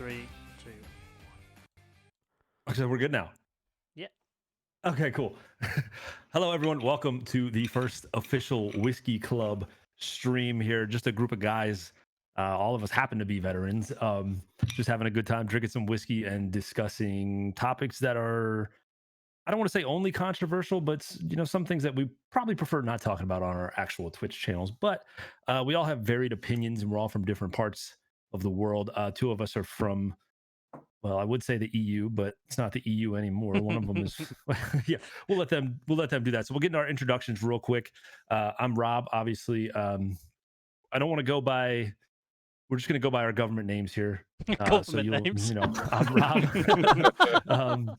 3, 2. Okay, we're good now. Yeah. Okay, cool. Hello, everyone. Welcome to the first official Whiskey Club stream here. Just a group of guys. All of us happen to be veterans. Just having a good time, drinking some whiskey and discussing topics that are, I don't want to say only controversial, but some things that we probably prefer not talking about on our actual Twitch channels. But we all have varied opinions, and we're all from different parts of the world. Two of us are from, well, I would say the EU, but it's not the EU anymore. One of them is, yeah. We'll let them do that. So we'll get into our introductions real quick. I'm Rob. Obviously, I don't want to go by. We're just going to go by our government names here. Government names. I'm Rob.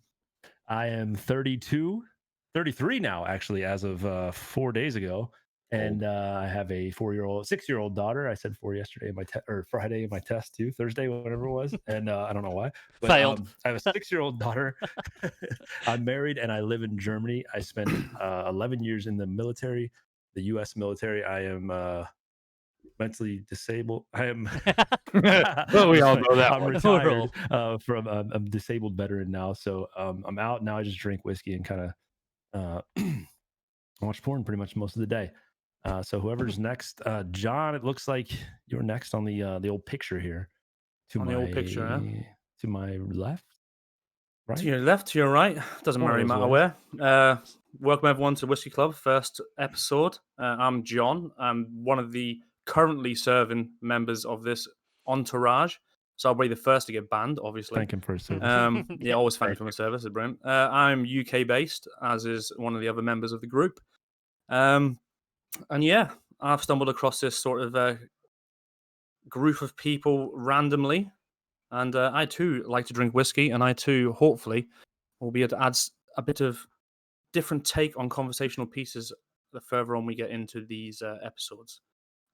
I am 33 now, actually, as of 4 days ago. And I have a 6-year-old daughter. I said 4 yesterday, or Friday in my test too, Thursday, whatever it was. And I don't know why. But, Failed. I have a 6-year-old daughter. I'm married and I live in Germany. I spent 11 years in the military, the U.S. military. I am mentally disabled. I am. Well, we all know that. I'm retired from. I'm a disabled veteran now, so I'm out now. I just drink whiskey and kind of watch porn pretty much most of the day. So whoever's next, John, it looks like you're next on the old picture here. The old picture, huh? To my left, right? To your left, to your right, doesn't really matter where. Welcome everyone to Whiskey Club, first episode. I'm John. I'm one of the currently serving members of this entourage, so I'll be the first to get banned, obviously. Thank him for his service. Yeah, always thank you for my service, it's brilliant. I'm UK based, as is one of the other members of the group. And yeah, I've stumbled across this sort of group of people randomly, and I too like to drink whiskey, and I too hopefully will be able to add a bit of different take on conversational pieces the further on we get into these episodes.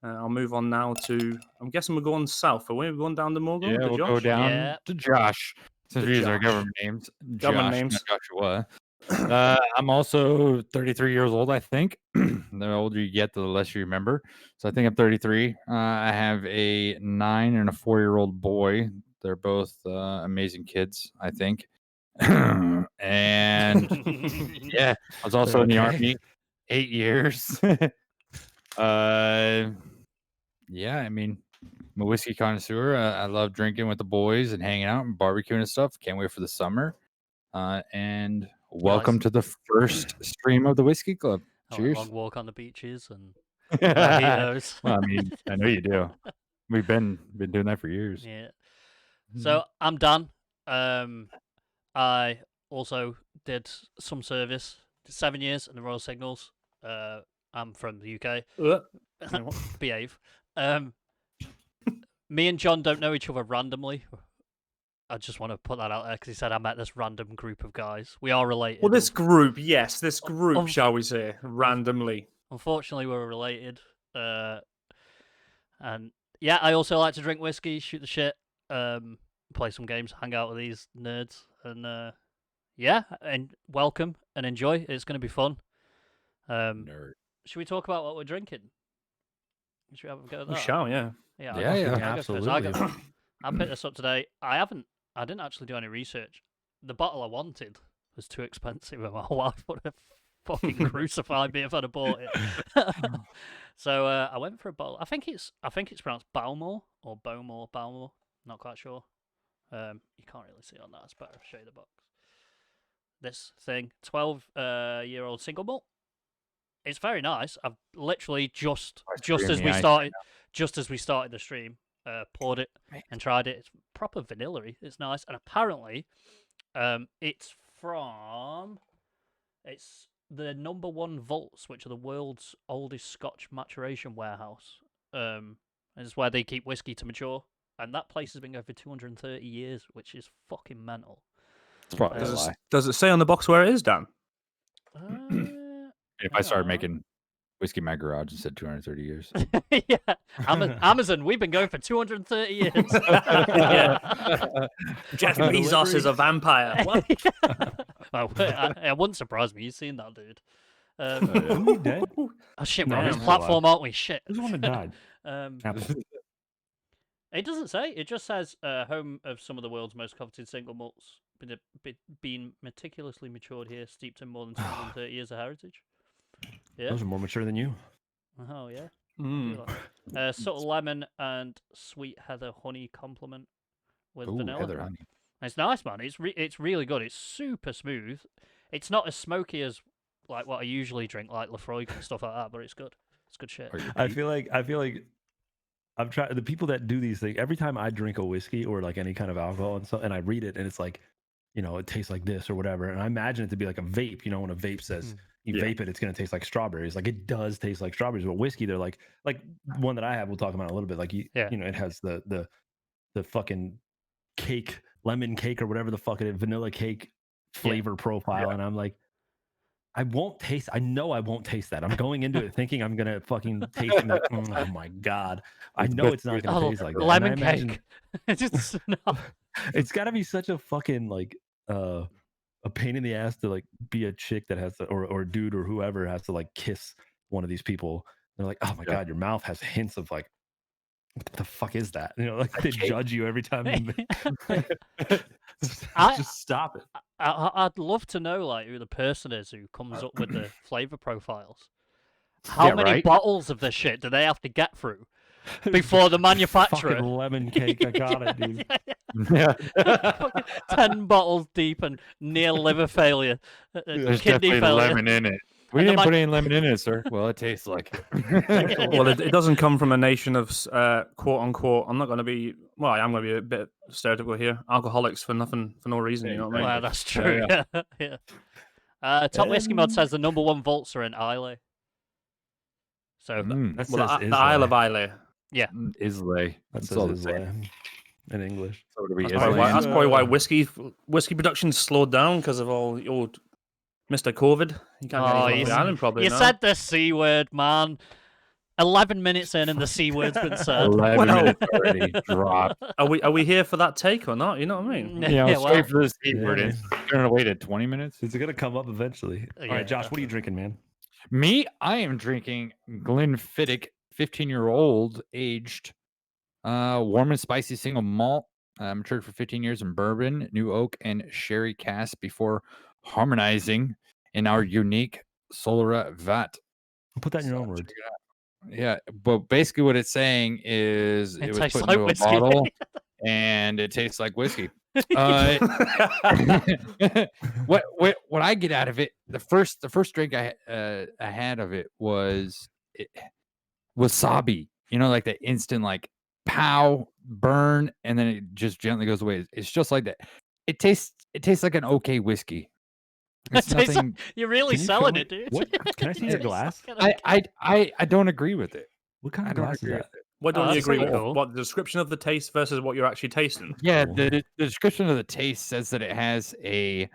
I'll move on now to, I'm guessing we're going south. Are we going down to Morgan? Yeah, we'll go down to Josh. Since we use our government names. Government names. Joshua. I'm also 33 years old, I think. The older you get, the less you remember. So I think I'm 33. I have a 9 and a 4-year-old boy. They're both amazing kids, I think. And yeah, I was also in the Army 8 years. Yeah, I mean, I'm a whiskey connoisseur. I love drinking with the boys and hanging out and barbecuing and stuff. Can't wait for the summer. And welcome to the first stream of the Whiskey Club. Cheers. A long walk on the beaches and mojitos. Well, I mean, I know you do. We've been doing that for years. Yeah. So I'm Dan. I also did some service, 7 years in the Royal Signals. I'm from the UK. Behave. Me and John don't know each other randomly. I just want to put that out there because he said I met this random group of guys. We are related. Well, this group, yes, this group, shall we say, randomly. Unfortunately, we're related. And yeah, I also like to drink whiskey, shoot the shit, play some games, hang out with these nerds, and yeah, and welcome and enjoy. It's going to be fun. Nerd. Should we talk about what we're drinking? Should we have a go at that? We shall, yeah. Yeah, absolutely. I picked this up today. I didn't actually do any research. The bottle I wanted was too expensive, and my wife would have fucking crucified me if I'd have bought it. So I went for a bottle. I think it's pronounced Balmore or Balmore. Not quite sure. You can't really see it on that. It's better if I show you the box. This thing, 12-year-old single malt. It's very nice. I've literally just as we started the stream, poured it and tried it. It's proper vanilla-y. It's nice, and apparently, it's the number 1 vaults, which are the world's oldest Scotch maturation warehouse. It's where they keep whiskey to mature, and that place has been going for 230 years, which is fucking mental. It's probably a lie. Does it say on the box where it is, Dan? If I started making whiskey in my garage and said 230 years. Yeah, Amazon, we've been going for 230 years. Jeff Bezos is a vampire. What? It wouldn't surprise me. You've seen that dude. He dead? Oh shit, we're on his platform, aren't we? Shit. Who's the one that died? It doesn't say. It just says home of some of the world's most coveted single malts, been meticulously matured here, steeped in more than 230 years of heritage. Yeah. Those are more mature than you. Oh yeah. Mm. Subtle lemon and sweet heather honey complement with Ooh, vanilla. heather honey. It's nice, man. It's really good. It's super smooth. It's not as smoky as like what I usually drink, like Lafroig and stuff like that, but it's good. It's good shit. I feel like I've tried the people that do these things. Every time I drink a whiskey or like any kind of alcohol and I read it and it's like, it tastes like this or whatever, and I imagine it to be like a vape. When a vape says you vape it, it's gonna taste like strawberries. Like it does taste like strawberries. But whiskey, they're like one that I have. We'll talk about in a little bit. Like it has the fucking cake, lemon cake or whatever the fuck it is, vanilla cake flavor profile, and I'm like, I know I won't taste that. I'm going into it thinking I'm gonna fucking taste it. Like, oh my god, I know it's not gonna taste like that. Lemon cake. It's not. It's got to be such a fucking like a pain in the ass to like be a chick that has to, or a dude or whoever has to like kiss one of these people. They're like, oh my god, your mouth has hints of like, what the fuck is that? Like they judge you every time you just stop it. I'd love to know like who the person is who comes up with the flavor profiles. How many bottles of this shit do they have to get through before the manufacturer? Fucking lemon cake, I got it, dude. Yeah. 10 bottles deep and near liver failure, There's kidney definitely failure. lemon in it. We didn't put any lemon in it, sir. Well, it tastes like it. Well, it doesn't come from a nation of quote unquote. I'm not going to be. Well, I am going to be a bit stereotypical here. Alcoholics for nothing, for no reason. You know what I mean? Well, that's true. Yeah. Top Whiskey Mod says the number one vaults are in Islay. So That well, says the Isle of Islay. yeah, Islay. That That's all says the same. Islay in English. So it'll be That's Islay. probably why whiskey production slowed down because of all the old Mr. COVID. You can't get anything off the island probably you now. said the C word, man. 11 minutes in and the C word's been said. 11 minutes already dropped. Are we here for that take or not? You know what I mean? Yeah, well, straight for this heat yeah. word. It's going to wait at 20 minutes. It's gonna come up eventually. All right, Josh, what are you drinking, man? Me, I am drinking Glenfiddich 15-year-old aged warm and spicy single malt, matured for 15 years in bourbon, new oak, and sherry cask before harmonizing in our unique Solera vat. Put that in your own words. Yeah, but basically what it's saying is it was tastes put like into whiskey. a bottle and it tastes like whiskey. What I get out of it, the first drink I had of it was wasabi. Like the instant like pow burn, and then it just gently goes away. It's just like that. It tastes like an okay whiskey. It's nothing. You're really Can you selling show it, dude. What? Can I see your glass? I don't agree with it. What kind I of don't glass is agree that? with it. What don't you that's agree pretty with? cool. What the description of the taste versus what you're actually tasting? Yeah, Cool. the description of the taste says that it has a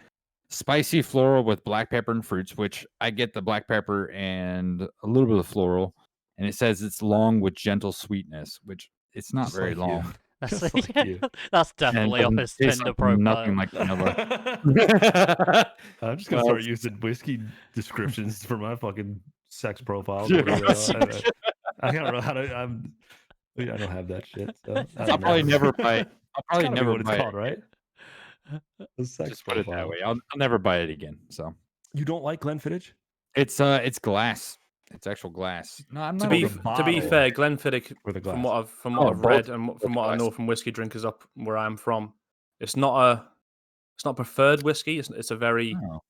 spicy floral with black pepper and fruits, which I get the black pepper and a little bit of floral. And it says it's long with gentle sweetness, which it's not Just very like you. long. That's, Just like you. that's And definitely off doesn't his taste Tinder like profile. nothing like vanilla. I'm just gonna Well, start using whiskey descriptions for my fucking sex profile. Yeah. I don't know how to. I don't have that shit. So I I'll don't probably know. never buy it. I'll It's probably gotta be never what it's buy called, it. right? The sex Just put it that profile. way. I'll never buy it again. So You don't like Glenfiddich? it's glass. It's actual glass. No, I'm To not. be the over- bottle fair, Glenfiddich, or the from glass? what I've both. read and from Both what I know glass. from whiskey drinkers up where I'm from, it's not preferred whiskey. It's a very Oh,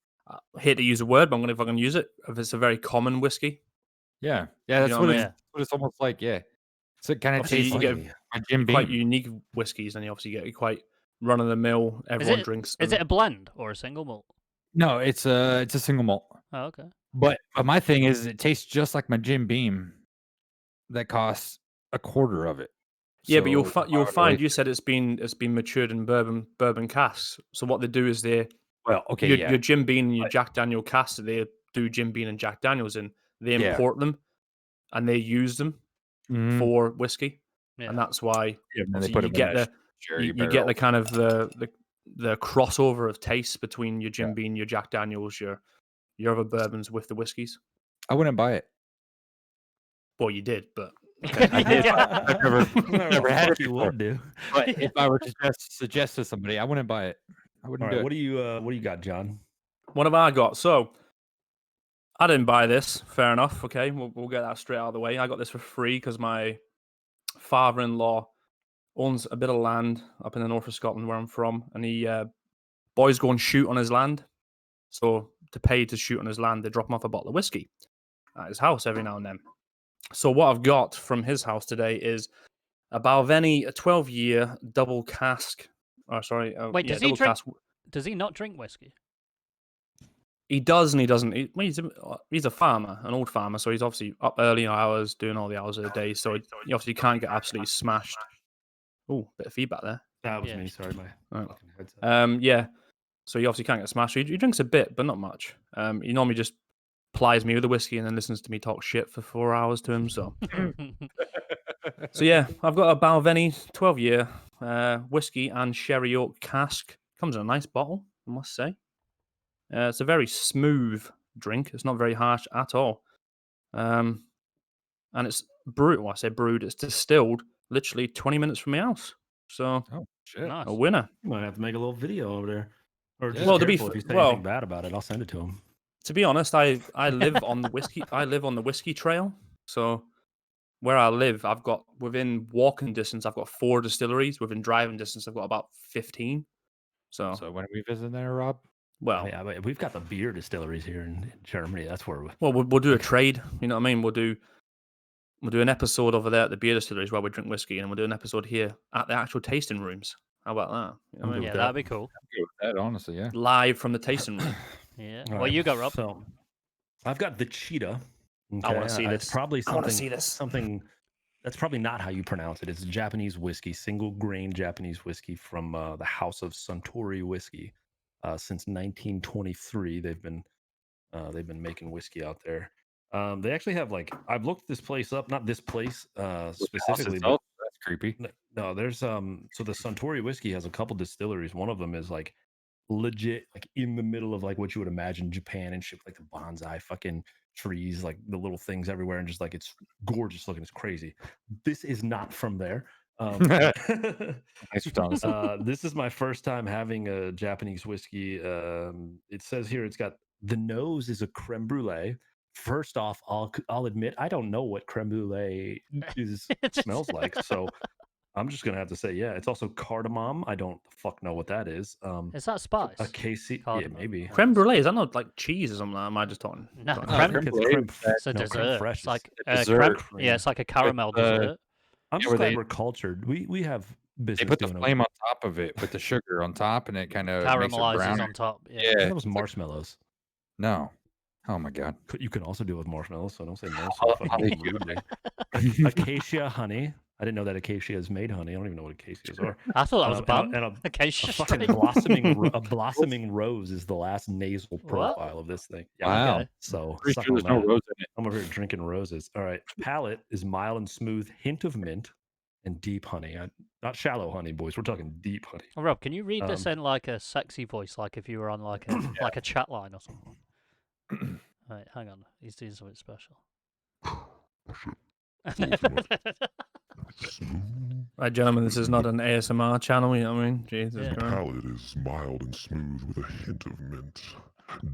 I hate to use a word, but I'm gonna if I can use it. It's a very common whiskey. yeah, that's know what what I it's, mean? what it's almost like. Yeah, so it kind of Obviously, tastes you like get a Jim quite Beam. unique whiskies, and you obviously get quite run of the mill. Everyone drinks. Is them. it a blend or a single malt? No, it's a single malt. Oh, okay. But my thing is, it tastes just like my Jim Beam. That costs a quarter of it. Yeah, but you'll So you'll why would I find waste you it? said it's been matured in bourbon casks. So what they do is Well, okay, your Jim Beam and your But- Jack Daniel casks that they do Jim Beam and Jack Daniels in. They Yeah. import them and they use them Mhm. for whiskey, Yeah. and that's why Yeah, and then they obviously put you them get in a the sherry you get barrel. the kind of the crossover of tastes between your Jim Beam, your Jack Daniels, your other bourbons with the whiskies. I wouldn't buy it. Well, you did, but I did. I've never had it you before. would do. But if I were to just suggest to somebody, I wouldn't buy it. I All wouldn't right, do what do you got, John? What have I got? So, I didn't buy this. Fair enough. Okay, we'll get that straight out of the way. I got this for free because my father-in-law owns a bit of land up in the north of Scotland where I'm from, and he boys go and shoot on his land. So to pay to shoot on his land, they drop him off a bottle of whiskey at his house every now and then. So what I've got from his house today is a Balvenie, a 12-year double cask. Oh, sorry. Wait, yeah, does he double drink? cask. Does he not drink whiskey? He does and he doesn't. He's a farmer, an old farmer, so he's obviously up early hours, doing all the hours of the day. So he obviously can't get absolutely smashed. Oh, bit of feedback there. That was Yeah. me. Sorry, my Right. fucking headset. Yeah. So he obviously can't get smashed. He drinks a bit, but not much. He normally just plies me with the whiskey and then listens to me talk shit for 4 hours to him. So, so yeah, I've got a Balvenie 12-year whiskey and sherry oak cask. Comes in a nice bottle, I must say. It's a very smooth drink. It's not very harsh at all. And it's brewed. Well, I say brewed. It's distilled literally 20 minutes from my house. So Oh shit! Nice. a winner. You might have to make a little video over there. Or just Well, to be careful if you say well- anything bad about it, I'll send it to him. To be honest, I live on the whiskey. I live on the whiskey trail. So where I live, I've got within walking distance, I've got 4 distilleries. Within driving distance, I've got about 15. So So when are we visiting there, Rob? well, Yeah, but we've got the beer distilleries here in Germany. That's where we. well, we'll do a trade. You know what I mean? We'll do an episode over there at the beer distilleries where we drink whiskey, and we'll do an episode here at the actual tasting rooms. How about that? You know what I mean? Yeah, that'd be cool. I'm good with that, honestly. Yeah. Live from the tasting room. Yeah. All Well, right, you got Rob. So, I've got the cheetah. I wanna okay, see It's this. probably I wanna something. see this. Something that's probably not how you pronounce it. It's Japanese whiskey, single grain Japanese whiskey from the House of Suntory Whiskey. Since 1923, they've been making whiskey out there. They actually have I've looked this place up, not this place With the house specifically, but itself? That's creepy. no, there's so the Suntory whiskey has a couple distilleries. One of them is legit in the middle of what you would imagine Japan and shit, like the bonsai fucking trees, like the little things everywhere, and just it's gorgeous looking. It's crazy. This is not from there. Thanks for telling us. This is my first time having a Japanese whiskey. It says here it's got the nose is a creme brulee. First off, I'll admit I don't know what creme brulee smells like, so I'm just gonna have to say yeah. It's also cardamom. I don't know what that is. Is that spice? A casey, yeah, Cardamom. maybe. Creme brulee, is that not like cheese or something? Am I just talking? No, talking creme- I think it's brulee creme, is It's a no, creme dessert. fraiche It's is- like dessert. yeah, it's like a caramel uh, dessert. I'm Yeah, just where glad they- we're cultured. We have They business put the doing flame on top of it with the sugar on top, and it kind of makes it Caramelizes brown. on top. Yeah. Yeah. That was marshmallows. No. Oh my god. You can also do it with marshmallows, so don't say no I'll- so fucking rudely. Acacia honey. I didn't know that acacia is made honey. I don't even know what acacias are. I thought that was a band. and a Acacia fucking Street. blossoming rose is the last nasal profile of this thing. Yeah, Wow. Okay. so Pretty suck sure on there's no that. rose in it. I'm over here drinking roses. All right, palate is mild and smooth, hint of mint, and deep honey. Not shallow honey, boys. We're talking deep honey. Oh, Rob, can you read this in like a sexy voice, like if you were on like a like a chat line or something? Right, hang on. He's doing something special. Right, gentlemen, this is not an ASMR channel, you know what I mean? Jesus Yeah. Christ. Palate is mild and smooth with a hint of mint.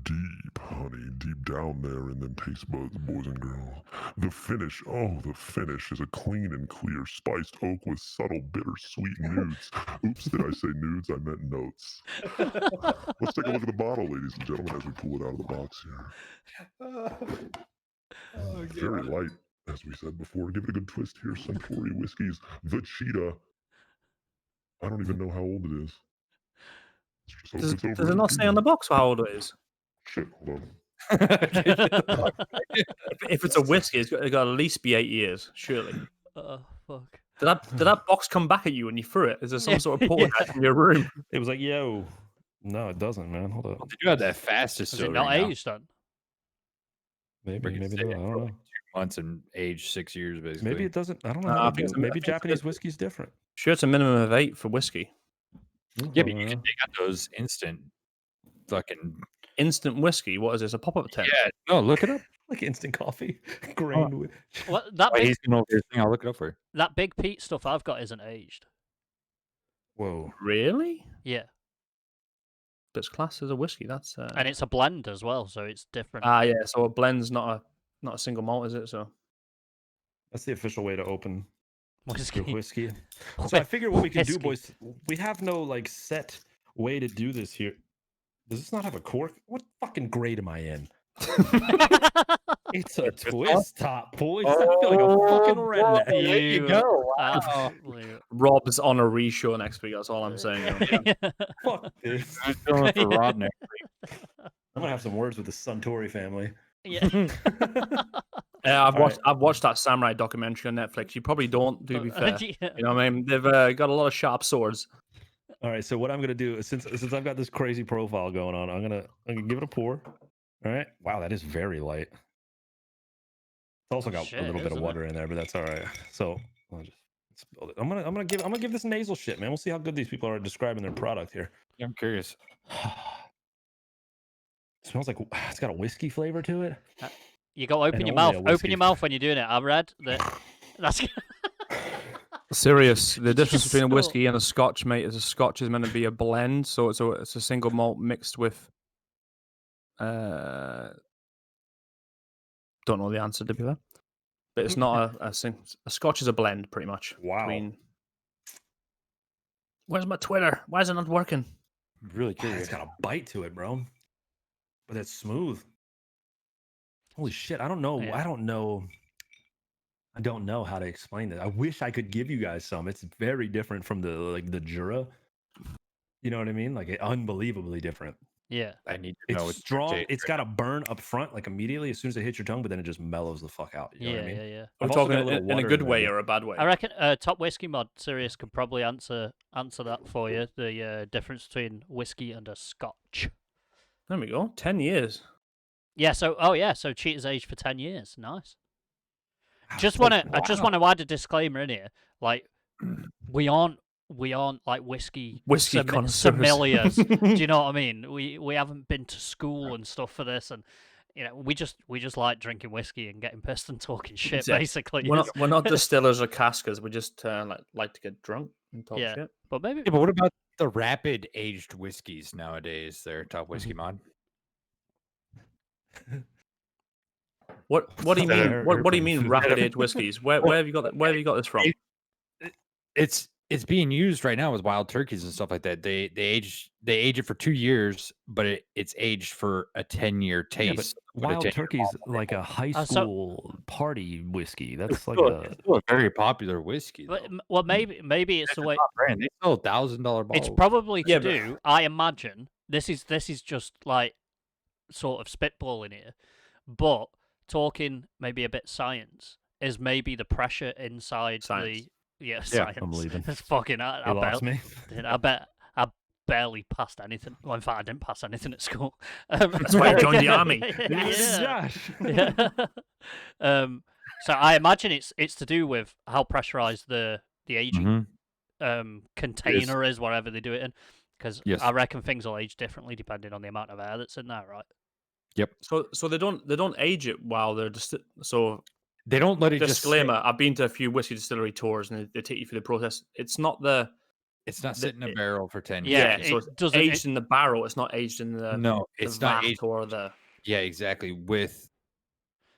Deep, honey, deep down there in them taste buds, boys and girls. The finish is a clean and clear spiced oak with subtle bittersweet nudes. Oops, did I say nudes? I meant notes. Let's take a look at the bottle, ladies and gentlemen, as we pull it out of the box here. Very light, as we said before. Give it a good twist here. Suntory Whiskies, the Cheetah. I don't even know how old it is. Let's just hope Does, it's over does it not say on the box how old it is? Shit, hold on. If it's a whiskey, it's got to at least be 8 years, surely. Oh fuck. Did that box come back at you when you threw it? Is there some sort of portal from your room? It was like, yo. No, it doesn't, man. Hold up. Did you have that fast Is distillery it not now? aged then? Maybe, We can maybe say not. it I for don't know. like 2 months and age 6 years, basically. Maybe it doesn't. I don't know. I Maybe, think it's a- maybe I think it's a- Japanese whiskey's different. Sure, it's a minimum of 8 for whiskey. Yeah, but you can take out those instant fucking. Instant whiskey. What is this? A pop-up tent? Yeah, no, look it up. like instant coffee, grained with. Well, that Wait, big he's going over his thing. I'll look it up for you. that Big Pete stuff I've got isn't aged. Whoa. Really? Yeah, But it's classed as a whiskey. That's and it's a blend as well, so it's different. yeah. So a blend's not a single malt, is it? So That's the official way to open your Whiskey. whiskey. So I figure what we can do, Whiskey. boys, we have no like set way to do this here. Does this not have a cork? What fucking grade am I in? It's a twist top, boys. I feel like a fucking redneck. There you go. Wow. Absolute- Rob's on a re-show next week. That's all I'm saying. Fuck this. I'm going for Rod next. I'm gonna have some words with the Suntory family. yeah. Yeah, I've All watched that samurai documentary on Netflix. You probably don't, to be fair. Yeah. You know what I mean? They've got a lot of sharp swords. All right, so what I'm gonna do is since I've got this crazy profile going on, I'm gonna give it a pour. All right. Wow, that is very light. It's also got Shit, a little bit of isn't it? water in there, but that's all right. So I'll just spill it. I'm gonna give this nasal shit, man. We'll see how good these people are at describing their product here. I'm curious. It smells like it's got a whiskey flavor to it. You got to open And your only mouth. a Open whiskey. your mouth when you're doing it. I read that. That's Serious. The difference between a Stop. whiskey and a Scotch, mate, is a Scotch is meant to be a blend, so it's a single malt mixed with. Don't know the answer to be fair, but it's not a Scotch is a blend pretty much. Wow. Where's my Twitter? Why is it not working? I'm really Wow, curious. it's got a bite to it, bro. But it's smooth. Holy shit! I don't know. Yeah. I don't know how to explain it. I wish I could give you guys some. It's very different from the Jura. You know what I mean? Like unbelievably different. yeah. I need to know. It's strong. It's got a burn up front, like immediately as soon as it hits your tongue, but then it just mellows the fuck out. You know Yeah, what I mean? yeah, yeah. Are I've we also got talking a little in a water good in way there. or a bad way? I reckon Top Whiskey Mod Sirius could probably answer that for you. The difference between whiskey and a Scotch. There we go. 10 years. Yeah. So So Cheetah's aged for 10 years. Nice. Wow, Just so- wanna I just wow. want to add a disclaimer in here. Like we aren't like whiskey Connoisseurs. sommeliers. Do you know what I mean? We haven't been to school and stuff for this, and we just like drinking whiskey and getting pissed and talking shit. Exactly. Basically, We're not distillers or caskers. We just like to get drunk and talk Yeah. shit. But maybe Yeah, but what about the rapid aged whiskeys nowadays? There, Top Whiskey Mod. What do you Is that mean? air- What do you airplane mean food? rapid age whiskies? Where have you got that? Where have you got this from? It's being used right now with wild turkeys and stuff like that. They age it for 2 years, but it's aged for a 10-year Yeah, but taste. with a Wild 10-year Turkey's bottle. like a high so- school party whiskey. That's It's like still, a it's still a very popular whiskey. But, Though. well, maybe it's It's the a way. top brand. They sell $1,000 bottles. It's probably to Yeah, but- do. I imagine this is just like sort of spitballing here, but talking maybe a bit science is maybe the pressure inside Science. science. I'm leaving. It's fucking. You I lost me. bet I barely passed anything. Well, in fact, I didn't pass anything at school. That's why you joined the army. Yeah. Josh. Yeah. So I imagine it's to do with how pressurized the aging Mhm. container is, whatever they do it in. Because Yes. I reckon things will age differently depending on the amount of air that's in there, right? So they don't age it while they're so. They don't let it just sit. Disclaimer: I've been to a few whiskey distillery tours, and they take you through the process. It's not the It's not the- sitting in a barrel for 10 Yeah, years. so it it's doesn't- aged in the barrel. It's not aged in the No, the it's not vat aged. or the. Yeah, exactly. With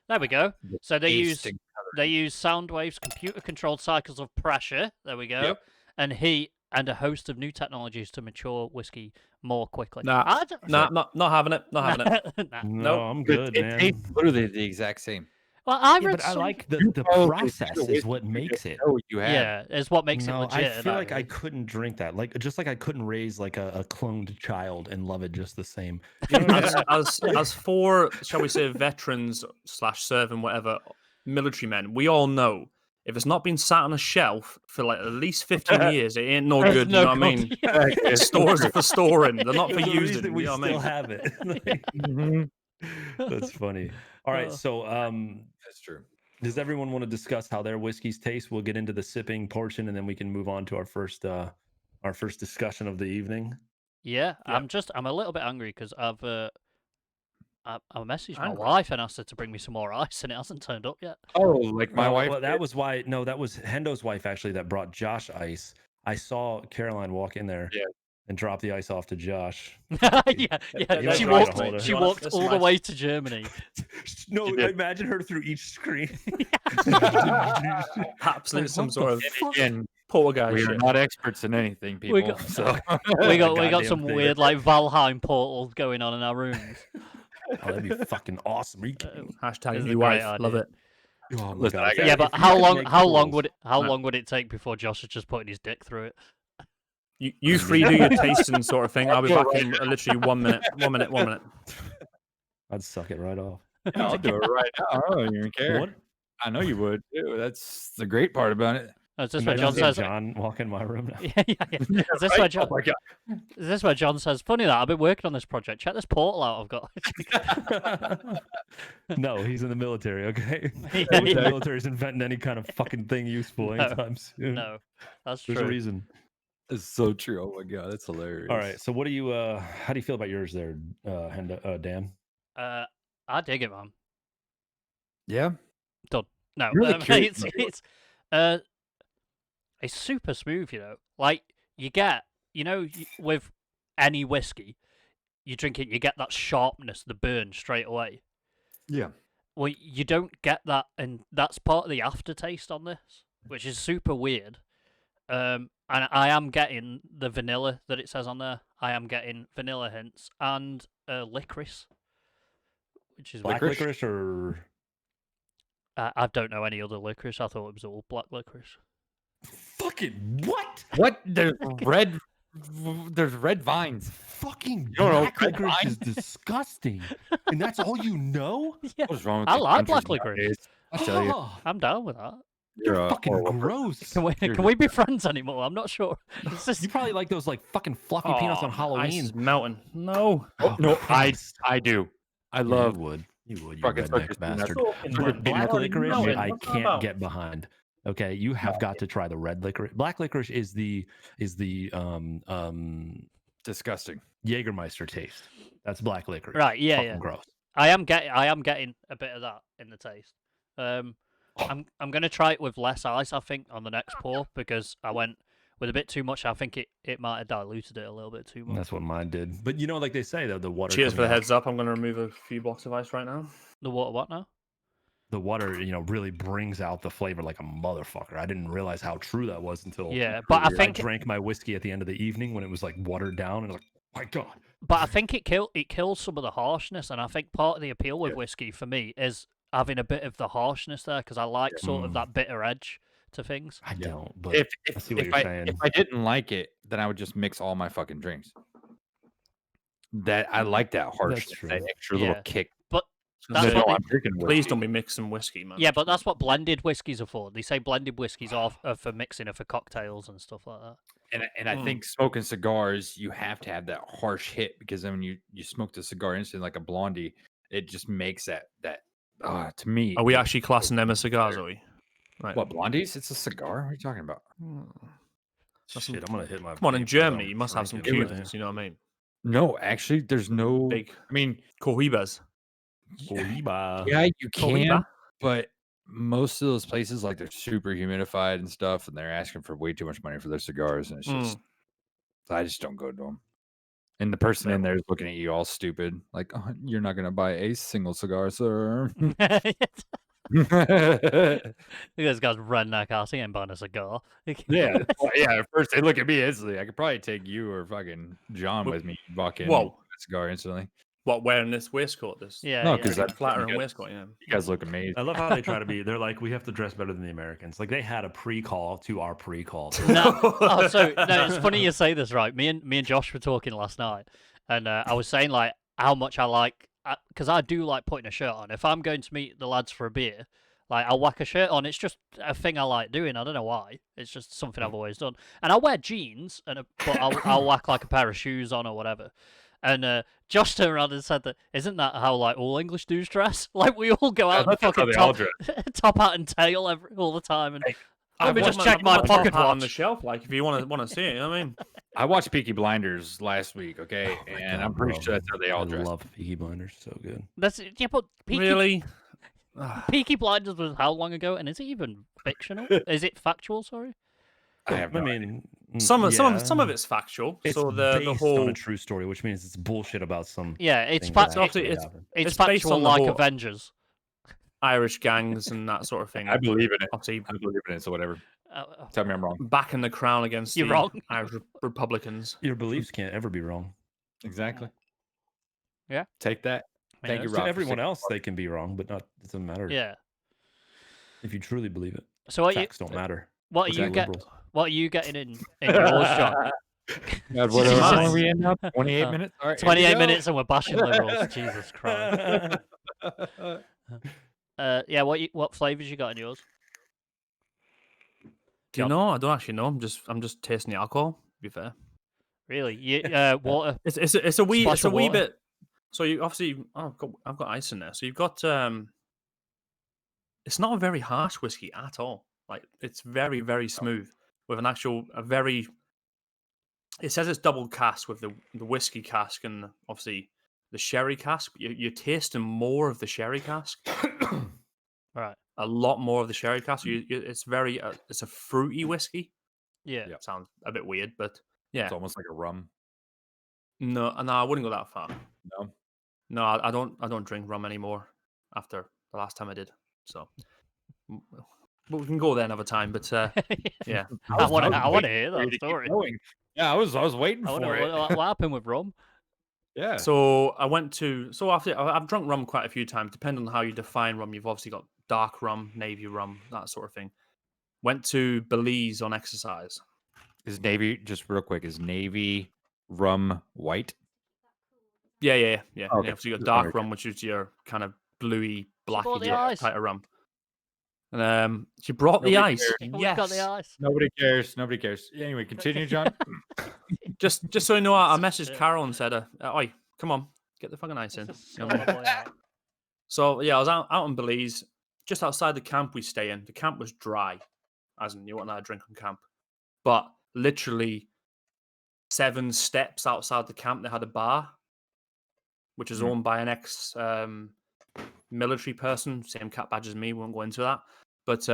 There we go. the So they taste use and they use sound waves, computer-controlled cycles of pressure. There we go, Yep. and heat, and a host of new technologies to mature whiskey more quickly. Nah, I don't- Nah, not having it. Not having it. Nah. No, Nope. I'm It- good, it man. tastes literally the exact same. Well, I Yeah, read but I some- like the You probably process should is what whiskey, you makes just it. know what you had. Yeah, is what makes No, it legit. I feel that like I is. couldn't drink that. Like just like I couldn't raise like a cloned child and love it just the same. You know what I mean? as for, shall we say, veterans / serving whatever military men, we all know if it's not been sat on a shelf for like at least 15 years, it ain't no There's good. no You know what I mean? good- Stores are for storing; they're not for There's a using. reason we You know what I still mean? have it. Like, Mhm. that's funny. All right, so That's true. does everyone want to discuss how their whiskeys taste? We'll get into the sipping portion, and then we can move on to our first discussion of the evening. Yeah, I'm a little bit angry because I messaged my Angry. wife and asked her to bring me some more ice, and it hasn't turned up yet. Oh, like my wife. Well, that was why. No, that was Hendo's wife actually that brought Josh ice. I saw Caroline walk in there Yeah. and drop the ice off to Josh. yeah. that's She right, walked. hold her. She You wanna- walked that's all the nice. way to Germany. No, She did. imagine her through each screen. Absolutely, some what sort the of fuck? Again, poltergeist we are shit. not experts in anything, people. We got- so we got Goddamn some thing. weird like Valheim portal going on in our rooms. Oh, that'd be fucking awesome. Are you kidding me? Hashtag It's a new great wife. Love idea. it. Oh my Listen, God, I if got- Yeah, if but you how could long? make How long tools- would it? How No. long would it take before Josh is just putting his dick through it? You three do your tasting sort of thing. I'll be back in literally 1 minute. 1 minute. 1 minute. I'd suck it right off. Yeah, I'll do it right now. I don't even care. What? I know you would. Too. That's the great part about it. Is this where Imagine John seeing says? John walk in my room now. Yeah. Is this Right? where John? Oh my god. Is this where John says? Funny that I've been working on this project. Check this portal out I've got. No, he's in the military, okay? Yeah, The yeah. military's inventing any kind of fucking thing useful No, anytime soon. No, that's There's a true. reason. It's so true. Oh my god, that's hilarious. All right, so what do you how do you feel about yours there, Dan? I dig it, man. Yeah. No, Really curious it's super smooth, you know. Like you get, with any whiskey, you drink it, you get that sharpness, the burn straight away. Yeah. Well, you don't get that, and that's part of the aftertaste on this, which is super weird. And I am getting the vanilla that it says on there. I am getting vanilla hints and licorice, which is Black Licorice? licorice or I don't know any other licorice. I thought it was all black licorice. fucking what? What? There's red. There's red vines. Fucking don't know black red licorice wine? is disgusting. And that's all you know? Yeah, What's wrong with I these like black countries licorice. nowadays? I tell you, Oh, I'm down with that. you're you're a fucking horrible person. gross. Can we You're can we be friends anymore? I'm not sure. It's just, You probably like those like fucking fluffy peanuts on Ice Halloween. is melting. No. Oh, no, Christ. I do. I Yeah, love you would. You would, you fucking redneck suckers, bastard. Fucking But melting. black Melting, licorice, melting. I What's that can't about? get behind. Okay, you have got to try the red licorice. Black licorice is the disgusting. Jägermeister taste. That's black licorice. right, yeah, Fucking yeah. gross. I am getting a bit of that in the taste. I'm gonna try it with less ice, I think, on the next pour because I went with a bit too much. I think it might have diluted it a little bit too much. That's what mine did. But you know, like they say though, the water. Cheers for the coming out- heads up. I'm going to remove a few blocks of ice right now. The water, what now? The water, really brings out the flavor like a motherfucker. I didn't realize how true that was until Yeah, but I think drank my whiskey at the end of the evening when it was like watered down, and I was like, my God. But I think it kills some of the harshness, and I think part of the appeal with whiskey for me is having a bit of the harshness there because I like sort of that bitter edge to things. I don't. But If I see what you're saying. if I didn't like it, then I would just mix all my fucking drinks. That I like that harshness, true. that extra Yeah. little kick. But That's that's No, what I'm drinking Please whiskey. don't be mixing whiskey, man. yeah, but that's what blended whiskies are for. They say blended whiskies are for mixing, or for cocktails and stuff like that. And I think smoking cigars, you have to have that harsh hit because then when you smoke the cigar instantly like a blondie, it just makes that to me. Are we actually classing them as cigars, are we? Right. What, blondies? It's a cigar. What are you talking about? Shit, I'm gonna hit my. Come on, in vape without Germany, you must have some drinking it. Cubans, you know what I mean? No, actually, there's no. Big I mean, cohibas. Cohiba. yeah, you can, Cohiba? but most of those places, like they're super humidified and stuff, and they're asking for way too much money for their cigars, and it's just, I just don't go to them. And the person in there is looking at you all stupid, like, oh, you're not gonna buy a single cigar, sir. This guy's redneck ass. He ain't buying a cigar. Yeah, well, yeah. At first, they look at me instantly. I could probably take you or fucking John with me. Walk in, Whoa. and a cigar instantly. What, wearing this waistcoat? This Yeah. No, yeah. because that's flattering you guys, waistcoat, yeah. you guys look amazing. I love how they try to be. They're like, we have to dress better than the Americans. Like they had a pre-call to our pre-call. No, oh, so no, it's funny you say this, right? Me and Josh were talking last night, and I was saying like how much I like, because I do like putting a shirt on. If I'm going to meet the lads for a beer, like I'll whack a shirt on. It's just a thing I like doing. I don't know why. It's just something I've always done. And I wear jeans, but I'll whack like a pair of shoes on or whatever. And Josh turned around and said that isn't that how like all English dudes dress? Like we all go out and That's how fucking they all top hat and tail all the time. And let me I've just got check my top pocket hat on watch. the shelf, like if you want to see it, you know what I mean? I watched Peaky Blinders last week, okay, Oh my and God, I'm pretty bro. sure that's how they all I dress. love Peaky Blinders. So good. That's yeah, but Really? Peaky Blinders was how long ago? And is it even fictional? Is it factual? Sorry. I have no idea. mean, Some of yeah. it's factual. It's so the based whole on a true story, which means it's bullshit about some. Yeah, it's things fact. that actually it's- happened. It's it's based factual on the like whole- Avengers. Irish gangs and that sort of thing. I believe in it. Obviously, I believe in it. So whatever. Uh, Tell me I'm wrong. backing the crown against You're the wrong. Irish Republicans. Your beliefs can't ever be wrong. Exactly. Yeah. Take that. I Thank know. you, To Rob. for everyone saying- else, they can be wrong, but not. It doesn't matter. Yeah. If you truly believe it, So what facts don't matter. what are What's you that, get? liberals? What are you getting in yours, John? God, what Jesus. are we in now? 28 Uh, minutes? All right, here we 28 go. minutes and we're bashing liberals. Jesus Christ. Yeah. What flavors you got in yours? Do you know? I don't actually know. I'm just tasting the alcohol. To be fair, Really? You water? it's a wee Splash it's a of wee water. bit. So you obviously I've got ice in there. So you've got it's not a very harsh whiskey at all. Like it's very very smooth with a very. It says it's double cask with the whiskey cask and obviously the sherry cask. But you're tasting more of the sherry cask. Right. A lot more of the sherry cask. It's very it's a fruity whiskey. Yeah. Yep. Sounds a bit weird, but yeah. It's almost like a rum. No, I wouldn't go that far. No. No, I don't drink rum anymore after the last time I did. So, but we can go there another time. But yeah, I want to waiting hear for you that to keep story. going. Yeah, I was waiting I want to for know it. what happened with rum. Yeah. so after I've drunk rum quite a few times. Depending on how you define rum, you've obviously got dark rum, navy rum, that sort of thing. Went to Belize on exercise. Is Navy, just real quick, is Navy rum white? Yeah. Okay, Yeah, so you got just dark wondering. rum, which is your kind of bluey, brought blacky the ice. type of rum. And she brought the Nobody ice. cares. We've got the Yes. ice. Nobody cares. Nobody cares. Anyway, continue, John. Just so you know, I messaged Shit. Carol and said, "Oi, come on, get the fucking ice in." It's You so know what I mean? lovely out. So yeah, I was out in Belize, just outside the camp we stay in. The camp was dry, as in you wouldn't have a drink on camp, but literally 7 steps outside the camp they had a bar, which is Mm. owned by an ex military person, same cat badge as me. Won't go into that, but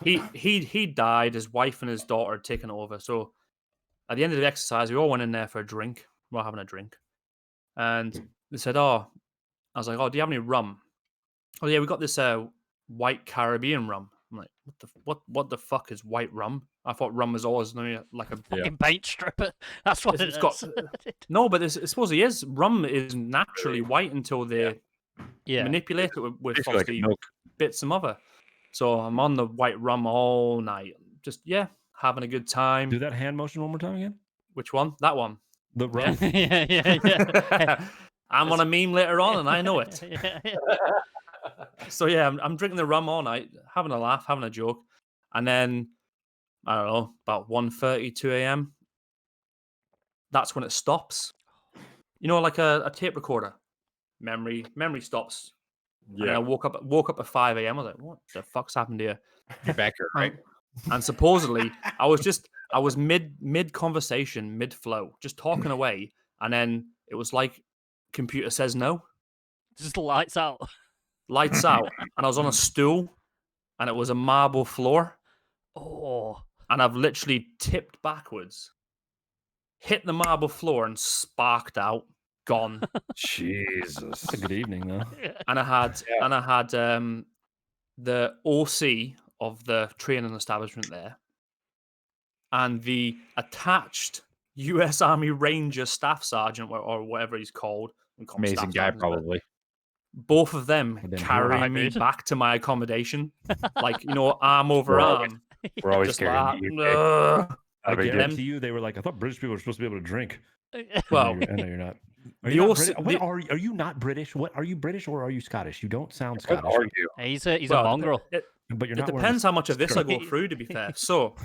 he died. His wife and his daughter had taken it over. So at the end of the exercise, we all went in there for a drink. We were having a drink, and they said, "Oh," I was like, "Oh, do you have any rum?" "Oh yeah, we got this white Caribbean rum." I'm like, what the fuck is white rum? I thought rum was always like a Yeah. Fucking paint stripper. That's what It's it got- is. no, but it supposedly is. Rum is naturally white until they Yeah. manipulate it with Basically like obviously milk. bits of other. So I'm on the white rum all night, just having a good time. Do that hand motion one more time again. Which one? That one. The rum. yeah. I'm on a meme later on, and I know it. Yeah. So yeah, I'm drinking the rum all night, having a laugh, having a joke, and then I don't know, about 1:30, 2 a.m. That's when it stops. You know, like a tape recorder. Memory stops. And I woke up at 5 a.m. I was like, what the fuck's happened here? You're back here, right? And supposedly I was mid conversation, mid flow, just talking away, and then it was like computer says no, Just lights out. lights out, and I was on a stool, and it was a marble floor, Oh. and I've literally tipped backwards, hit the marble floor, and sparked out, gone. Jesus. That's a good evening though. And I had the OC of the training establishment there, and the attached U.S. Army Ranger Staff Sergeant or whatever he's called. We call him Amazing Staff guy, Sergeants, but probably. Both of them I've been carrying me right. back to my accommodation, like arm over We're arm, We're always just carrying like, you. Okay? "Ugh." I Not a big deal. guarantee you, they were like, I thought British people were supposed to be able to drink. Well, I know you're not. Are the you not OC British? What the- are you not British? What are you British or are you Scottish? You don't sound What Scottish, are you? He's well, a mongrel. but you're It not. wearing depends a how much of this I go skirt. through, to be fair. So,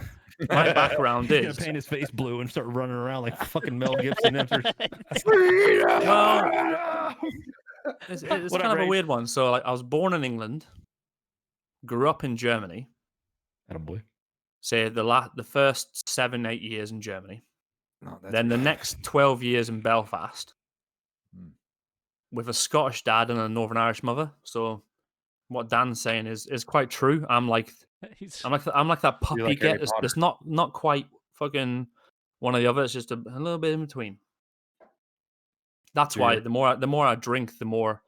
my background He's gonna is paint his face blue and start running around like fucking Mel Gibson enters. Well, it's kind What up, of a Rage? weird one. So, like, I was born in England, grew up in Germany. Attaboy. Say the first 7-8 years in Germany, No, that's then the weird. next 12 years in Belfast Hmm. with a Scottish dad and a Northern Irish mother. So what Dan's saying is quite true. I'm like He's I'm like that puppy like Harry get Potter. that's not quite fucking one or the other. It's just a little bit in between. That's So why you're- the more I drink, the more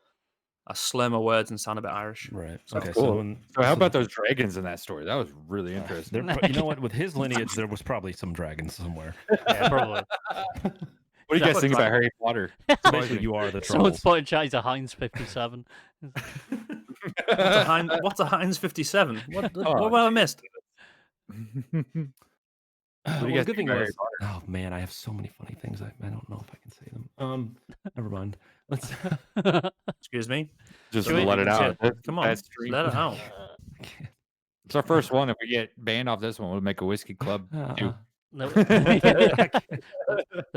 I slur my words and sound a bit Irish. Right. So- Okay. Cool. when- So how so about those dragons in that story? That was really interesting. you know what? With his lineage, there was probably some dragons somewhere. yeah, probably. What do you guys What think about dragon? Harry Potter? So basically, you are the Someone's trolls. put in chat. He's a Heinz 57. What's a Heinz 57? What Oh, have I missed? What do Well, you the guys good think thing about was, oh man, I have so many funny things. I don't know if I can say them. Never mind. Let's. Excuse me. Just Should we- let it out. Come on, let it out. It's our first one. If we get banned off this one, we'll make a whiskey club. too. No, the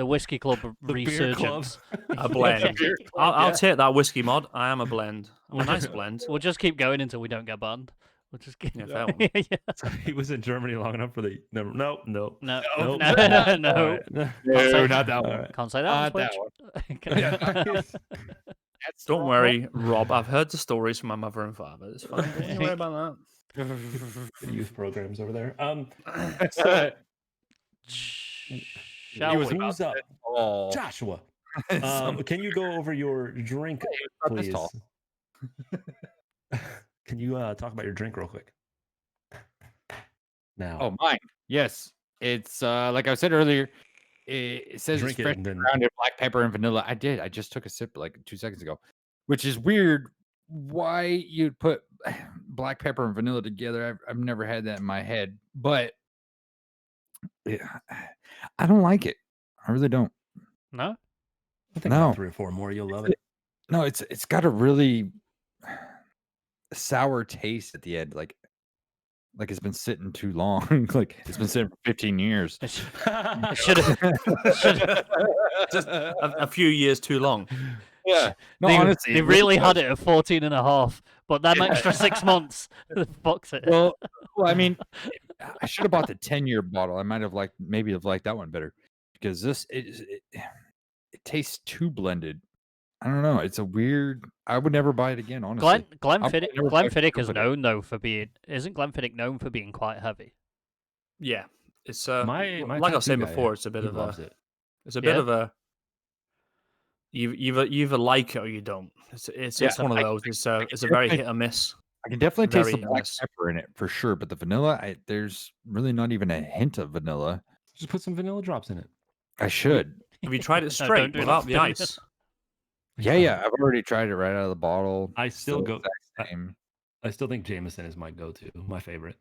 whiskey club The beer resurgence. A blend. I'll take that whiskey mod. I am a blend. I'm a nice blend. We'll just keep going until we don't get banned. We'll just keep. Yeah, fair one. Yeah. He was in Germany long enough for the. No. No, Nope. no, Nope. no. All right. No, not that All one. right. Can't say that on Not that Twitch. That's Don't worry, Rob. I've heard the stories from my mother and father. It's fine. Don't you worry about Good youth programs over there. that. Shall was we? who's up? Oh, Joshua. some- Can you go over your drink, about this please? tall. Can you talk about your drink real quick? Now. Oh, mine. Yes, it's like I said earlier. It says Drink it's it fresh and then- grounded black pepper and vanilla. I did. I just took a sip like 2 seconds ago, which is weird. Why you'd put black pepper and vanilla together? I've never had that in my head, but yeah, I don't like it. I really don't. No. I think No. about 3 or 4 more, you'll love it. No, it's got a really sour taste at the end, like it's been sitting too long. Like it's been sitting for 15 years. It should have. Just a few years too long. Yeah. No, They, honestly, they it really really had does. it at 14 and a half, but that extra 6 months fucks it. Well, I mean, I should have bought the 10-year bottle. I might have liked that one better because this it tastes too blended. I don't know. It's a weird. I would never buy it again. Honestly, Glenfiddich, never buy Glenfiddich is Glenfiddich. known though for being. Isn't Glenfiddich known for being quite heavy? Yeah, it's My like I was saying tattoo guy, before. It's a bit he of loves a. it. It's a Yeah. bit of a. You either like it or you don't. It's Yeah, one of I- those. It's a very definitely- hit or miss. I can definitely taste the Very black honest. pepper in it for sure, but the vanilla, there's really not even a hint of vanilla. Just put some vanilla drops in it. I should. Have you tried it No, straight don't do without that. the ice? Yeah. I've already tried it right out of the bottle. I still go. exact same. I still think Jameson is my go-to, my favorite.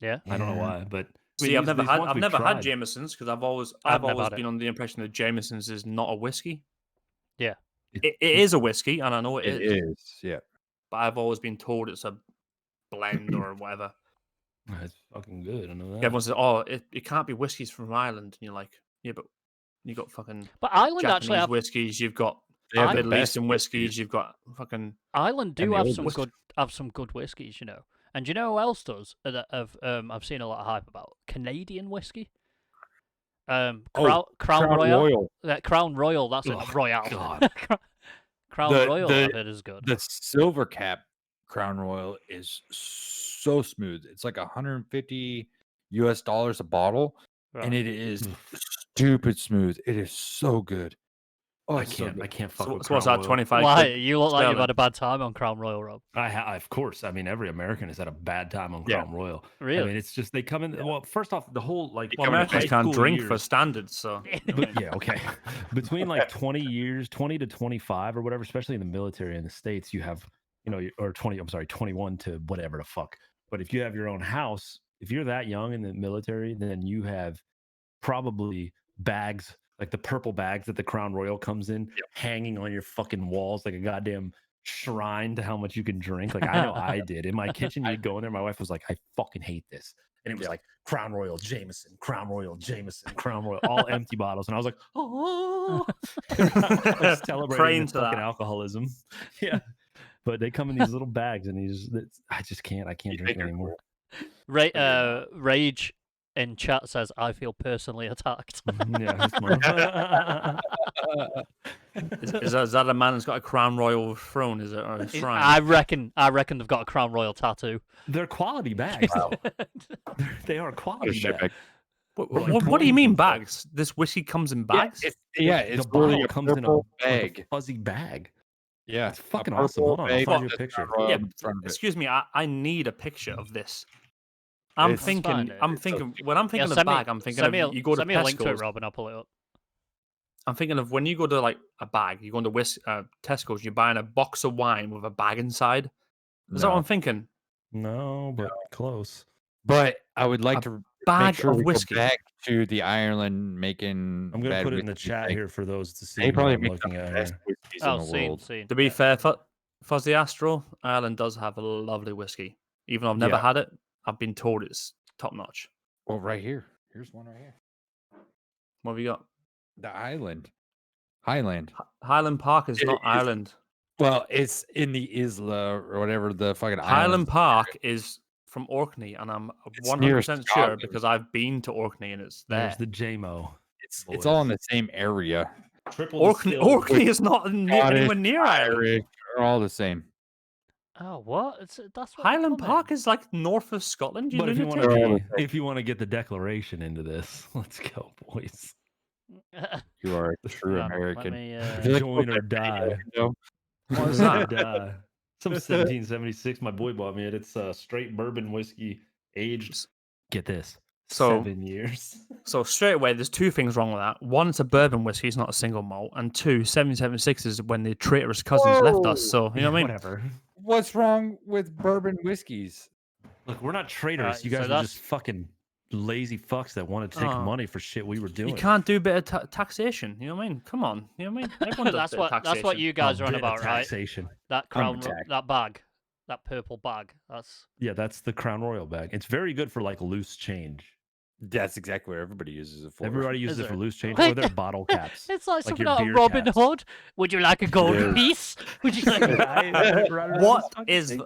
Yeah. I don't know Yeah. why, but See, I've never had I've had Jameson's because I've always I've never always had it. been under the impression that Jameson's is not a whiskey. Yeah. It is a whiskey, and I know It it is. is. Yeah. But I've always been told it's a blend or whatever. It's fucking good. I know that. Everyone says, "Oh, it can't be whiskies from Ireland." And you're like, "Yeah, but you got fucking But Ireland actually Japanese have whiskies. You've got They have the Middle best Eastern whiskies. You've got fucking Ireland do and the have oldest. some good whiskies, you know. And do you know who else does? That I've seen a lot of hype about Canadian whiskey. Crown Royal. Crown Royal. That's Oh, it. Royale. God. Crown The- Royal. the- I've heard is good. The silver cap Crown Royal is so smooth. It's like $150 a bottle, Right. and it is stupid smooth. It is so good. Oh, I it's so can't. good. I can't fuck so, with so what's Crown that? Royal. 25. Why? quid You look like you've sterling? had a bad time on Crown Royal, Rob. Of course. I mean, every American has had a bad time on Yeah. Crown Royal. Really? I mean, it's just they come in. Well, first off, the whole like Well, from Americans high can't school drink for years- standards, so But yeah, okay. Between like 20 years, 20 to 25 or whatever, especially in the military in the States, you have, or 21 to whatever the fuck. But if you have your own house, if you're that young in the military, then you have probably bags, like the purple bags that the Crown Royal comes in, hanging on your fucking walls like a goddamn shrine to how much you can drink. Like I know I did. In my kitchen, you'd go in there, my wife was like, I fucking hate this. And it was like Crown Royal Jameson, Crown Royal Jameson, Crown Royal, all empty bottles. And I was like, oh, like celebrating Praying this to fucking that. alcoholism. Yeah. But they come in these little bags and I can't drink it anymore. Rage in chat says, "I feel personally attacked." Yeah, it's fine. Is that a man that's got a crown royal throne? Is it or a shrine? I reckon they've got a Crown Royal tattoo. They're quality bags, though. They are What a quality shit bags. bag. What do you mean bags? This whiskey comes in bags? It's the really bottle a comes in a, purple like bag. a fuzzy bag. Yeah, It's fucking a awesome. purple Hold on, I'll bag find you a with picture. Crown Royal Yeah, in front of it. excuse me. I need a picture of this. I'm It's thinking. fine, I'm it's thinking. When I'm thinking of send me- bag, I'm thinking send of me you go to send me a link to it, Tesco's. Rob, and I'll pull it up. I'm thinking of when you go to like a bag. You go into Tesco's. You're buying a box of wine with a bag inside. Is that what No. I'm thinking? No, but close. But I would like A to make bag sure of we whiskey. go back to the Ireland making. I'm gonna bad put it in the whiskey chat thing. here for those to see They what probably I'm make looking the at best here. whiskeys in Oh, the seen. world. To be Yeah. fair, Fuzzy Astro, Ireland does have a lovely whiskey. Even though I've never Yeah. had it, I've been told it's top notch. Well, right here. Here's one right here. What have you got? The Highland. Highland Park is It not is. Ireland. Well, it's in the Isla or whatever the fucking Highland islands. Park is from Orkney, and I'm It's near 100% sure Scotland. because I've been to Orkney and it's there. There's the JMO. It's all in the same area. Triple Orkney is not anywhere Scottish, near Ireland. Irish are all the same. Oh, what? That's what they Highland come Park is like north of Scotland. You But if you lunatic. want to if you want to get the declaration into this, let's go, boys. in. You are a true Hang on, American. Let me, If you like Join to or look at die. video window, What is Join or that? die. Some 1776. My boy bought me it. It's straight bourbon whiskey, aged. Get this. So- 7 years. So straight away, there's two things wrong with that. One, it's a bourbon whiskey, it's not a single malt. And two, 1776 is when the traitorous cousins left us. So, you know what I mean? Whatever. what's wrong with bourbon whiskeys? Look, we're not traitors. Alright, You so guys are that's- just fucking lazy fucks that want to take Oh. money for shit we were doing. You can't do a bit of taxation. You know what I mean? Come on. You know what I mean? Everyone does that's a bit of what taxation. you guys A are on bit of about, right? taxation. That crown, attacked. that bag, that purple bag. That's Yeah, that's the Crown Royal bag. It's very good for like loose change. That's exactly what everybody uses it for. Everybody uses Is it for there? loose change or their bottle caps. it's like Like something your out of beer Robin caps. Hood. Would you like a gold is. piece? Would you like? What is?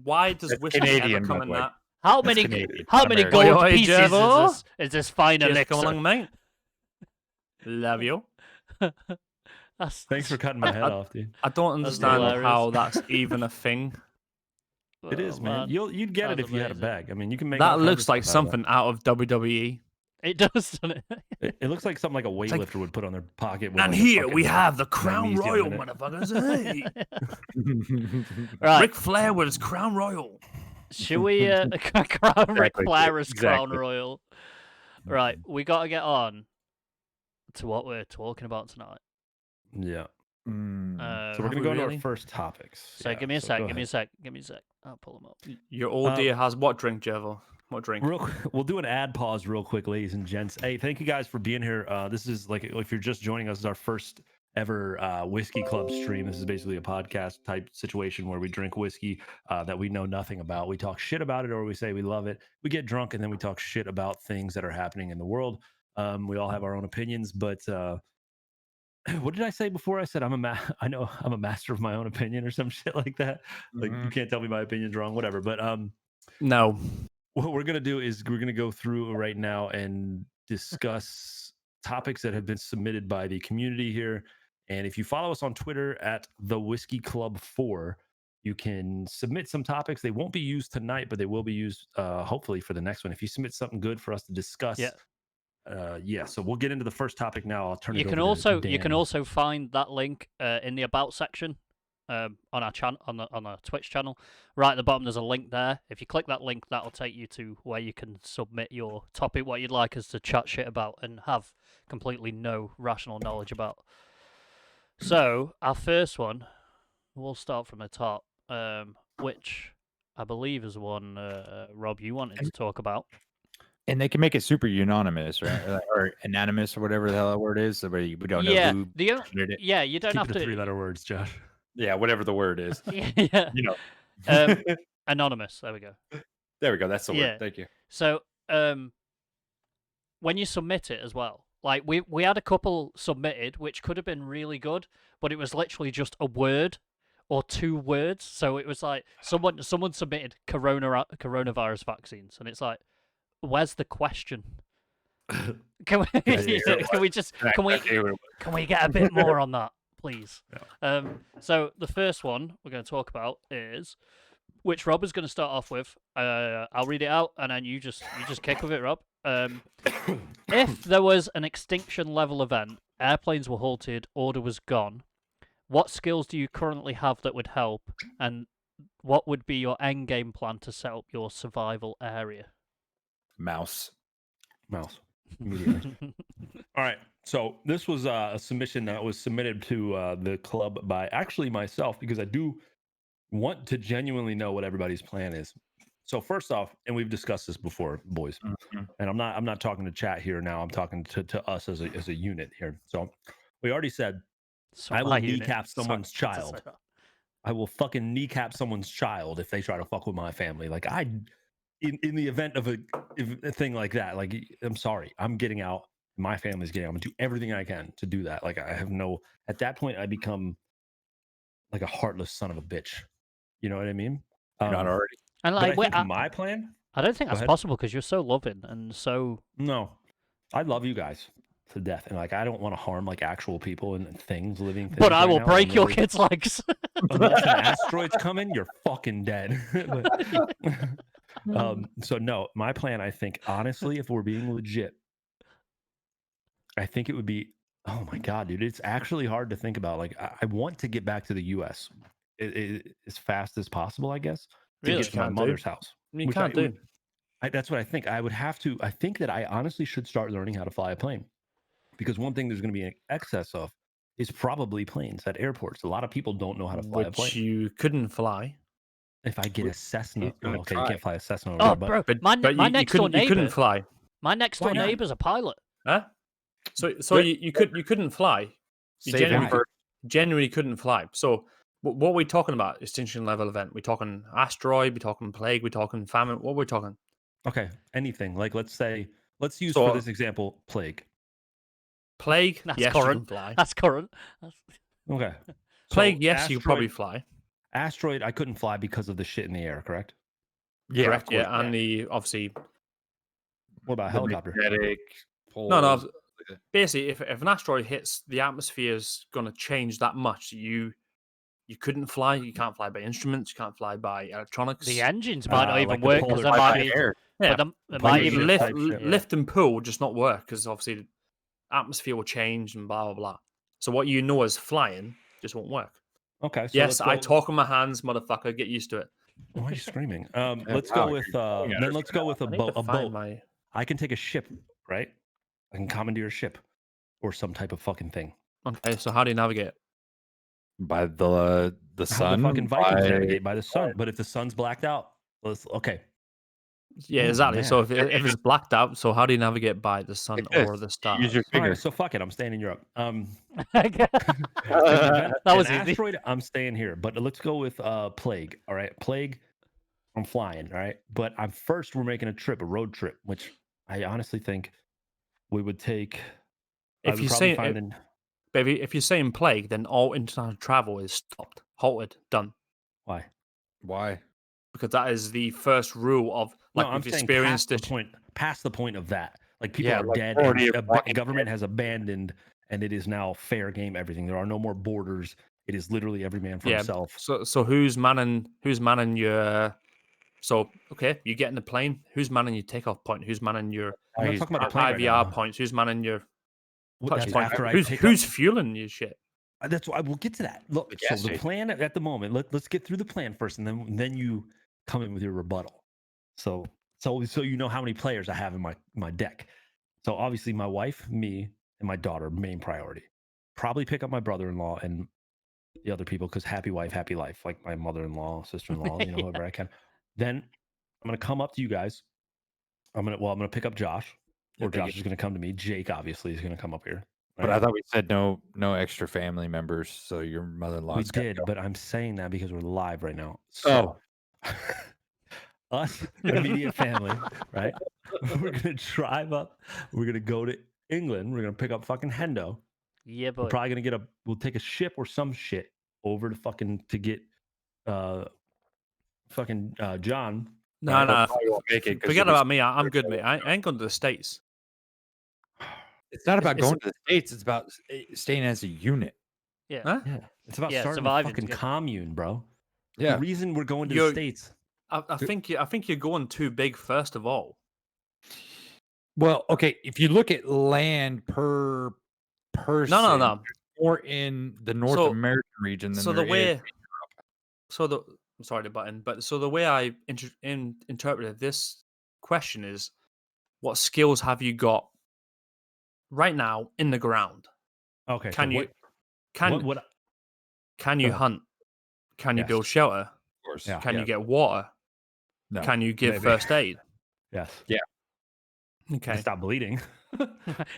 Why does That's whiskey Canadian, ever come by in the way. that? How That's many? Canadian, How not many American. gold Oi, oi, pieces Jevo. is this fine Cheers, elixir? come along, mate. Love you. Thanks for cutting my head off, dude. I don't That's understand hilarious. how that's even a thing. It is, man. You'd get it That's if you had a amazing. bag. I mean, you can make all That kinds of looks like stuff out of something out of WWE. It does, doesn't it? that. It looks like something like a like- weightlifter would put on their pocket. With And like a here fucking, we have the Crown magnesium Royal, in it. motherfuckers. Hey, Right. Ric Flair with his Crown Royal. Should we crown Ric Exactly, Flair as Crown exactly. Royal? Right, we got to get on to what we're talking about tonight. Yeah. So we're Have gonna we go into really? our first topics. So Yeah, give me a go sec. ahead. Give me a sec. Give me a sec. I'll pull them up. Your old dear has what drink, Jevo? What drink? We'll do an ad pause real quick, ladies and gents. Hey, thank you guys for being here. This is like, if you're just joining us, this is our first ever whiskey club stream. This is basically a podcast type situation where we drink whiskey that we know nothing about. We talk shit about it, or we say we love it. We get drunk and then we talk shit about things that are happening in the world. We all have our own opinions, but what did I say before? I said I know I'm a master of my own opinion or some shit like that. Like you can't tell me my opinion's wrong, whatever. But No. what we're gonna do is we're gonna go through right now and discuss topics that have been submitted by the community here. And if you follow us on Twitter at the Whiskey Club 4, you can submit some topics. They won't be used tonight, but they will be used hopefully for the next one. If you submit something good for us to discuss, Yeah. so we'll get into the first topic now. I'll turn it You over can to also Dan. find that link in the about section on our channel on the Twitch channel. Right at the bottom, there's a link there. If you click that link, that'll take you to where you can submit your topic, what you'd like us to chat shit about, and have completely no rational knowledge about. So our first one, we'll start from the top, which I believe is one Rob you wanted to talk about. And they can make it super unanimous, right? Or anonymous, or whatever the hell that word is. So we don't know Yeah, who the did it. yeah you don't Keep have it to to. 3-letter words, Josh. Yeah, whatever the word is. Yeah, You know. anonymous. There we go. There we go. That's the Yeah. word. Thank you. So, when you submit it as well, like we had a couple submitted, which could have been really good, but it was literally just a word or two words. So it was like someone submitted coronavirus vaccines, and it's like, where's the question? Can we can we get a bit more on that, please? So the first one we're going to talk about is, which Rob is going to start off with. I'll read it out, and then you just kick with it, Rob. If there was an extinction level event, airplanes were halted, order was gone, what skills do you currently have that would help, and what would be your end game plan to set up your survival area? Mouse. Immediately. All right. So this was a submission that was submitted to the club by actually myself, because I do want to genuinely know what everybody's plan is. So first off, and we've discussed this before, boys, and I'm not talking to chat here now. I'm talking to us as a unit here. So we already said I will kneecap someone's child. I will fucking kneecap someone's child if they try to fuck with my family. Like in the event of a thing like that, like, I'm sorry, I'm getting out. My family's getting out. I'm gonna do everything I can to do that. Like, I have no. At that point, I become like a heartless son of a bitch. You know what I mean? Not already. And But like, I think my plan. I don't think Go that's ahead. possible because you're so loving and so. No, I love you guys to death, and like, I don't want to harm like actual people and things, living things. But I right will now. break I'm your really- kids' legs. Unless an asteroid's coming, you're fucking dead. So no, my plan, I think, honestly, if we're being legit, I think it would be, oh my God, dude, it's actually hard to think about. Like, I want to get back to the US as fast as possible, I guess, to Really? get to my Can't do. mother's house. You which can't do. That's what I think. I would have to, I think that I honestly should start learning how to fly a plane, because one thing there's going to be an excess of is probably planes at airports. A lot of people don't know how to fly a plane. Which you couldn't fly. If I get a Cessna, he's gonna well, okay, you try. can't fly a Cessna over Oh, there, but bro, But, my you next door couldn't, you couldn't neighbor. fly. My next Why door not? neighbor's a pilot. Huh? So But- you couldn't fly. You Save him for genuinely couldn't fly. So what are we talking about? Extinction level event. We talking asteroid? We talking plague? We talking famine? What are we talking? okay, anything. Like, let's use So- for this example, plague. Plague? That's yes, you current. can fly. That's current. Okay. Plague? So, Yes, you could probably fly. Asteroid, I couldn't fly because of the shit in the air, correct? yeah, Correct. of course, Yeah, and the obviously What about a the helicopter? magnetic no. poles. Basically, if an asteroid hits, the atmosphere is going to change that much. You couldn't fly. You can't fly by instruments. You can't fly by electronics. The engines might not like even the work polar because there type might be. air. Yeah, But there Like might a even lift type shit. lift and pull will just not work because obviously the atmosphere will change and blah blah blah. So what you know as flying just won't work. Okay. So Yes, I let's go- talk with my hands, motherfucker. Get used to it. Why are you screaming? Yeah, Let's wow, go with you're then let's go with a I need boat. to A find boat. my. I can take a ship, right? I can commandeer a ship or some type of fucking thing. Okay, so how do you navigate? By the How sun. the fucking Vikings by- navigate by the sun. But if the sun's blacked out, okay. Yeah, Oh, exactly. So if man. it's blacked out, so how do you navigate by the sun Like or this. the You stars? use your All finger. right, so fuck it. I'm staying in Europe. That was an easy. asteroid, I'm staying here. But let's go with plague. All right, plague. I'm flying. All right, but we're making a road trip, which I honestly think we would take. I If would you probably say, find an- baby, if you're saying plague, then all international travel is stopped, halted, done, why? Why? because that is the first rule of No, like I'm we've saying experienced this. past the point of that. Like, people Yeah, are like dead. already And fucking government has abandoned, and it is now fair game. Everything. There are no more borders. It is literally every man for Yeah. himself. So who's manning your? So okay, you get in the plane. Who's manning your takeoff point? Who's manning your I'm not he's talking about the plane right IVR now. points? Who's manning your touch That's point? after I Who's pick who's up. fueling your shit? That's why we'll get to that. Look, The so gas the station. plan at the moment. Let's get through the plan first, and then you come in with your rebuttal. So you know how many players I have in my deck. So obviously, my wife, me, and my daughter, main priority. Probably pick up my brother-in-law and the other people, because happy wife, happy life. Like my mother-in-law, sister-in-law, whoever I can. Then I'm gonna come up to you guys. I'm gonna pick up Josh, or Yeah, Josh is gonna come to me. Jake obviously is gonna come up here. But right? I thought we said no extra family members, so your mother-in-law. We did, but I'm saying that because we're live right now. So, us, immediate family, right? We're gonna drive up. We're gonna go to England. We're gonna pick up fucking Hendo. Yeah, We're but probably gonna we'll take a ship or some shit over to get John No, Right. no. Probably won't make it 'cause Forget you'll be about me. I'm good, mate. I ain't going to the States. It's not about It's- going to the States. It's about staying as a unit. Yeah. Huh? Yeah, it's about Yeah, starting a surviving fucking together. commune, bro. Yeah. The reason we're going to the You're- States. I think you're going too big first of all. Well, okay. If you look at land per person, No. more in the North So- American region than So there the way, is. I'm sorry to butt in, but so the way I interpreted this question is, what skills have you got right now in the ground? Okay. Can so you can what can you Go ahead. hunt? Can you Yes. build shelter? Of course. Yeah. Can you get water? No. Can you give Maybe. first aid? Yes. Okay. Stop bleeding.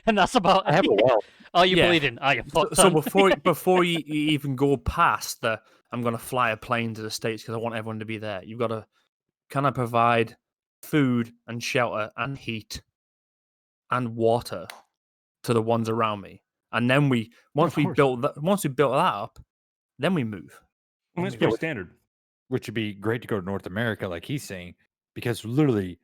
And that's about I have a it. well. Are you Yeah. bleeding? Are you fucked So on? before you even go past the, I'm going to fly a plane to the States because I want everyone to be there, you've got to kind of provide food and shelter and heat and water to the ones around me. And then once we course. built that up, then we move. I mean, it's Yeah, pretty what- standard. Which would be great to go to North America, like he's saying, because literally,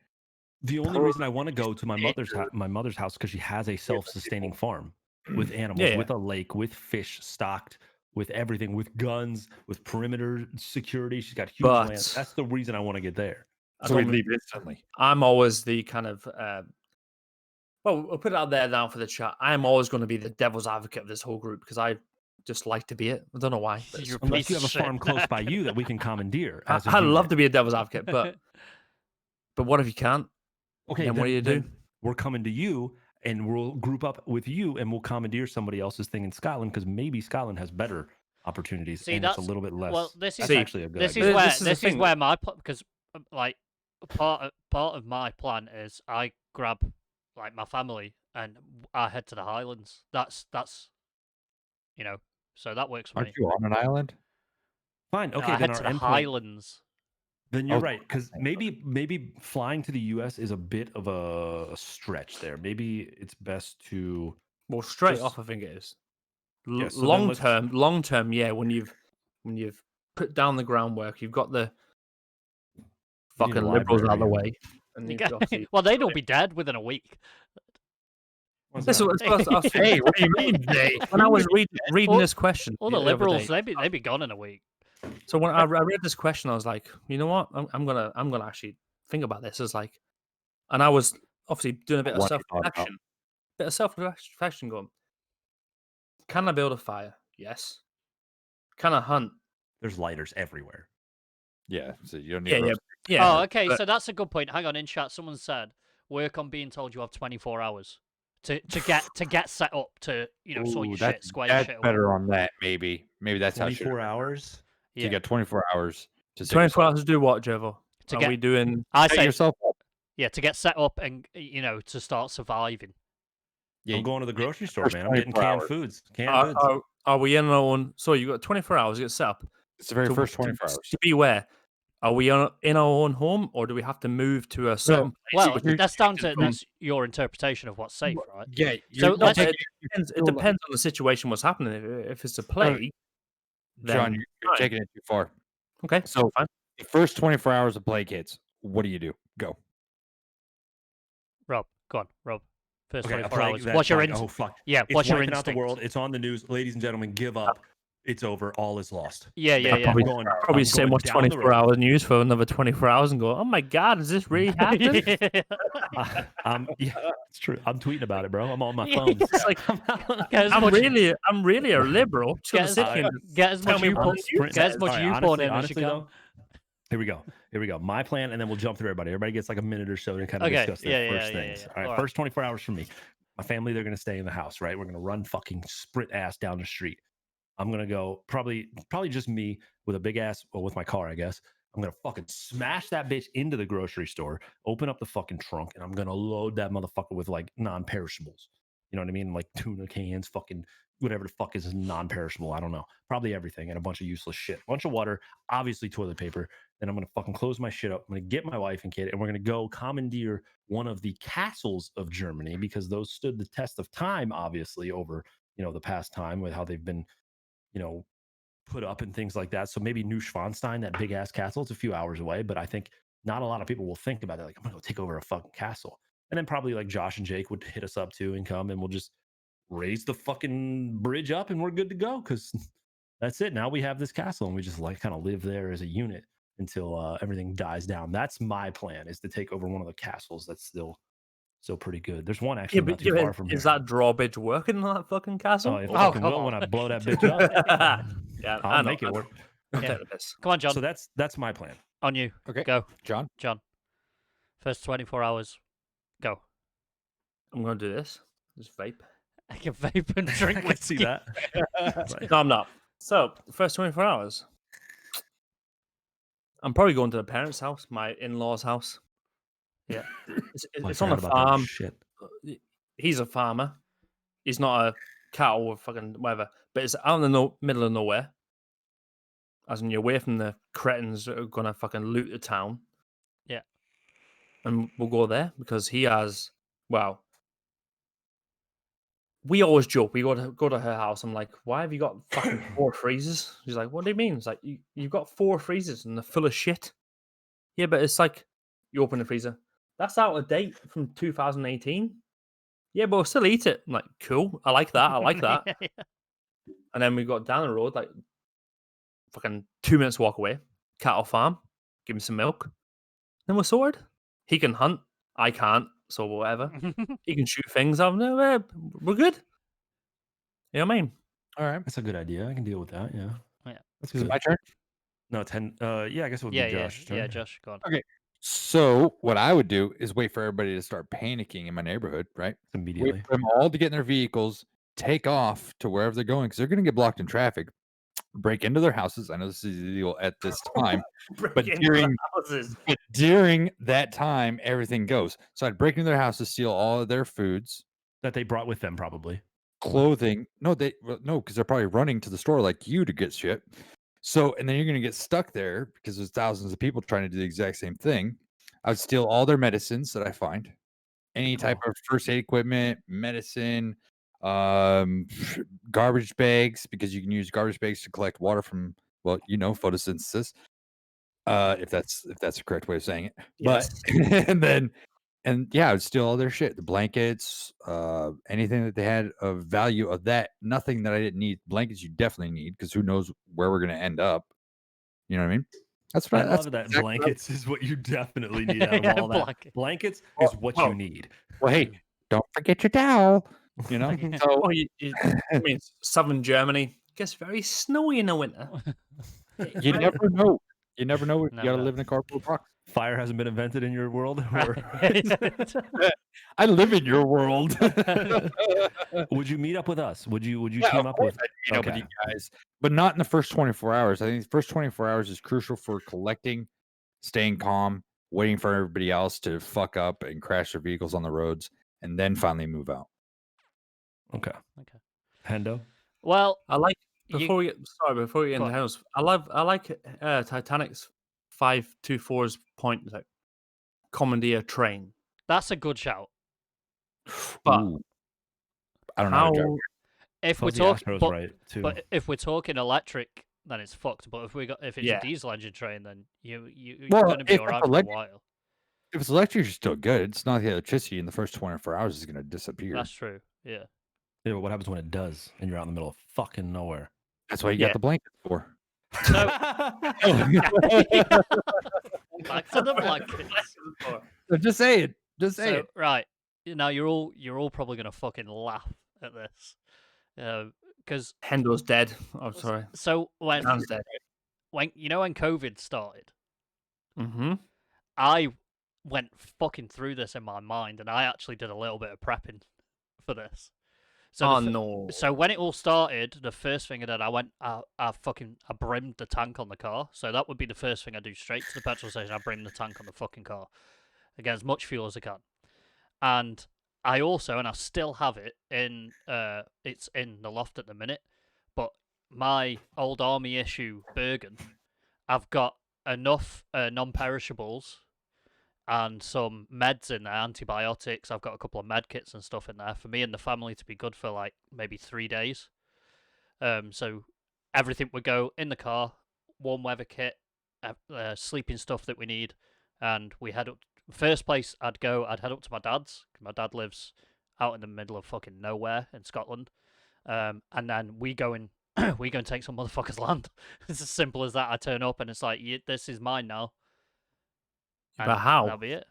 The only per reason I want to go to my mother's acre- house because she has a self-sustaining farm with animals, Yeah, yeah. with a lake, with fish stocked, with everything, with guns, with perimeter security. She's got huge land. But- That's the reason I want to get there. I so we don't- leave instantly. I'm always the kind of well, we'll put it out there now for the chat. I'm always going to be the devil's advocate of this whole group because I just like to be it. I don't know why. but it's- You're a Unless piece you have a of shit. farm close by you that we can commandeer. As a I love unit. to be a devil's advocate, but what if you can't? Okay, then what do you do? We're coming to you, and we'll group up with you, and we'll commandeer somebody else's thing in Scotland because maybe Scotland has better opportunities See, and it's a that's- little bit less. well, this that's is- actually a good. This idea. is where This is the this is thing. where my because like part of my plan is I grab like my family and I head to the Highlands. That's so that works for Aren't me. you on an island? Fine. No, Okay, I then head our to the endpoint. Highlands. Then you're Oh, right, because maybe flying to the U.S. is a bit of a stretch there. Maybe it's best to. Well, straight Just- off, I think it is. Yeah, so then Long term, yeah. When you've put down the groundwork, you've got the You need a fucking liberals out of the library. way, and You you've get- obviously- well, they'd all be dead within a week. What's This that? is what I was thinking. Hey, what do you mean they? When I was reading All- this question, All the other liberals, day- they'd be gone in a week. So when I read this question, I was like, you know what? I'm gonna actually think about this. As like, and I was obviously doing a bit of What you thought about. self-reflection, going, can I build a fire? Yes. Can I hunt? There's lighters everywhere. Yeah, so you don't need. Yeah, yeah, roast- yeah. Oh, okay. but- So that's a good point. Hang on, in chat, someone said work on being told you have 24 hours to get set up to sort Ooh, your shit, that's square your that's shit. away. better on that. Maybe that's how it should. 24 hours. You Yeah. got 24 hours to set 24 yourself- hours to do what, Jevo? To Are get- we doing? I set say yourself up. yeah, to get set up and to start surviving. Yeah, I'm going to the grocery store, first man. I'm getting 24 canned hours. foods. Canned Are, goods. are we in our own? So you got 24 hours to get set up. it's the very To- first to- 24 hours. To be where? Are we in our own home, or do we have to move to a certain place? Well, which is- that's down to from- that's your interpretation of what's safe, right? Yeah. So you're let's- taking- it depends on the situation, what's happening. If it's a play, then John, you're fine. taking it too far. Okay, So fine. the first 24 hours of play kids, what do you do? Go. Rob, go on, Rob. First Okay, 24 like hours. that, What's your like, instinct? oh fuck! Yeah, It's what's your wiping out instinct? the world. It's on the news, ladies and gentlemen. Give up. It's over. All is lost. Yeah, yeah, I'd yeah. probably- I'm going, Probably I'm same going watch down the 24 road. hours news for another 24 hours and go, oh my god, is this really happening? Yeah, it's true. I'm tweeting about it, bro. I'm on my Yeah, phone. It's like, Get as I'm much- really a liberal. Just gonna Get sit as- here and get as tell much me you what porn, to do. get as much All right, you honestly- porn in as you honestly, can. though, Here we go. Here we go. My plan, and then we'll jump through everybody. Everybody gets like a minute or so to kind of Okay, discuss yeah, their yeah, first yeah, things. yeah. All right, All right. first 24 hours for me. My family, they're gonna stay in the house, right? We're gonna run fucking sprint ass down the street. I'm gonna go probably just me with a big ass, well, with my car, I guess. I'm gonna fucking smash that bitch into the grocery store, open up the fucking trunk, and I'm gonna load that motherfucker with like non-perishables. You know what I mean? Like tuna cans, fucking whatever the fuck is non-perishable. I don't know. Probably everything and a bunch of useless shit. Bunch of water, obviously toilet paper. Then I'm gonna fucking close my shit up. I'm gonna get my wife and kid, and we're gonna go commandeer one of the castles of Germany because those stood the test of time, obviously, over the past time with how they've been, put up and things like that. So maybe Neuschwanstein, that big ass castle, it's a few hours away, but I think not a lot of people will think about it. Like, I'm gonna go take over a fucking castle, and then probably like Josh and Jake would hit us up too and come, and we'll just raise the fucking bridge up, and we're good to go. Because that's it. Now we have this castle, and we just like kind of live there as a unit until everything dies down. That's my plan: is to take over one of the castles that's still pretty good. There's one actually not too far from is here. that drawbridge working on that fucking castle? Oh, it Oh, fucking come will when on. I blow that bitch up. Yeah, I'll make it work. I'm Yeah. taking the piss. Come on, John. So that's my plan. On you. Okay. Go, John. John. First 24 hours. Go. I'm gonna do this. Just vape. I can vape and I drink can whiskey. see that. Right. No, I'm not. So, the first 24 hours, I'm probably going to the parents' house, my in-laws' house. Yeah, I it's on a forgot about that farm. shit. He's a farmer. He's not a cattle or fucking whatever, but it's out in the middle of nowhere. As in, you're away from the cretins that are gonna fucking loot the town. Yeah. And we'll go there because he has. Well, we always joke. We go to her house. I'm like, why have you got fucking 4 freezers? She's like, what do you mean? It's like you've got 4 freezers and they're full of shit. Yeah, but it's like you open the freezer. That's out of date from 2018. Yeah, but we'll still eat it. I'm like, cool. I like that. I like that. Yeah. And then we got down the road, like fucking 2 minutes walk away, cattle farm, give him some milk. Then we're sorted. He can hunt. I can't. So whatever. He can shoot things. We're good. You know what I mean? All right. That's a good idea. I can deal with that. Yeah. Yeah. That's Is it good. my turn? No, 10. Yeah, I guess it would Yeah, be yeah, Josh's yeah, turn. Josh, go on. Okay. So what I would do is wait for everybody to start panicking in my neighborhood, right? Wait Immediately. for them all to get in their vehicles, take off to wherever they're going because they're going to get blocked in traffic. Break into their houses. I know this is illegal at this time, but during that time, everything goes. So I'd break into their houses, steal all of their foods, That they brought with them, probably. clothing. No, because they're probably running to the store like you to get shit. So, and then you're gonna get stuck there because there's thousands of people trying to do the exact same thing. I would steal all their medicines that I find, any type of first aid equipment, medicine, garbage bags, because you can use garbage bags to collect water from, well, photosynthesis. If that's the correct way of saying it. Yes. But and yeah, I would steal all their shit, the blankets, anything that they had of value of that. Nothing that I didn't need. Blankets you definitely need because who knows where we're gonna end up. You know what I mean? That's I right. love that. Blankets is what you definitely need out of Yeah, all that. blanket. Blankets is what you need. Well, hey, don't forget your towel. You know. So Oh, I mean, southern Germany gets very snowy in the winter. you never know. You never know. You Never gotta know. live in a cardboard box. Fire hasn't been invented in your world. Or I live in your world. would you meet up with us? Would you Yeah, team of up course with? I'd meet up with Okay. you guys, but not in the first 24 hours. I think the first 24 hours is crucial for collecting, staying calm, waiting for everybody else to fuck up and crash their vehicles on the roads, and then finally move out. Okay. Okay. Hendo. Well, I like You- before we get in Go the on. house. I like Titanic's 524's point, like commandeer train. that's a good shout. But Ooh. I don't know. How to drive. how If we're Fuzzy talking, Astro's but, right too. but if we're talking electric, then it's fucked. But if it's Yeah. a diesel engine train, then you're Well, going to be if alright it's for a electric- while. If it's electric, you're still good. It's not the electricity in the first 24 hours is going to disappear. That's true. Yeah. Yeah, but what happens when it does and you're out in the middle of fucking nowhere? That's what you Yeah. got the blanket for. So back to the blankets. Just say it. Just say So it. right now, you're all probably going to fucking laugh at this, because Hendo's dead. I'm sorry. so when Dan's dead. when COVID started, Mm-hmm. I went fucking through this in my mind, and I actually did a little bit of prepping for this. So Oh the no. So when it all started, the first thing I did, I brimmed the tank on the car. So that would be the first thing I do, straight to the petrol station. I brim the tank on the fucking car, I get as much fuel as I can. And I also, and I still have it in, it's in the loft at the minute. But my old army issue Bergen, I've got enough non-perishables and some meds in there, antibiotics. I've got a couple of med kits and stuff in there for me and the family to be good for like maybe 3 days. So everything would go in the car, warm weather kit, sleeping stuff that we need, and we head up. First place I'd head up to my dad's. 'Cause my dad lives out in the middle of fucking nowhere in Scotland. And then we go and we go and take some motherfucker's land. It's as simple as that. I turn up and it's like, this is mine now. But And how? that'll be it.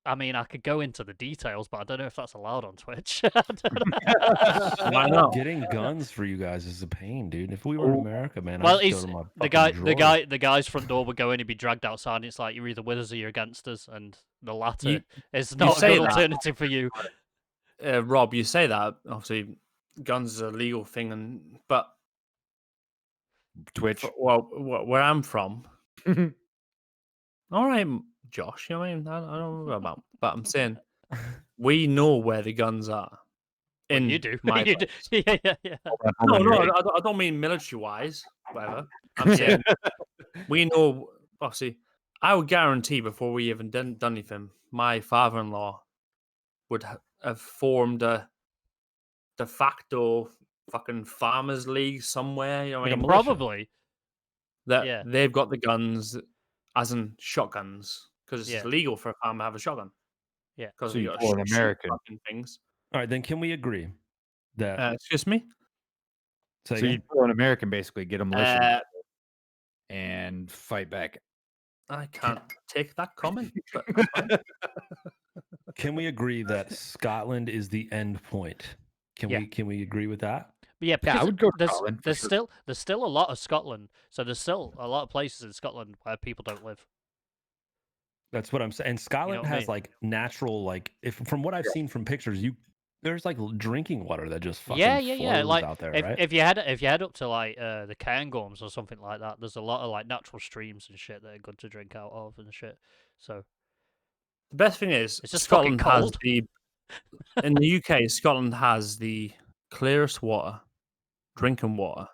I mean, I could go into the details, but I don't know if that's allowed on Twitch. I don't know. Why not? Getting guns for you guys is a pain, dude. If we were in America, man, Well, I'd just go to my the fucking drawer. guy's front door would go in and be dragged outside. And it's like you're either with us or you're against us, and the latter You- is not a say good that. alternative for you. Rob, you say that obviously guns is a legal thing, but Twitch. where I'm from, all right, Josh. You know what I mean? I don't know about, but I'm saying we know where the guns are. Well, In you do. my You do. place. Yeah. No, I don't mean military wise, whatever. I'm saying we know. Obviously, I would guarantee before we even done anything, my father-in-law would have formed a de facto fucking farmers league somewhere. You know what I mean? Probably. That yeah. they've got the guns, as in shotguns, because it's Yeah. illegal for a farmer to have a shotgun. Yeah. Because So you you got pull an American. fucking things. All right, then can we agree that? Excuse me. Say So again? you pull an American, basically, get a militia Uh, and fight back. I can't take that comment. But that's fine. Can we agree that Scotland is the end point? Can Yeah. we agree with that? But yeah, Yeah, I because would go to there's Scotland for there's sure. still a lot of Scotland, so there's still a lot of places in Scotland where people don't live. That's what I'm saying. And Scotland what I has mean? like natural, like if from what I've seen from pictures, there's like drinking water that just fucking Yeah. flows Like out there, if right? if you head up to like the Cairngorms or something like that, there's a lot of like natural streams and shit that are good to drink out of and shit. So The best thing is It's just fucking Scotland has cold. in the UK. Scotland has the clearest water, drinking water.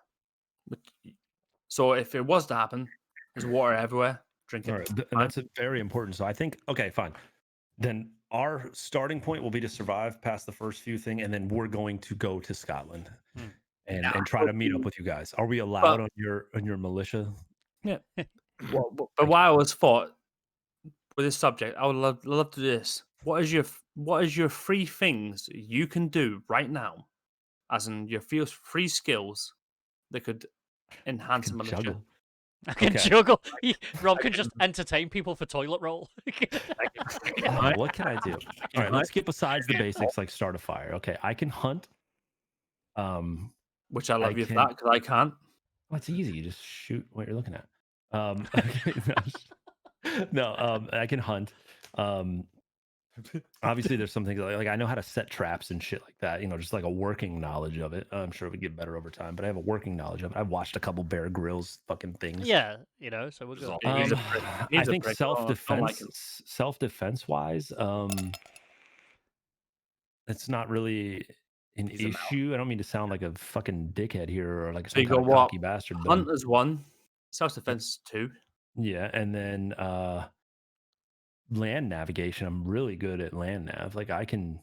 So if it was to happen, there's water everywhere. Drink it. All right, and that's very important. So I think, okay, fine. Then our starting point will be to survive past the first few thing, and then we're going to go to Scotland Hmm. and try to meet up with you guys. Are we allowed on your militia? But why I always thought with this subject, I would love to do this. What is your free things you can do right now, as in your free skills that could enhance a militia? Juggle. I can Okay. juggle. Rob can just entertain people for toilet roll. What can I do? All right, let's skip besides the basics, like start a fire. Okay, I can hunt. Which I love you for can- that because I can't. Well, it's easy. You just shoot what you're looking at. I can hunt. Obviously, there's some things like I know how to set traps and shit like that. You know, just like a working knowledge of it. I'm sure it would get better over time, but I have a working knowledge of it. I've watched a couple Bear Grylls fucking things. Yeah, so we're good. He's a prick. He's I a think prick. self defense wise, it's not really an He's a mouth. issue. I don't mean to sound like a fucking dickhead here or like So some you kind go of what? cocky bastard. But Hunt is 1, self-defense 2. yeah, and then land navigation. I'm really good at land nav. Like I can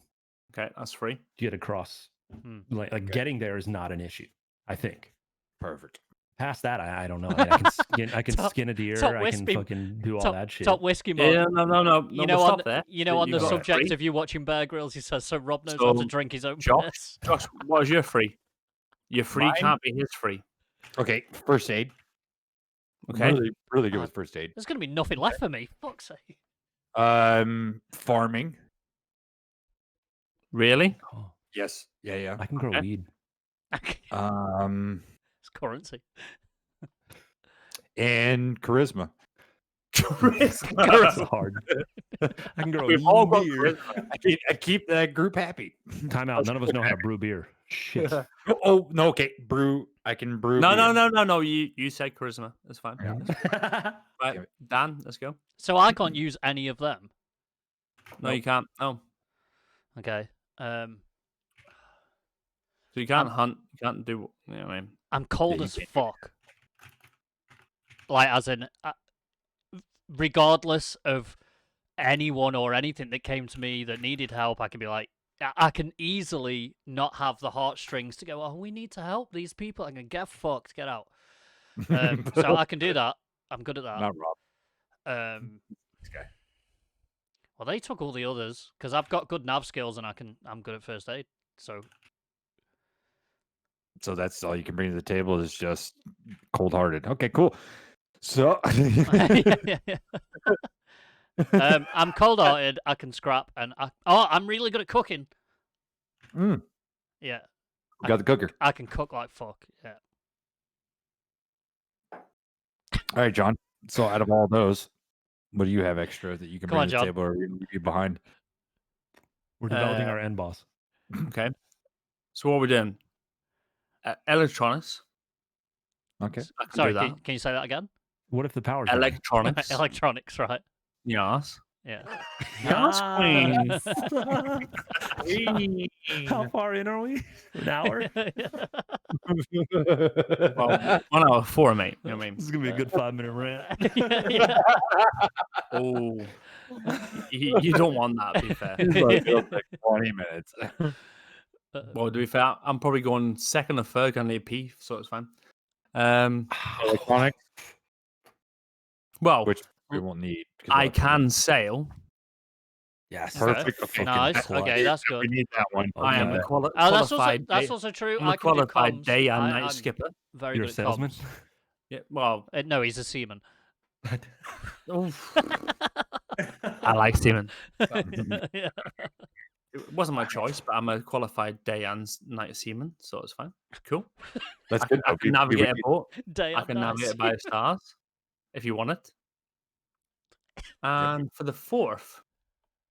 Okay, that's 3. get across. Like getting there is not an issue. I think. Perfect. Past that, I don't know. I mean, I can Top- skin a deer. top I can whiskey- fucking do all top, that shit. top whiskey mod. Yeah, no. You know, we'll on stop there. on the got subject 3. of you watching Bear Grylls, he says, so Rob knows how to So, drink his own Josh, piss. Josh, what is your free? Your free Mine? can't be his free. Okay, first aid. Okay. Really good with first aid. There's going to be nothing left for me. Fuck's sake. Farming. Really? Oh, Yes. Yeah. I can grow Okay. weed. It's currency. And charisma. That's hard. I can grow We've all got beer. charisma. I keep that group happy. Time out. None of us know how to brew beer. Shit. Oh no, okay. Brew. I can brew. No, beer. You said charisma. That's fine. Yeah. Right, Dan, let's go. So I can't use any of them. No, you can't. No. Okay. So you can't hunt. You can't do. You know what I mean? I'm cold you as can't. fuck. Like, as in, regardless of anyone or anything that came to me that needed help, I can be like, I can easily not have the heartstrings to go, oh, we need to help these people. I can get fucked, get out. So I can do that. I'm good at that. Not Rob. This guy. Well, they took all the others because I've got good nav skills and I'm good at first aid. So So that's all you can bring to the table is just cold-hearted. Okay, cool. So I'm cold-hearted. I can scrap, and I'm really good at cooking. Mm. Yeah, got the cooker. I can cook like fuck. Yeah. All right, John. So out of all those, what do you have extra that you can Come bring on, to the John. table, or are you behind? We're developing our end boss. Okay. So what are we doing? Electronics. Okay. I can Sorry, do that. can you say that again? What if the power's down? Electronics. Electronics, right? Yes. Yeah. Yes, queen. How far in are we? An hour? Well, 1 hour 4, mate. You know what I mean? This is gonna be a good 5-minute rant. Yeah. Oh, you don't want that, to be fair. It'll take 20 minutes. Well, to be fair, I'm probably going second or third. Gonna need a pee, so it's fine. Electronics, Well, which we won't need. 'cause I electronics- can sail. Yes. Perfect. Okay, Nice. clutch. Okay, that's we good. need that one. I am a Okay. qualified. That's also true. I'm a I can do qualified comms. day and night I'm skipper. very You're a good at salesman? comms. Yeah. Well, No, he's a seaman. oof. I like steaming. Yeah. It wasn't my choice, but I'm a qualified day and night seaman, so it's fine. Cool. That's I good. can, I can navigate a boat. Day I and can night navigate it by the seaman. stars if you want it. And for the fourth,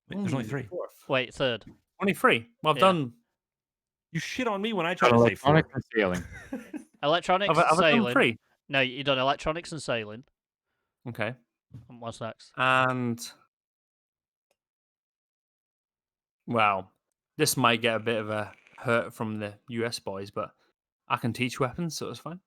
Wait, there's only ooh, 3. Fourth. Wait, third. Only 3. Well, I've Yeah. done. You shit on me when I try to say 4. Electronics and sailing. Electronics I've and done sailing. 3. No, you done electronics and sailing. Okay. And what's next? And well, this might get a bit of a hurt from the US boys, but I can teach weapons, so it's fine.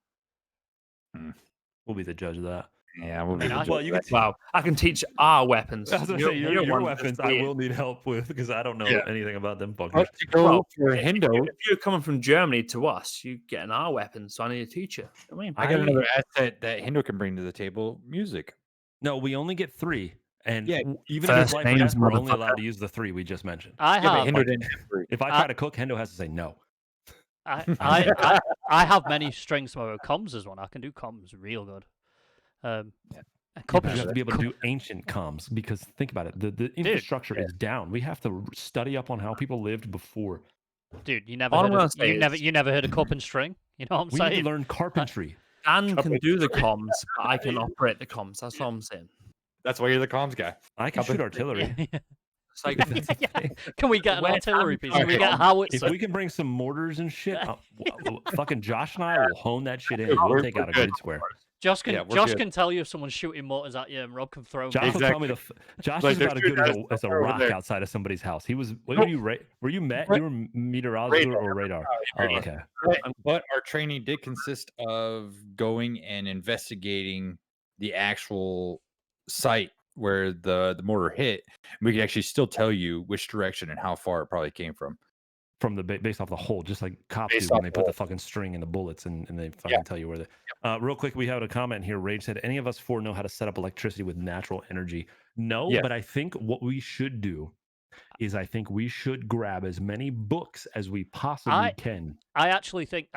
We'll be the judge of that. Yeah, we'll I mean, be I- the Well, you can Well, I can teach our weapons. I was gonna You- say you your don't want weapons to I see it. will need help with because I don't know Yeah. anything about them fuckers. But to go Well, for if Hindo, if you're coming from Germany to us, you get our weapons, so I need a teacher. I mean, I got another asset that Hindo can bring to the table: music. No, we only get 3. And Yeah, even if it's first life or names, death, we're only motherfucker. allowed to use the 3 we just mentioned. I Yeah, but have. Hindo didn't have three. If I try to cook, Hendo has to say no. I have many strengths over comms as one. I can do comms real good. A You couple. have to be able to do ancient comms because think about it. The infrastructure is down. We have to study up on how people lived before. Dude, you never All heard I'm of, gonna say is- you never heard of cup and string? You know what I'm We need saying? to learn carpentry. Dan can do the comms, but I can operate the comms. That's what I'm saying. That's why you're the comms guy. I can shoot artillery. Yeah. It's like Yeah. Can we get an Where artillery Dan piece? Can we get a If howitzer? we can bring some mortars and shit, fucking Josh and I will hone that shit in. We're- We'll take we're out a good. good square. Josh can Yeah, we're Josh good. can tell you if someone's shooting mortars at you, and Rob can throw Josh them. will tell me Josh Like, is they're about as good shooting as a over rock there. outside of somebody's house. He was. Were Nope. you were you met? Right. You were meteorological or radar? Oh, okay. But our training did consist of going and investigating the actual site where the mortar hit. We could actually still tell you which direction and how far it probably came from. From the based off the hole, just like cops Based do when off they the put the hole. fucking string in the bullets and they fucking tell you where they. Real quick, we have a comment here. Rage said, "Any of us 4 know how to set up electricity with natural energy?" No, Yeah. but I think what we should do is I think we should grab as many books as we possibly can. I actually think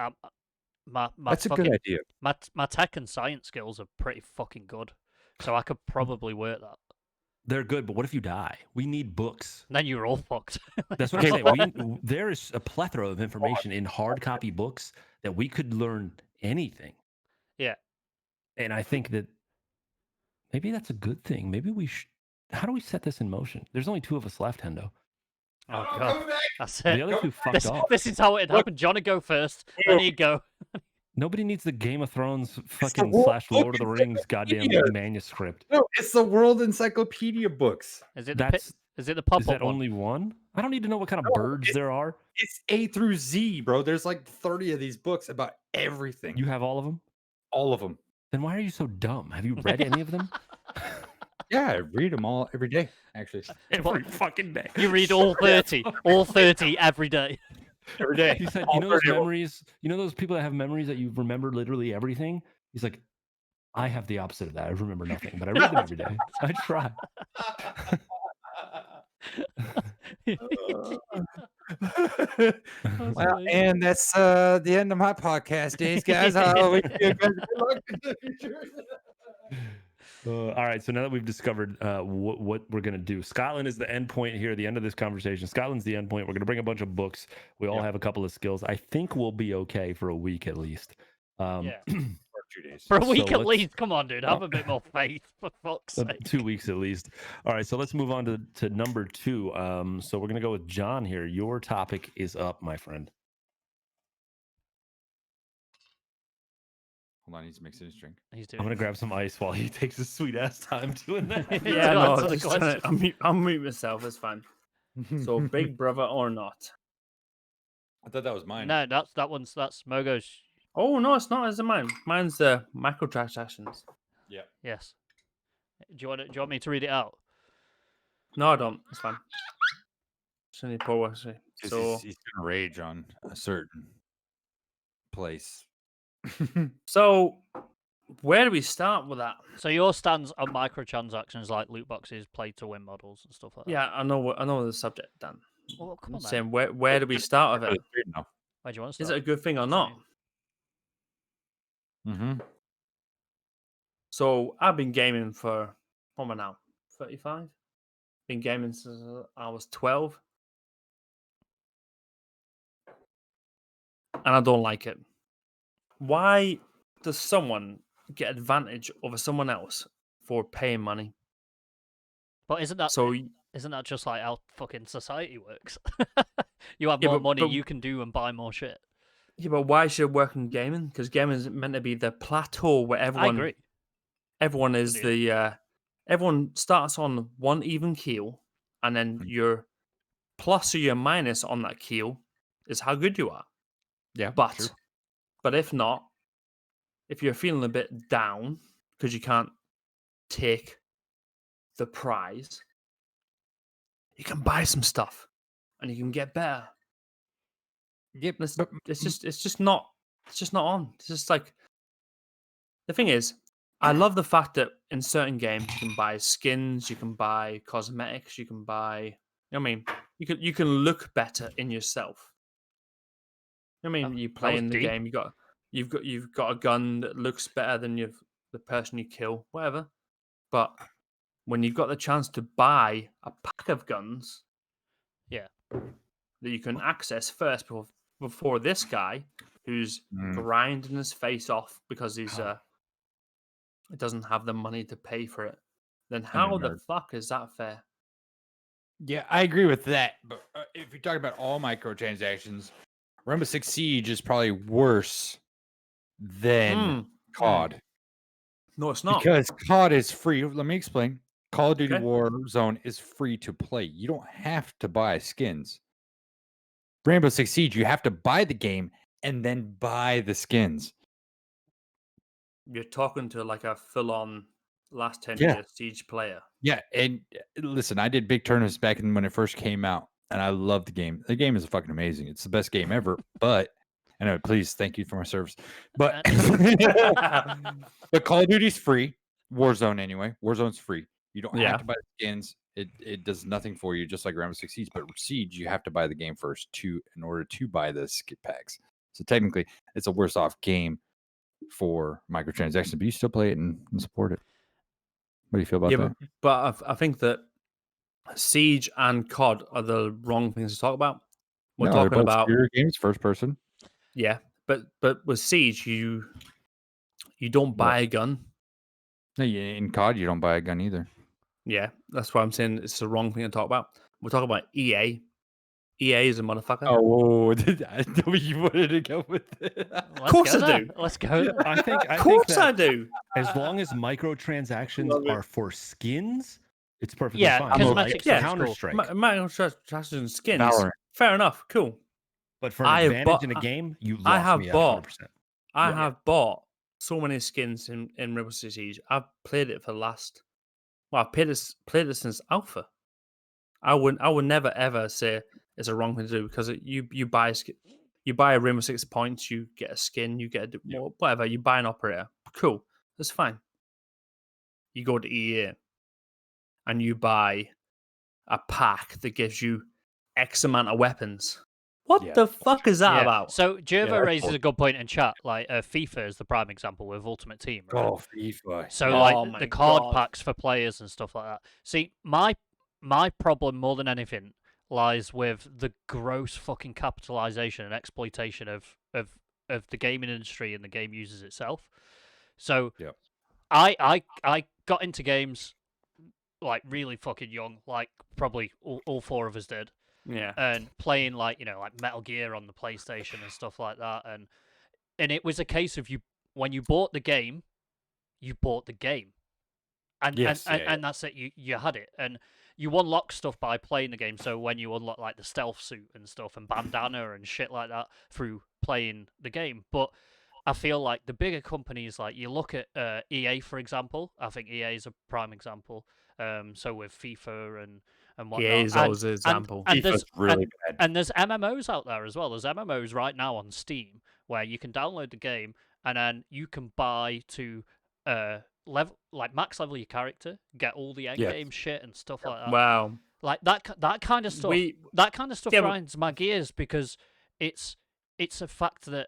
my That's a fucking, good idea. my tech and science skills are pretty fucking good, so I could probably work that. They're good, but what if you die? We need books. And then you're all fucked. That's what I'm saying. There is a plethora of information in hard copy books that we could learn anything. Yeah. And I think that maybe that's a good thing. Maybe we should. How do we set this in motion? There's only 2 of us left, Hendo. Oh god, that's The it. other 2 fucked off. This is how it happened. John would go first, then he'd go. Nobody needs the Game of Thrones fucking World / Lord of the Book Rings goddamn Encyclopedia. manuscript. No, it's the World Encyclopedia books. Is it That's is it the pop is up that one? only one? I don't need to know what kind of No, birds there are. It's A through Z, bro. There's like 30 of these books about everything. You have all of them? all of them. Then why are you so dumb? Have you read any of them? Yeah, I read them all every day, actually. Every fucking day. You read all 30, all 30 every day. Every day. He said, All you know those 30 of 'em. memories, you know those people that have memories that you remember literally everything? He's like, I have the opposite of that. I remember nothing, but I read them every day. I try. That's Well, amazing. and that's the end of my podcast days, guys. I wish you guys good luck in the future. All right. So now that we've discovered what we're going to do, Scotland is the end point here, the end of this conversation. Scotland's the end point. We're going to bring a bunch of books. We all have a couple of skills. I think we'll be okay for a week at least. Yeah. For 2 days. For a week So at let's- least. Come on, dude. Have a bit more faith, for fuck's sake. 2 weeks at least. All right. So let's move on to number 2. So we're going to go with John here. Your topic is up, my friend. Hold on, he's mixing his drink. He's doing I'm going to grab some ice while he takes his sweet ass time doing that. Yeah, To no, answer the just trying to question. I'll mute myself. It's fine. So, Big Brother or not? I thought that was mine. No, that's Mogo's. Oh no, it's not. It's mine. Mine's the microtransactions. Yes. Do you want me to read it out? No, I don't. It's fine. Just need to pour one, actually. 'Cause So, he's gonna rage on a certain place. so where do we start with that? So your stance on microtransactions like loot boxes, play to win models, and stuff like that. Yeah, I know the subject, Dan. Well, come I'm on, then. saying where do we start with it? Where do you want to Is start? it a good thing or not? Mm-hmm. So I've been gaming for what am I now? 35. Been gaming since I was 12, and I don't like it. Why does someone get advantage over someone else for paying money? But isn't that So just like how fucking society works? You have Yeah, more but- money, but- you can do and buy more shit. yeah, but why should it work in gaming? Because gaming is meant to be the plateau where I everyone agree. everyone is Agreed. the everyone starts on one even keel, and then Mm. your plus or your minus on that keel is how good you are. Yeah, But true. but if not, if you're feeling a bit down because you can't take the prize, you can buy some stuff and you can get better. Yep. It's, But it's just not on. It's just like the thing is, I love the fact that in certain games you can buy skins, you can buy cosmetics, you can buy. You know what I mean? You can look better in yourself. You know what I mean? You play was in the deep. game. You've got a gun that looks better than the person you kill, whatever. But when you've got the chance to buy a pack of guns, Yeah. that you can access first before this guy who's grinding his face off because he doesn't have the money to pay for it, then how the nerd. fuck is that fair? Yeah, I agree with that. But if you're talking about all microtransactions, Rainbow Six Siege is probably worse than COD No, it's not. because COD is free. Let me explain. Call of Duty Okay. Warzone is free to play. You don't have to buy skins. Rainbow Six Siege, you have to buy the game and then buy the skins. You're talking to like a full-on last 10 Yeah. years Siege player. Yeah, and listen, I did big tournaments back when it first came out, and I love the game. The game is fucking amazing. It's the best game ever. But I know, please, thank you for my service. But but Call of Duty's free. Warzone anyway. Warzone's free. You don't Yeah. have to buy the skins. It does nothing for you, just like Rainbow Six Siege. But Siege, you have to buy the game first in order to buy the skip packs. So technically, it's a worse off game for microtransactions, but you still play it and support it. What do you feel about Yeah, that? but I think that Siege and COD are the wrong things to talk about. We're No, they're talking both about shooter games, first person. yeah, but with Siege you don't buy a gun. No, in COD, you don't buy a gun either. Yeah, that's why I'm saying it's the wrong thing to talk about. We're talking about EA. EA is a motherfucker. Oh, I know you wanted to go with it. Of course I do. Let's go there. I think of course that I do. as long as microtransactions Love it. are for skins, it's perfectly Yeah, fine. cosmetics Yeah. are cool. Counter-Strike. Microtransactions skins. Valorant. Fair enough. Cool. But for an I have advantage bought- in a game, you lost I have me at bought- 100%. I Yeah. have bought so many skins in Rainbow Six Siege. I've played it for the last. Well, I've played it since Alpha. I would never ever say it's a wrong thing to do because you buy a Rainbow Six points, you get a skin, you get whatever. You buy an operator. Cool. That's fine. You go to EA and you buy a pack that gives you X amount of weapons. What Yeah. the fuck is that Yeah. about? So Jervo that's raises cool. a good point in chat. Like FIFA is the prime example with Ultimate Team, right? Oh, FIFA. So yeah. like Oh my the card God. packs for players and stuff like that. See, my problem more than anything lies with the gross fucking capitalization and exploitation of the gaming industry and the game users itself. So Yep. I got into games like really fucking young, like probably all four of us did. Yeah. And playing like like Metal Gear on the PlayStation and stuff like that, and it was a case of when you bought the game, you bought the game, and Yes, and that's it. You had it, and you unlock stuff by playing the game. So when you unlock like the stealth suit and stuff and bandana and shit like that through playing the game, but I feel like the bigger companies, like you look at EA for example. I think EA is a prime example. So with FIFA and whatnot. EA is always an example. And FIFA's really bad. and there's MMOs out there as well. There's MMOs right now on Steam where you can download the game and then you can buy to level like max level your character, get all the end Yes. game shit and stuff like that. Wow. Like that kind of stuff. That kind of stuff Yeah, but- grinds my gears because it's a fact that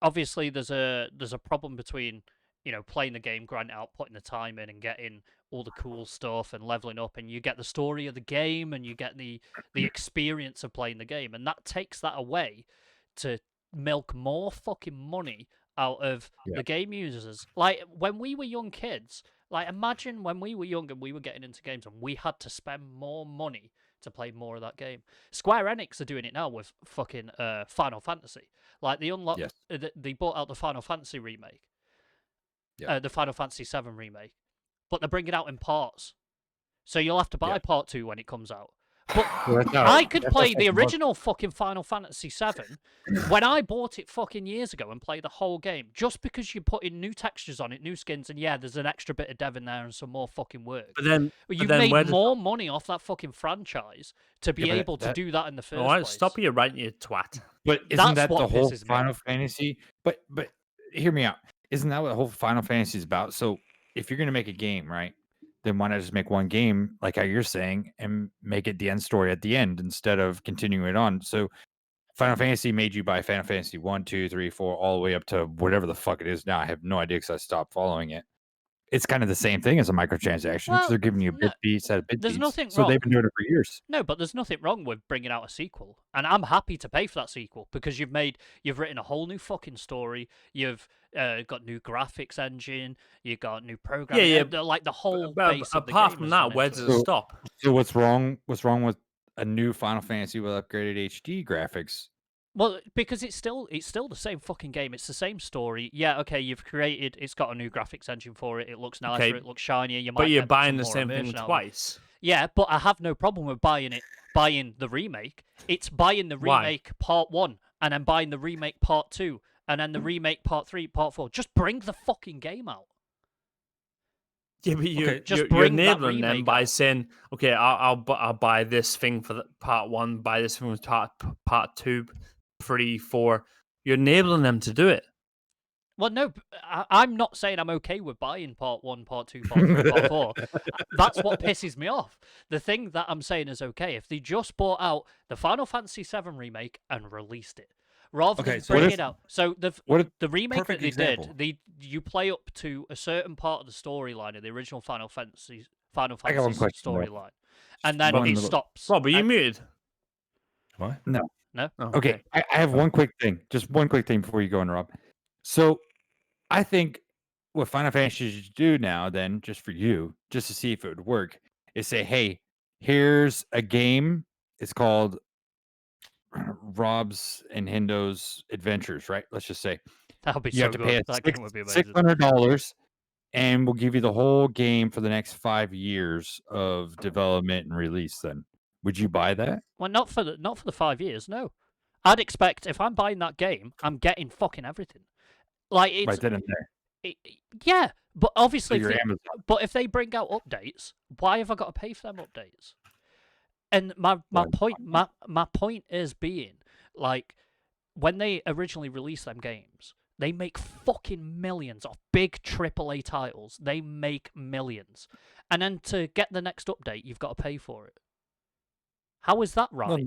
obviously there's a problem between playing the game, grinding it out, putting the time in, and getting all the cool stuff and leveling up, and you get the story of the game and you get the experience of playing the game, and that takes that away to milk more fucking money out of the game users. Like when we were young kids, like imagine when we were young and we were getting into games and we had to spend more money to play more of that game. Square Enix are doing it now with fucking Final Fantasy. Like they unlocked, they bought out the Final Fantasy remake, the Final Fantasy VII remake, but they're bringing it out in parts. So you'll have to buy part 2 when it comes out. But I could play the original fucking Final Fantasy VII when I bought it fucking years ago and play the whole game, just because you put in new textures on it, new skins, and there's an extra bit of dev in there and some more fucking work. But you've made more money off that fucking franchise to be able to do that in the first place. Stop you right, you twat. But isn't That's that what the whole pisses me Final off. Fantasy? But hear me out. Isn't that what the whole Final Fantasy is about? So if you're gonna make a game, right? Then why not just make one game, like how you're saying, and make it the end story at the end instead of continuing it on? So Final Fantasy made you buy Final Fantasy 1, 2, 3, 4, all the way up to whatever the fuck it is now. I have no idea because I stopped following it. It's kind of the same thing as a microtransaction. Well, They're giving you bit beats out of bit there's beats. nothing So they've wrong. been doing it for years. No, but there's nothing wrong with bringing out a sequel, and I'm happy to pay for that sequel because you've written a whole new fucking story. You've got new graphics engine. You got new programming. Like the whole base of the apart game from has that, gone where into does it. it stop? So what's wrong? What's wrong with a new Final Fantasy with upgraded HD graphics? Well, because it's still the same fucking game. It's the same story. Yeah, okay, it's got a new graphics engine for it. It looks nicer. Okay, It looks shinier. You might But you're get buying some the more same thing immersion out of it. twice. Yeah, but I have no problem with buying the remake. It's buying the Why? remake part 1 and then buying the remake part 2 and then the remake part 3, part 4. Just bring the fucking game out. Yeah, but you're bring that enabling them remake by out. saying, okay, I'll buy this thing for the part 1, buy this thing for part 2, 3, 4. You're enabling them to do it. Well, no, I'm not saying I'm okay with buying part 1, part 2, part 3, part 4. That's what pisses me off. The thing that I'm saying is okay if they just bought out the Final Fantasy VII remake and released it, rather than bring it out. So the remake that they did, you play up to a certain part of the storyline of the original Final Fantasy storyline, and then it stops. Rob, are you muted? What? No. No. Oh, Okay, I have one quick thing. Just one quick thing before you go on, Rob. So I think what Final Fantasy should do now, then, just for you, just to see if it would work, is say, hey, here's a game. It's called Rob's and Hindo's Adventures, right? Let's just say That would be you so have to good. pay That game would be amazing. $600, and we'll give you the whole game for the next 5 years of development and release. Then, would you buy that? Well, not for the 5 years. No, I'd expect if I'm buying that game, I'm getting fucking everything. Like it's Right then and there. Yeah, but obviously, So if they bring out updates, why have I got to pay for them updates? And my point is being like when they originally released them games, They make fucking millions off big AAA titles. They make millions. And then to get the next update, you've got to pay for it. How is that right? Well,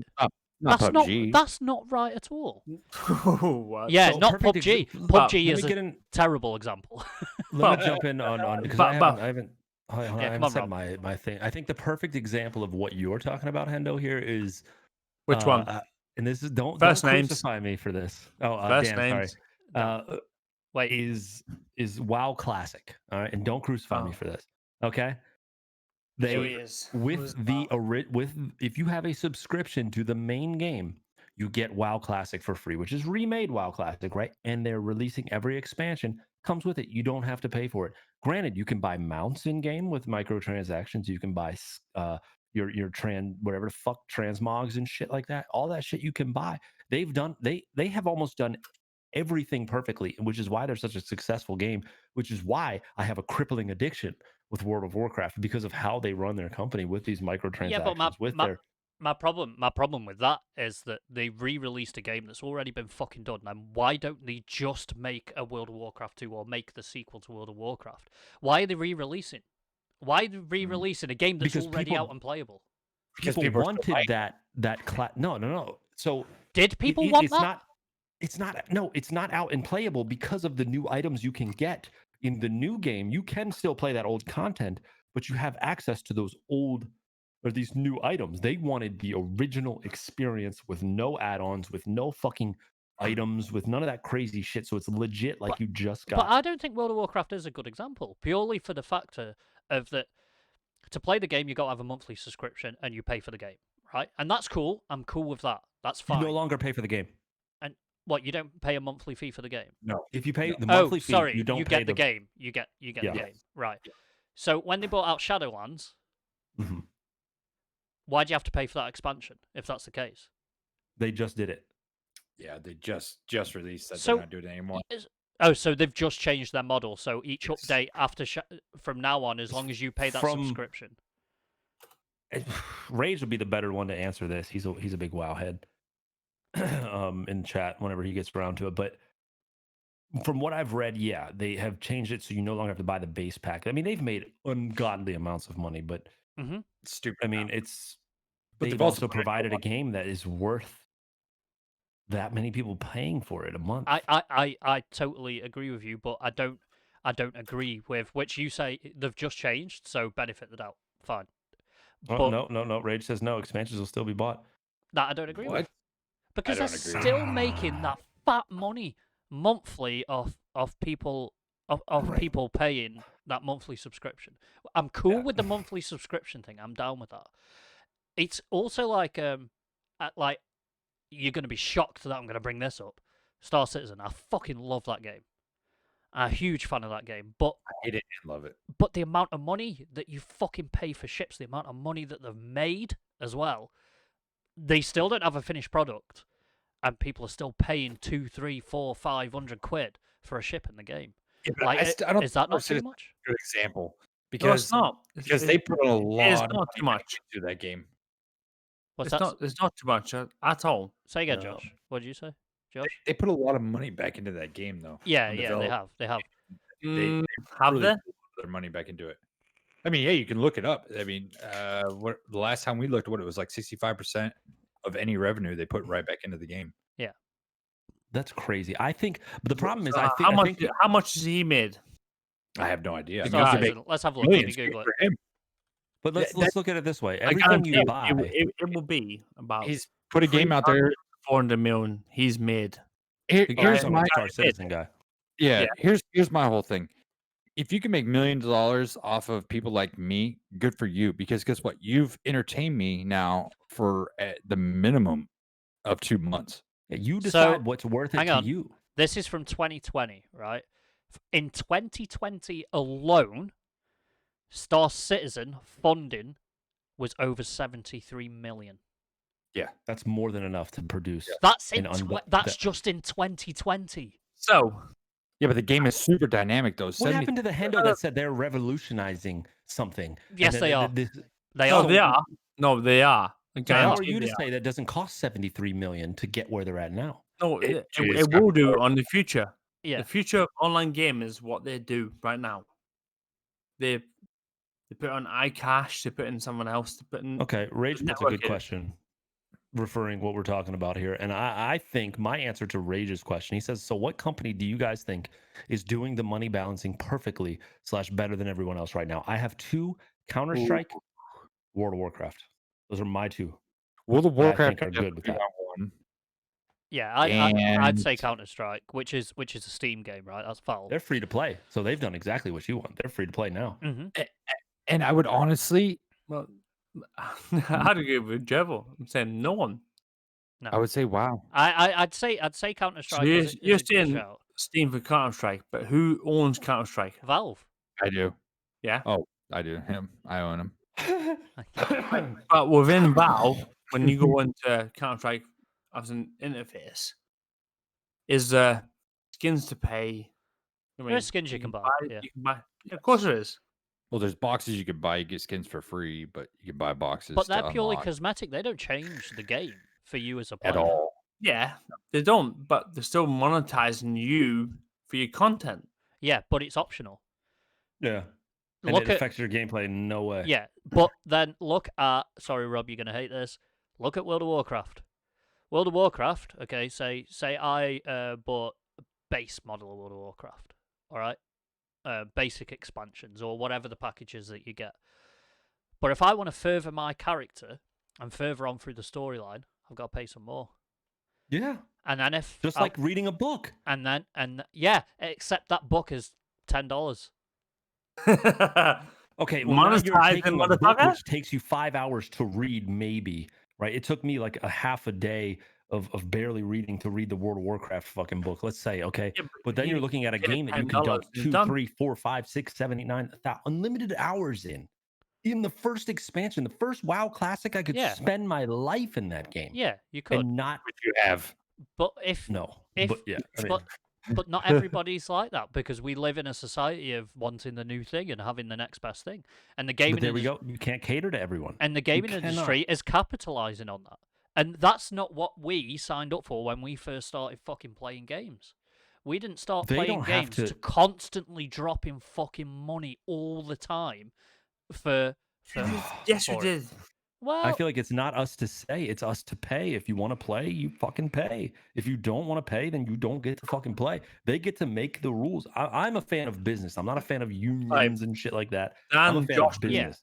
not PUBG. That's not right at all. What? Yeah, So, not perfect PUBG. exa- PUBG let is me a get in. terrible example. Let me jump in on because I haven't come on, said Rob. my thing. I think the perfect example of what you're talking about, Hendo, here is Which one? And this is don't First names. crucify me for this. Oh, First Dan, names. sorry. Wait, Is WoW Classic? All right, and don't crucify me for this. Okay. They with if you have a subscription to the main game, you get WoW Classic for free, which is remade WoW Classic, right? And they're releasing every expansion comes with it. You don't have to pay for it. Granted, you can buy mounts in game with microtransactions. You can buy your whatever the fuck transmogs and shit like that. All that shit you can buy. They have almost done everything perfectly, which is why they're such a successful game, which is why I have a crippling addiction with World of Warcraft because of how they run their company with these microtransactions. yeah, but my problem with that is that they re-released a game that's already been fucking done. And why don't they just make a World of Warcraft 2 or make the sequel to World of Warcraft? Why are they re-releasing? Why are they re-releasing a game that's already out and playable? People wanted that class. No. So did people want that? It's not out and playable because of the new items you can get in the new game. You can still play that old content, but you have access to those old or these new items. They wanted the original experience with no add-ons, with no fucking items, with none of that crazy shit. So it's legit like you just got. But I don't think World of Warcraft is a good example, purely for the factor of that to play the game, you got to have a monthly subscription and you pay for the game, right? And that's cool. I'm cool with that. That's fine. You no longer pay for the game. And what, you don't pay a monthly fee for the game? No. If you pay the monthly fee, you don't pay get the game. You get the game. Right. So when they brought out Shadowlands, why'd you have to pay for that expansion if that's the case? They just did it. Yeah, they just released that. They're not doing it anymore. So they've just changed their model. So each update after from now on, as long as you pay that subscription. Rage would be the better one to answer this. He's a big WoW head in chat whenever he gets around to it. But from what I've read, yeah, they have changed it so you no longer have to buy the base pack. I mean, they've made ungodly amounts of money, but stupid. I mean, they've also provided a game that is worth that many people paying for it a month. I totally agree with you, but I don't agree with which you say they've just changed, so benefit the doubt. Fine. Oh, no. Rage says no. Expansions will still be bought. That I don't agree with. Because they're still making that fat money monthly off people people paying that monthly subscription. I'm cool with the monthly subscription thing. I'm down with that. It's also like you're going to be shocked that I'm going to bring this up. Star Citizen. I fucking love that game. I'm a huge fan of that game. But I hate it and love it. But the amount of money that you fucking pay for ships, the amount of money that they've made as well, they still don't have a finished product. And people are still paying 200, 300, 400, 500 quid for a ship in the game. Yeah, like, I don't is that not too much? Good example. Because no, it's not. Because they put a lot it's not too much into that game. What's it's not too much at all. Say again, Josh. What did you say, Josh? They put a lot of money back into that game, though. Yeah, they have. They have really put their money back into it. I mean, yeah, you can look it up. I mean, the last time we looked at it was like 65% of any revenue they put right back into the game. Yeah, that's crazy. I think, but the problem is, how much has he made? I have no idea. Let's have a look. Let me Google it. But let's look at it this way. Everything you buy, it will be about. He's put a game out there. 400 million. He's made. Here's my Star Citizen guy. Yeah. Here's my whole thing. If you can make millions of dollars off of people like me, good for you. Because guess what? You've entertained me now for the minimum of 2 months. Yeah, you decide what's worth it to you. This is from 2020, right? In 2020 alone, Star Citizen funding was over 73 million. Yeah, that's more than enough to produce. Yeah. That's just in 2020. So, yeah, but the game is super dynamic, though. What happened to the Hendo that said they're revolutionizing something? Yes, they are. They are. No, they are. How are you to say that doesn't cost 73 million to get where they're at now? No, it will do on the future. Yeah. The future of online gaming is what they do right now. They put it on iCash, they put it in someone else, they put in Okay, Rage the puts a good network in. question, referring what we're talking about here. And I think my answer to Rage's question, he says, so what company do you guys think is doing the money balancing perfectly / better than everyone else right now? I have 2: Counter-Strike, World of Warcraft. Those are my 2 World of that I Warcraft think are good with that. one. Yeah, I'd say And- Counter Strike, which is a Steam game, right? That's Valve. They're free to play, so they've done exactly what you want. They're free to play now. Mm-hmm. And I would honestly, Well, I'd agree with Jevil. I'm saying no one. No, I would say, wow. I'd say Counter So Strike. you're is a good saying shout. Steam for Counter Strike, but who owns Counter Strike? Valve. I do. Yeah. Oh, I do. Him. I own him. But within Valve, when you go into Counter Strike as an interface, is there skins to pay? I There are skins you can buy, yeah. You can buy. Yeah, of course there is. Well, there's boxes you could buy. You get skins for free, but you can buy boxes But they're to purely unlock cosmetic. They don't change the game for you as a player. at all. Yeah, they don't, but they're still monetizing you for your content. Yeah, but it's optional. Yeah. And Look it at affects your gameplay in no way. yeah, but then look at. Sorry, Rob, you're gonna hate this. Look at World of Warcraft. World of Warcraft. Okay, say I bought a base model of World of Warcraft. All right, basic expansions or whatever the packages that you get. But if I want to further my character and further on through the storyline, I've got to pay some more. Yeah. And then if Just like reading a book. and yeah, except that book is $10. Okay, well, now you're Monetizing, taking a book motherfucker? which takes you 5 hours to read, maybe, right? It took me like a half a day of barely reading to read the World of Warcraft fucking book, let's say, okay? Yeah, But then you you're looking at a get it game that you can $10 dump and 2, done. 3, 4, 5, 6, 7, 8, 9, unlimited hours in the first expansion, the first WoW Classic. I could Yeah. spend my life in that game Yeah, you could. and not Which you have. But if but yeah, I mean, but not everybody's like that because we live in a society of wanting the new thing and having the next best thing. And the gaming but there we go. You can't cater to everyone. And the gaming industry is capitalizing on that. And that's not what we signed up for when we first started fucking playing games. We didn't start They playing don't have games to constantly drop in fucking money all the time for Yes, you for it. did. Well, I feel like it's not us to say, it's us to pay. If you want to play, you fucking pay. If you don't want to pay, then you don't get to fucking play. They get to make the rules. I'm a fan of business. I'm not a fan of unions and shit like that. I'm a Dan fan Josh, of business.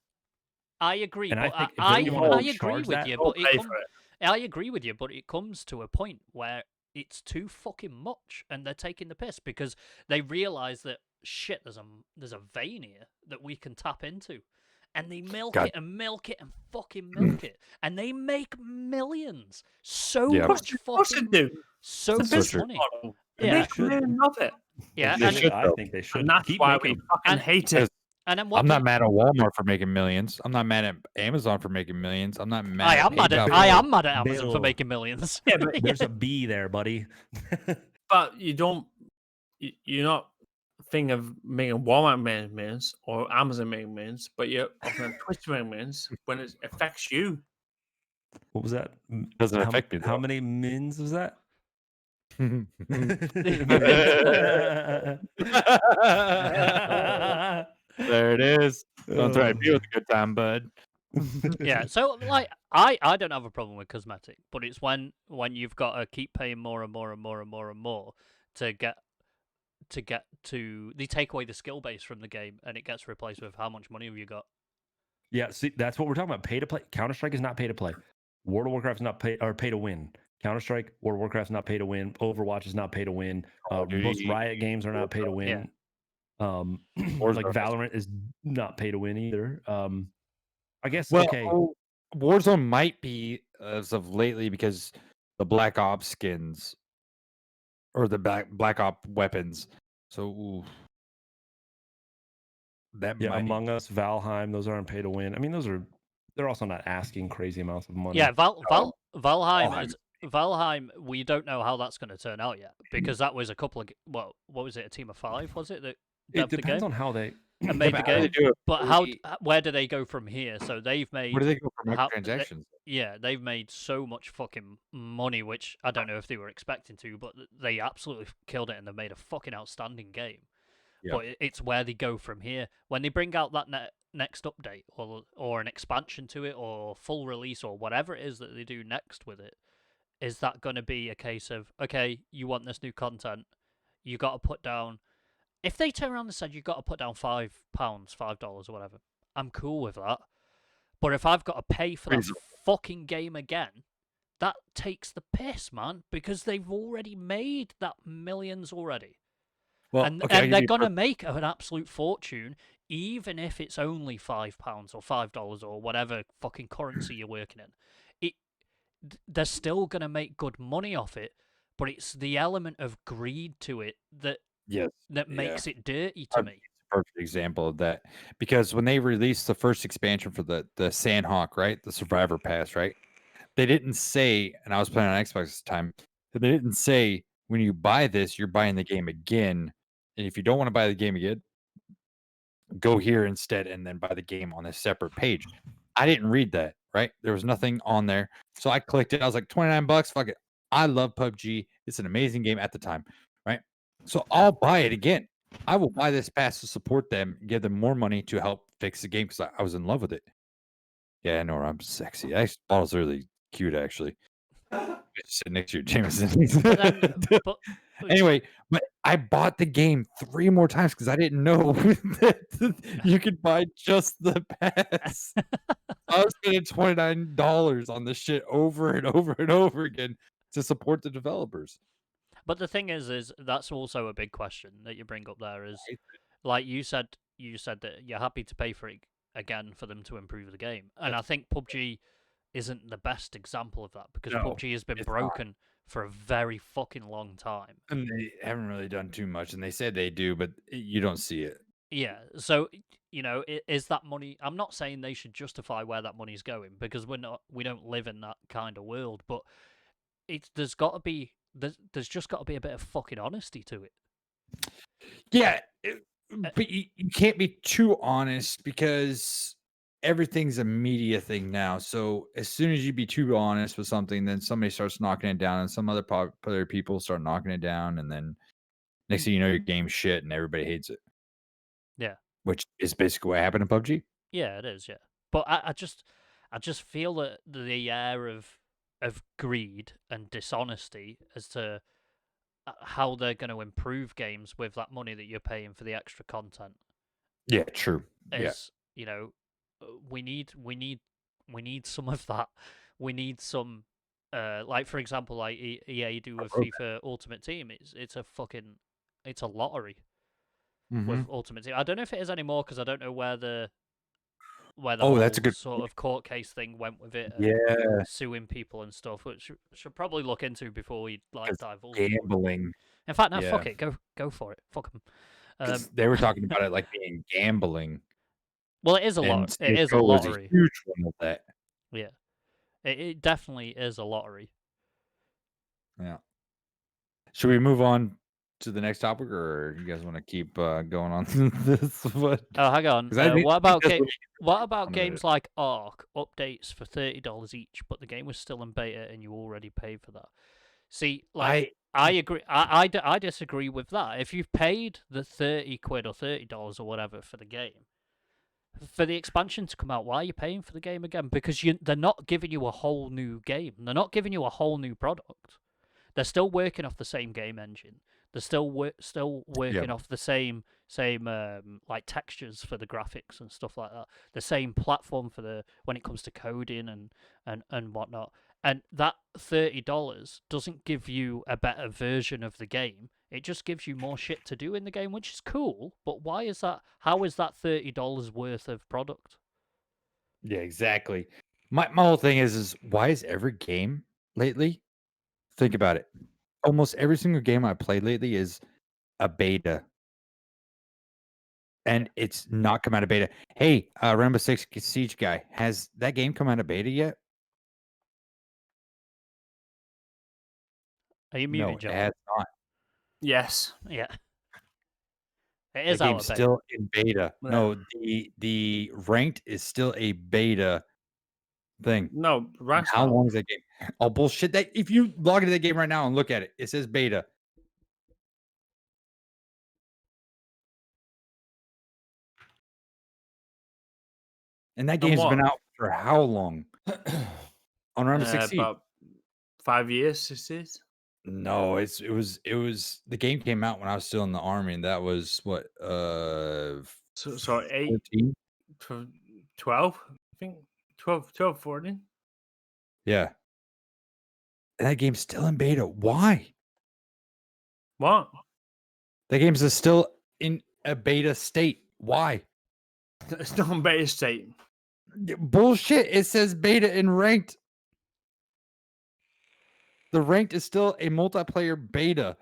I agree, And I but think if I they wanna agree charge with that, you, I'll but pay for it. I agree with you, but it comes to a point where it's too fucking much, and they're taking the piss because they realize that shit, there's a vein here that we can tap into, and they milk God. it and milk it and fucking milk it, and they make millions, so Yeah. much Of course fucking, they do. so It's a much so business true. money. model. And Yeah. they Make should. millions of it. Yeah, They and, should, I though. think they should. And that's Keep why making we them. fucking And- hate it. and then what I'm not pe- mad at Walmart for making millions. I'm not mad at Amazon for making millions. I'm not mad. I at am mad at PayPal. I am mad at Amazon for Bill. making millions. Yeah, but, There's a B there, buddy. but you don't. You're not thinking of making Walmart making millions or Amazon making millions, but you're offering Twitch making millions when it affects you. What was that? Doesn't how, affect me, How though. many mins was that? There it is. Don't threaten me with a good time, bud. Yeah, so like I don't have a problem with cosmetic, but it's when you've got to keep paying more and more and more and more and more to get to they take away the skill base from the game and it gets replaced with how much money have you got. Yeah, see, that's what we're talking about. Pay to play. Counter Strike is not pay to play. World of Warcraft is not pay to win. Counter Strike, World of Warcraft is not pay to win. Overwatch is not pay to win. Most Duty. Riot games are not pay to win. Like Warzone. Valorant is not pay to win either. I guess Well, okay. Warzone might be as of lately because the Black Ops skins or the Black Ops weapons. So ooh, that Yeah, might. Among Us, Valheim, those aren't pay to win. I mean, they're also not asking crazy amounts of money. Yeah, Valheim Valheim. is Valheim. We don't know how that's going to turn out yet because that was a couple of what was it? A team of 5 was it that It developed the depends game? on how they. and made the but how do they game. do it But fully- where do they go from here? So they've made where do they go for how- microtransactions? yeah, they've made so much fucking money, which I don't know if they were expecting to, but they absolutely killed it, and they made a fucking outstanding game. Yeah. But it's where they go from here. When they bring out that next update, or an expansion to it, or full release, or whatever it is that they do next with it, is that going to be a case of, okay, you want this new content, you got to put down. If they turn around and said you got to put down £5, $5 or whatever, I'm cool with that. But if I've got to pay for that Reasonable. fucking game again, that takes the piss, man, because they've already made that millions already. Well, and okay, I'll give they're you a going to perfect- make an absolute fortune, even if it's only £5 or $5 or whatever fucking currency you're working in. They're still going to make good money off it, but it's the element of greed to it that yes, makes it dirty to me. perfect example of that, because when they released the first expansion for the Sandhawk, right, the Survivor Pass, right, they didn't say, and I was playing on Xbox at the time, but they didn't say when you buy this, you're buying the game again, and if you don't want to buy the game again, go here instead and then buy the game on a separate page. I didn't read that, right? There was nothing on there. So I clicked it. I was like, $29, fuck it. I love PUBG. It's an amazing game at the time, right? So I'll buy it again. I will buy this pass to support them, give them more money to help fix the game because I was in love with it. Yeah, I know I'm sexy. Bottle's really cute, actually. Sit next to you, Jameson. But then, but Anyway, but I bought the game 3 more times because I didn't know that you could buy just the pass. I was spending $29 on this shit over and over and over again to support the developers. But the thing is that's also a big question that you bring up there. Is like you said that you're happy to pay for it again for them to improve the game, and I think PUBG isn't the best example of that, because No, PUBG has been it's not. broken for a very fucking long time. And they haven't really done too much, and they said they do, but you don't see it. Yeah, so is that money? I'm not saying they should justify where that money's going, because we don't live in that kind of world. But there's got to be there's just got to be a bit of fucking honesty to it. Yeah, but you can't be too honest because everything's a media thing now. So as soon as you be too honest with something, then somebody starts knocking it down, and some other popular people start knocking it down, and then next thing you know, your game's shit, and everybody hates it. Yeah. Which is basically what happened in PUBG. Yeah, it is. Yeah, but I just feel that the air of greed and dishonesty as to how they're going to improve games with that money that you're paying for the extra content Yeah, true. is, we need some of that. We need some, like, for example, like EA do with FIFA Ultimate Team. It's a lottery with Ultimate Team. I don't know if it is anymore, because I don't know where the that's a good sort of court case thing went with it. Yeah, Suing people and stuff, which should probably look into before we divulge. gambling. In fact, no, Yeah. fuck it, go for it, fuck them. 'Cause they were talking about it like being gambling. Well, it is a And lot. It is a CS:GO was lottery. huge one of that. Yeah, it definitely is a lottery. Yeah. Should we move on to the next topic, or you guys want to keep going on this one? Oh, hang on. 'Cause I think- What about that's what what about on games like Ark, updates for $30 each, but the game was still in beta and you already paid for that? See, like, I agree. I disagree with that. If you've paid the £30 or $30 or whatever for the game, for the expansion to come out, why are you paying for the game again? Because they're not giving you a whole new game. They're not giving you a whole new product. They're still working off the same game engine. They're still working off the same like textures for the graphics and stuff like that. The same platform for when it comes to coding and whatnot. And that $30 doesn't give you a better version of the game. It just gives you more shit to do in the game, which is cool. But why is that? How is that $30 worth of product? Yeah, exactly. My whole thing is why is every game lately? Think about it. Almost every single game I played lately is a beta. And it's not come out of beta. Hey, Rainbow Six Siege guy, has that game come out of beta yet? Are you No, muted, it John? has not. Yes. Yeah. It That is out game's of beta. still in beta. Yeah. No, the ranked is still a beta thing. No, right. How long is that game? Oh bullshit! That if you log into that game right now and look at it, it says beta. And that game's been what? out for how long? On Rainbow Six Siege? About 5 years. It is. No, it was the game came out when I was still in the army, and that was what So 8, 14? 12, I think 12, 14. Yeah. And that game's still in beta. Why? What? That game's still in a beta state. Why? It's not in beta state. Bullshit. It says beta in ranked. The ranked is still a multiplayer beta.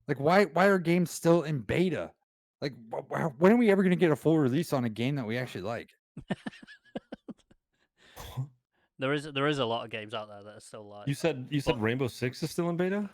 Like, why are games still in beta? Like, when are we ever going to get a full release on a game that we actually like? There is a lot of games out there that are still like. You said Rainbow Six is still in beta?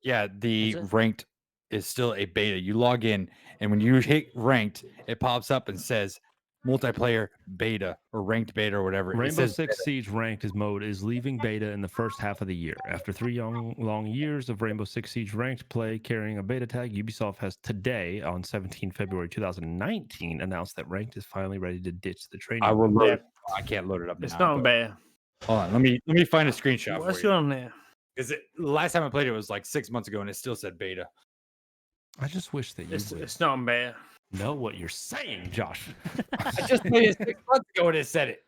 Yeah, the Is it? ranked is still a beta. You log in, and when you hit ranked, it pops up and says multiplayer beta or ranked beta or whatever. It Rainbow says Six Siege Ranked mode is leaving beta in the first half of the year. After 3 long years of Rainbow Six Siege Ranked play carrying a beta tag, Ubisoft has today, on 17 February 2019, announced that Ranked is finally ready to ditch the training. I will mode. load. I can't load it up It's now. not in but- beta. Hold on, let me find a screenshot What's for you. going on there? Because the last time I played it was like 6 months ago, and it still said beta. I just wish that you would It's not in beta. know what you're saying, Josh. I just played it 6 months ago, and it said it.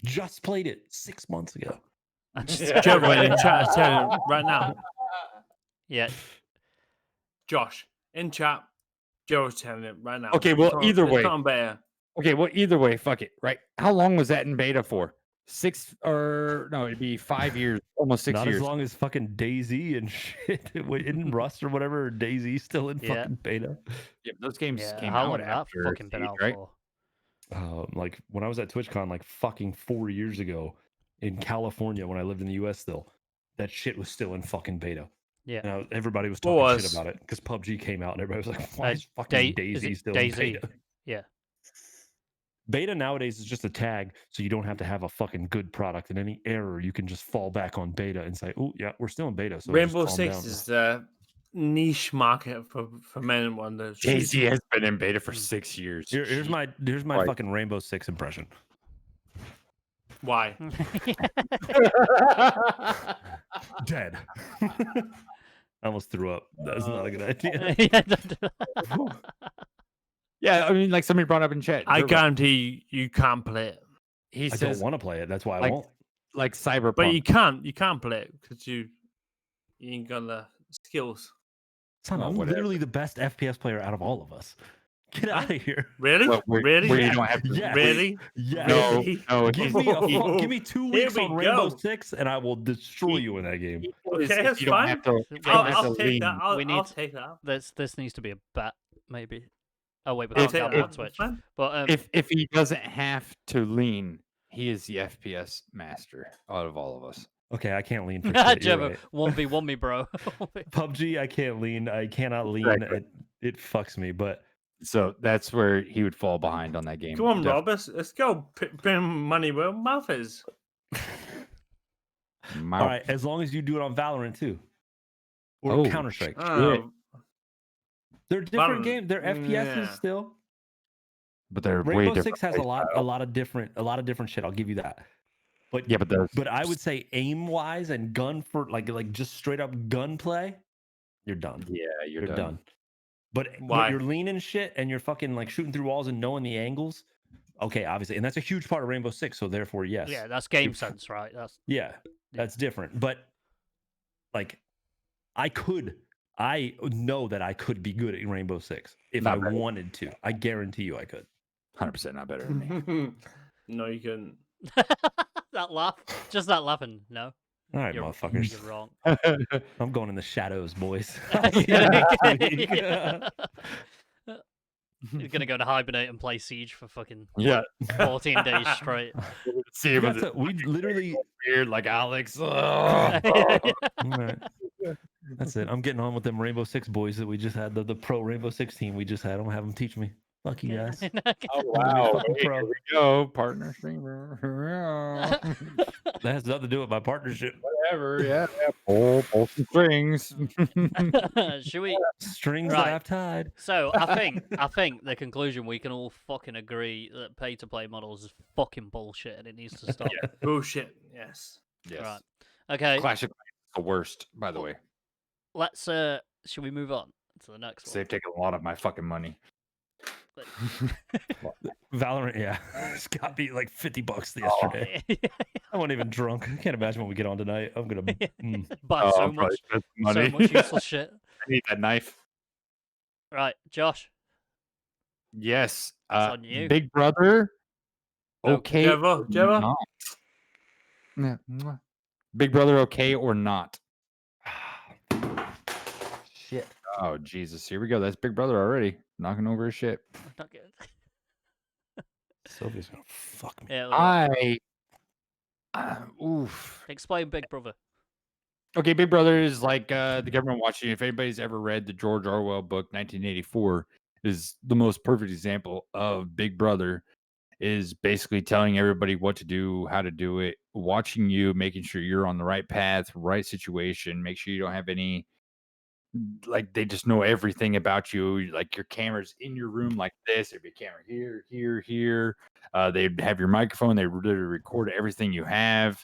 Just played it 6 months ago. I just- Yeah. Trevor in chat is telling right now. yeah, Josh in chat. Joe's telling it right now. Okay, well, It's not- either way. it's not in beta. Okay, well, either way, fuck it, right? How long was that in beta for? 6 or no? It'd be 5 years, almost 6 Not years. as long as fucking Daisy and shit. In Rust or whatever, Daisy still in Yeah. fucking beta. Yeah, those games yeah. came How out long that after fucking been Siege, out right? for? Like when I was at TwitchCon like fucking 4 years ago in California when I lived in the US still, that shit was still in fucking beta. Yeah. And everybody was What talking shit was? about it because PUBG came out and everybody was like, why Uh, is fucking Da- is Daisy it still DayZ? in beta? Yeah. Beta nowadays is just a tag, so you don't have to have a fucking good product. And any error, you can just fall back on beta and say, oh, yeah, we're still in beta. So Rainbow just calm Six down. is the niche market for men and wonders. Daisy has been in beta for 6 years. Here's my Right. fucking Rainbow Six impression. Why? Dead. I almost threw up. That was not a good idea. Yeah, don't do that. Yeah, I mean, like somebody brought up in chat. I Turbo, guarantee you can't play it. He I says don't want to play it. That's why I like- won't. like Cyberpunk. But you can't play it because you ain't got the skills. Son, Well, I'm whatever. literally the best FPS player out of all of us. Get out of here. Really? Well, where really? you don't have to. Yes. Really? Yes. No, Really? no. Give he's- me give me 2 Here weeks we on Rainbow go. Six, and I will destroy you in that game. Okay, if that's you don't fine. have to. Wait, don't have I'll to take lean. that. I'll We need- take that. This needs to be a bet, maybe. Oh wait, we I'll can't take gamble that. on Twitch. Fine. But If he doesn't have to lean, he is the FPS master out of all of us. Okay, I can't lean for shit. You're Jebba, right. 1v1 me, bro. PUBG, I can't lean. I cannot lean. Exactly. It fucks me. But So that's where he would fall behind on that game. Come on, Def- Rob. Let's go. Bring money where mouth is. Mouth. all right, as long as you do it on Valorant too, or Oh, Counter Strike. Oh, They're different Valorant. games. They're FPSs Yeah. still. But they're way Rainbow different. Six has play a lot style. of different shit. I'll give you that. But Yeah, but there's but I would say aim wise and gun for like just straight up gunplay, you're done. yeah, You're done. done. But Why? when you're leaning shit and you're fucking like shooting through walls and knowing the angles, okay, obviously, and that's a huge part of Rainbow Six. So therefore, yes, Yeah, that's game sense, right? yeah, that's different. But like, I know that I could be good at Rainbow Six if Not I better. wanted to. I guarantee you, I could. 100% not better than me. no, you couldn't. That laugh, just that laughing. No, All right, you're, motherfuckers. you're wrong. I'm going in the shadows, boys. He's gonna go to hibernate and play Siege for fucking Yeah. 14 days straight. See We him got as to- we literally. weird like Alex. All right. That's it. I'm getting on with them Rainbow Six boys that we just had. The pro Rainbow Six team we just had. I'm gonna have them teach me. Fuck you guys. Oh I'm gonna be a wow! fucking Hey, pro. here we go, partner streamer. That has nothing to do with my partnership. Whatever. Yeah. Pull some strings. Should we? Strings Right. that I've tied. So I think the conclusion we can all fucking agree that pay-to-play models is fucking bullshit and it needs to stop. Bullshit. Yes. Yes. Right. Okay. Clash of Clans is the worst, by the way. Let's. Should we move on to the next one? They've taken a lot of my fucking money. Valorant, yeah. Scott beat like $50 yesterday. I wasn't even drunk. I can't imagine when we get on tonight. I'm gonna Buy so I'll probably much, spend some money. so much useless shit. I need that knife. Right, Josh. Yes. on you. Big Brother. No, Okay. Jeva, or Jeva? not. Yeah, mwah. Big Brother, okay or not? shit. Oh Jesus! Here we go. That's Big Brother already knocking over his shit. Not good. Sylvia's gonna fuck me. Yeah, Oof. explain Big Brother. Okay, Big Brother is like the government watching. If anybody's ever read the George Orwell book 1984, is the most perfect example of Big Brother. Is basically telling everybody what to do, how to do it, watching you, making sure you're on the right path, right situation, make sure you don't have any, like they just know everything about you. Like your camera's in your room like this, there'd be a camera here, here, here. They'd have your microphone, they literally record everything you have.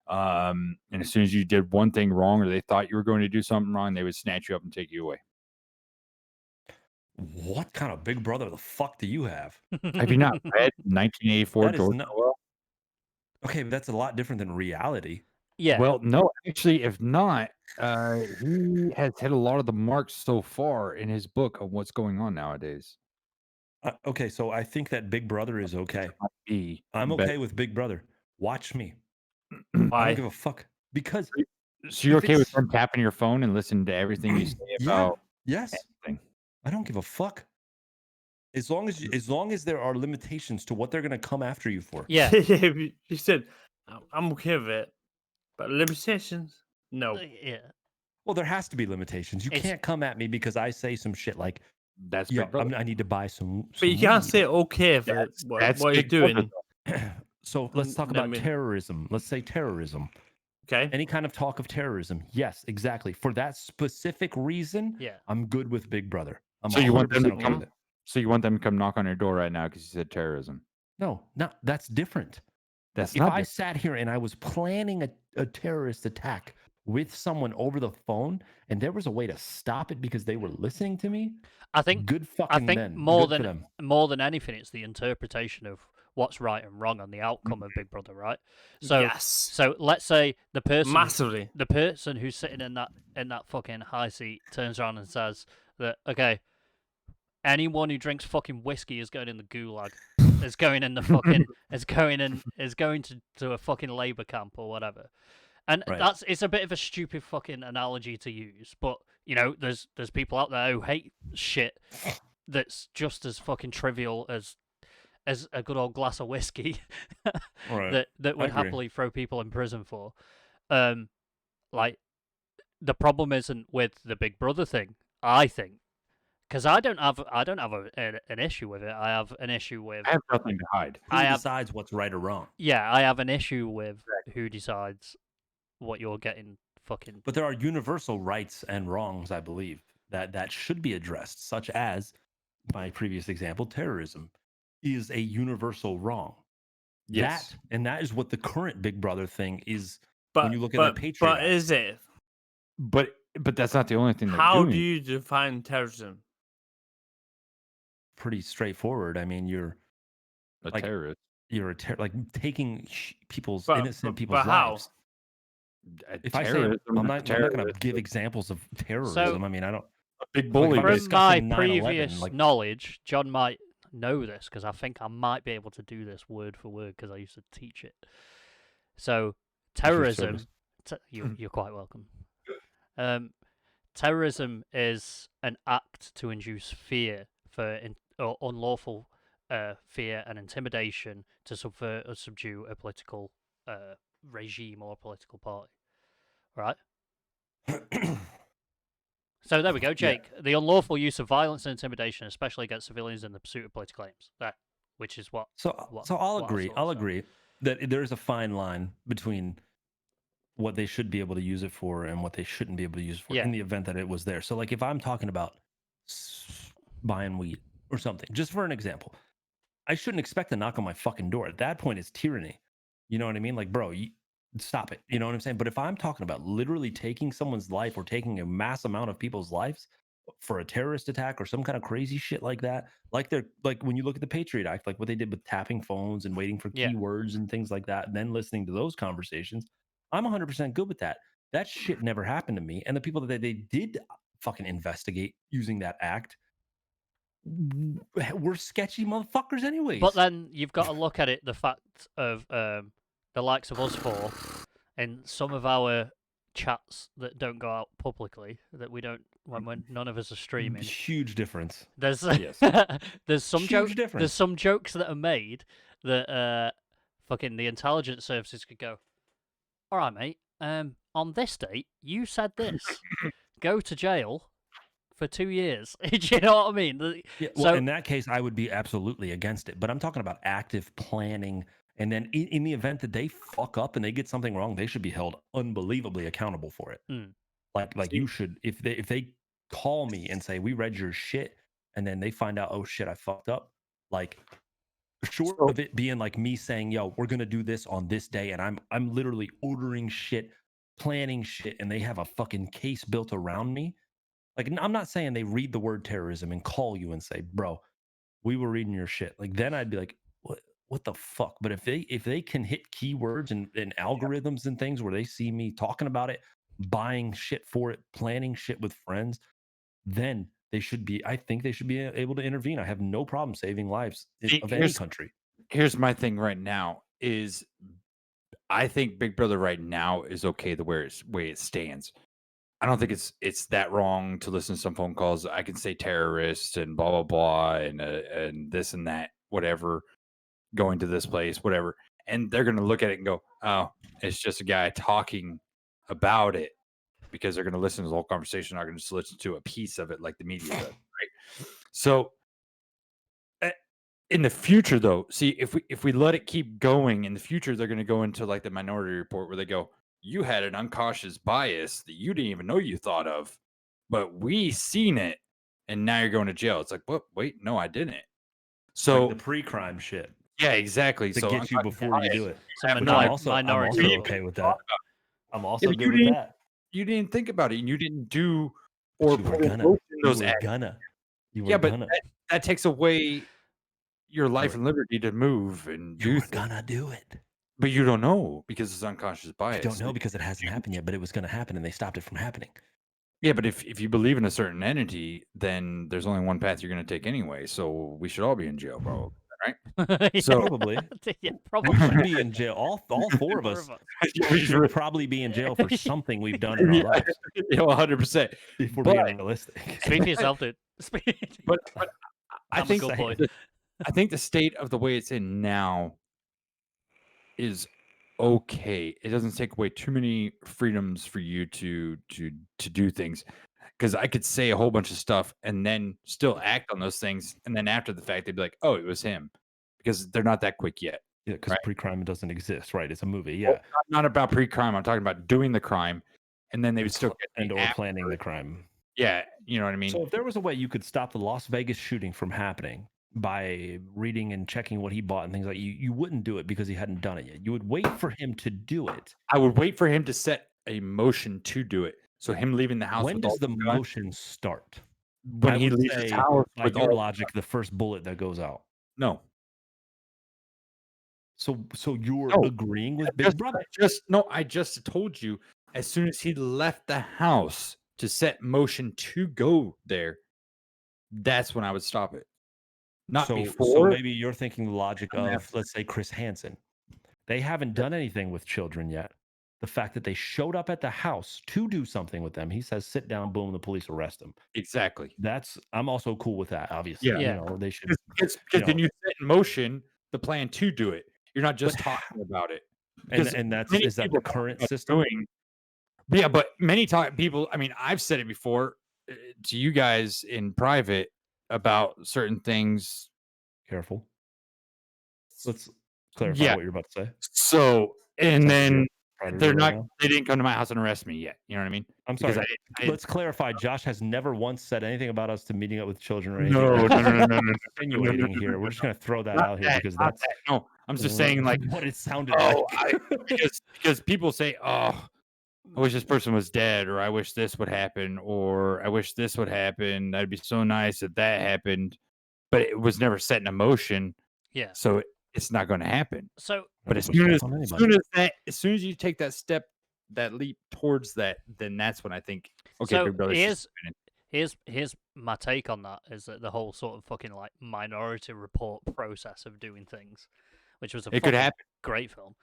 And as soon as you did one thing wrong or they thought you were going to do something wrong, they would snatch you up and take you away. What kind of Big Brother the fuck do you have? Have you not read 1984 That is George not- Orwell? Okay, but that's a lot different than reality. Yeah. Well, no, actually, if not, he has hit a lot of the marks so far in his book of what's going on nowadays. Okay, so I think that Big Brother is okay. I'm but- okay with Big Brother. Watch me. I Why? don't give a fuck. Because So you're if okay with it's- them tapping your phone and listening to everything you say yeah, about yes. anything? I don't give a fuck. As long as there are limitations to what they're gonna come after you for. Yeah. You said, I'm okay with it, but limitations? No. Yeah. Well, there has to be limitations. You It's- can't come at me because I say some shit like, That's "Yeah, Big Brother. I need to buy some." But you some can't weed." say okay if That's- it, what that's you're Big Brother, doing. though. So let's talk No, I about mean- terrorism. Let's say terrorism. Okay. Any kind of talk of terrorism. Yes, exactly. For that specific reason, Yeah. I'm good with Big Brother. I'm So you want them 100% to okay come? with it. So you want them to come knock on your door right now because you said terrorism? No, that's different. That's If not. I sat here and I was planning a terrorist attack with someone over the phone and there was a way to stop it because they were listening to me, I think good fucking think men. more Good for than them. more than anything, it's the interpretation of what's right and wrong and the outcome of Big Brother, right? So yes. so let's say the person Massively. the person who's sitting in that fucking high seat turns around and says that, okay, anyone who drinks fucking whiskey is going in the gulag. Is going in the fucking is going to a fucking labor camp or whatever. And Right. it's a bit of a stupid fucking analogy to use, but you know, there's people out there who hate shit that's just as fucking trivial as a good old glass of whiskey Right. that would agree. happily throw people in prison for. Like the problem isn't with the Big Brother thing, I think, because I don't have an issue with it. I have an issue with I have nothing to hide. Who I have- decides what's right or wrong? I have an issue with who decides what you're getting fucking. But there are universal rights and wrongs, I believe, that should be addressed, such as my previous example, terrorism is a universal wrong. Yes. That is what the current Big Brother thing is. But, when you look at but, the Patriot but Act. is it? But that's not the only thing they're How doing. do you define terrorism? Pretty straightforward. I mean, you're a like- terrorist. like taking people's But- innocent but people's how? lives. A If I say, terrorism I'm is not a going to terrorist. give example of terrorism. I mean, I don't. A big Like, bully. if I'm From basically. my discussing 9/11, previous like- knowledge, John might know this because I think I might be able to do this word for word because I used to teach it. So terrorism, service. you're quite welcome. Terrorism is an act to induce fear or unlawful fear and intimidation to subvert or subdue a political regime or political party, right? So there we go, Jake. The unlawful use of violence and intimidation, especially against civilians in the pursuit of political aims. There, which is what. So I'll what I agree. saw, I'll so. agree that there is a fine line between what they should be able to use it for and what they shouldn't be able to use it for Yeah. in the event that it was there. So like if I'm talking about buying weed or something, just for an example, I shouldn't expect to knock on my fucking door. At that point, it's tyranny. You know what I mean? Like, bro, stop it. You know what I'm saying? But if I'm talking about literally taking someone's life or taking a mass amount of people's lives for a terrorist attack or some kind of crazy shit like that, like when you look at the Patriot Act, like what they did with tapping phones and waiting for Yeah. keywords and things like that, and then listening to those conversations, I'm 100% good with that. That shit never happened to me. And the people that they did fucking investigate using that act were sketchy motherfuckers anyways. But then you've got to look at it, the fact of the likes of us four and some of our chats that don't go out publicly, that we don't, when none of us are streaming. Huge difference. There's Yes. there's some Huge difference. There's some jokes that are made that fucking the intelligence services could go, all right, mate, on this date you said this, go to jail for 2 years. Do you know what I mean? Yeah, well, in that case, I would be absolutely against it. But I'm talking about active planning. And then in the event that they fuck up and they get something wrong, they should be held unbelievably accountable for it. Like you should, if they call me and say, we read your shit, and then they find out, oh shit, I fucked up. Like, short of it being like me saying, yo, we're gonna do this on this day, and I'm literally ordering shit, planning shit, and they have a fucking case built around me. Like, I'm not saying they read the word terrorism and call you and say, bro, we were reading your shit. Like, then I'd be like, what the fuck? But if they can hit keywords and algorithms and things where they see me talking about it, buying shit for it, planning shit with friends, then I think they should be able to intervene. I have no problem saving lives of any country. Here's my thing right now is I think Big Brother right now is okay the way it stands. I don't think it's that wrong to listen to some phone calls. I can say terrorist and blah blah blah and this and that, whatever, going to this place, whatever, and they're gonna look at it and go, "Oh, it's just a guy talking about it," because they're gonna listen to the whole conversation, not gonna just listen to a piece of it like the media does, right? So, in the future, though, see if we let it keep going in the future, they're gonna go into like the Minority Report where they go, you had an unconscious bias that you didn't even know you thought of, but we seen it, and now you're going to jail. It's like, what? Wait, no, I didn't. So like the pre-crime shit. Yeah, exactly. To so get you before you do it. I'm also okay with that. I'm also good with that. You didn't think about it, and you didn't do or you were gonna. That takes away your life and liberty to move and do. You were gonna do it. But you don't know because it's unconscious bias. You don't know because it hasn't happened yet, but it was going to happen and they stopped it from happening. Yeah, but if you believe in a certain entity, then there's only one path you're going to take anyway. So we should all be in jail, probably, right? Yeah. So probably. Yeah, We probably. should be in jail. All four of us should probably be in jail for something we've done in our lives. Yeah, 100%. If we're being realistic. Speak for yourself, dude. But I think good point. I think the state of the way it's in now is okay. It doesn't take away too many freedoms for you to do things, because I could say a whole bunch of stuff and then still act on those things, and then after the fact they'd be like, oh, it was him, because they're not that quick yet. Yeah, because pre-crime doesn't exist, right? It's a movie. Yeah, well, not about pre-crime. I'm talking about doing the crime, and then they would still get or planning the crime. Yeah, you know what I mean. So if there was a way you could stop the Las Vegas shooting from happening by reading and checking what he bought and things like, you wouldn't do it because he hadn't done it yet. You would wait for him to do it. I would wait for him to set a motion to do it. So him leaving the house. When does the motion start? When he leaves his house. By your logic, the first bullet that goes out. No. So you're agreeing with Big Brother? I just told you, as soon as he left the house to set motion to go there, that's when I would stop it. Not before. So maybe you're thinking the logic of, let's say, Chris Hansen. They haven't done anything with children yet. The fact that they showed up at the house to do something with them, he says, sit down, boom, the police arrest them. Exactly. I'm also cool with that, obviously. Yeah. You know, they should. Because then you set in motion the plan to do it. You're not just talking about it. And is that the current system? Yeah, but many people, I mean, I've said it before. to you guys in private about certain things. Careful. Let's clarify Yeah. what you're about to say. So, and Sounds like then you're predator they're right not. now. They didn't come to my house and arrest me yet. You know what I mean? I'm Because sorry. I Let's clarify. Josh has never once said anything about us to meeting up with children or anything. no. Insinuating here. We're just gonna throw that Not out here that, because not that's that. No, I'm just saying like, what it sounded oh, like. because people say, oh, I wish this person was dead, or I wish this would happen, or I wish this would happen. That'd be so nice if that happened, but it was never set in motion, Yeah. so it's not going to happen. So But as Push soon back as, on as anybody. soon as that, as soon as you take that step, that leap towards that, then that's when I think, okay, So Big Brother's just here's my take on that is that the whole sort of fucking like Minority Report process of doing things, which was a it could fucking happen. great film.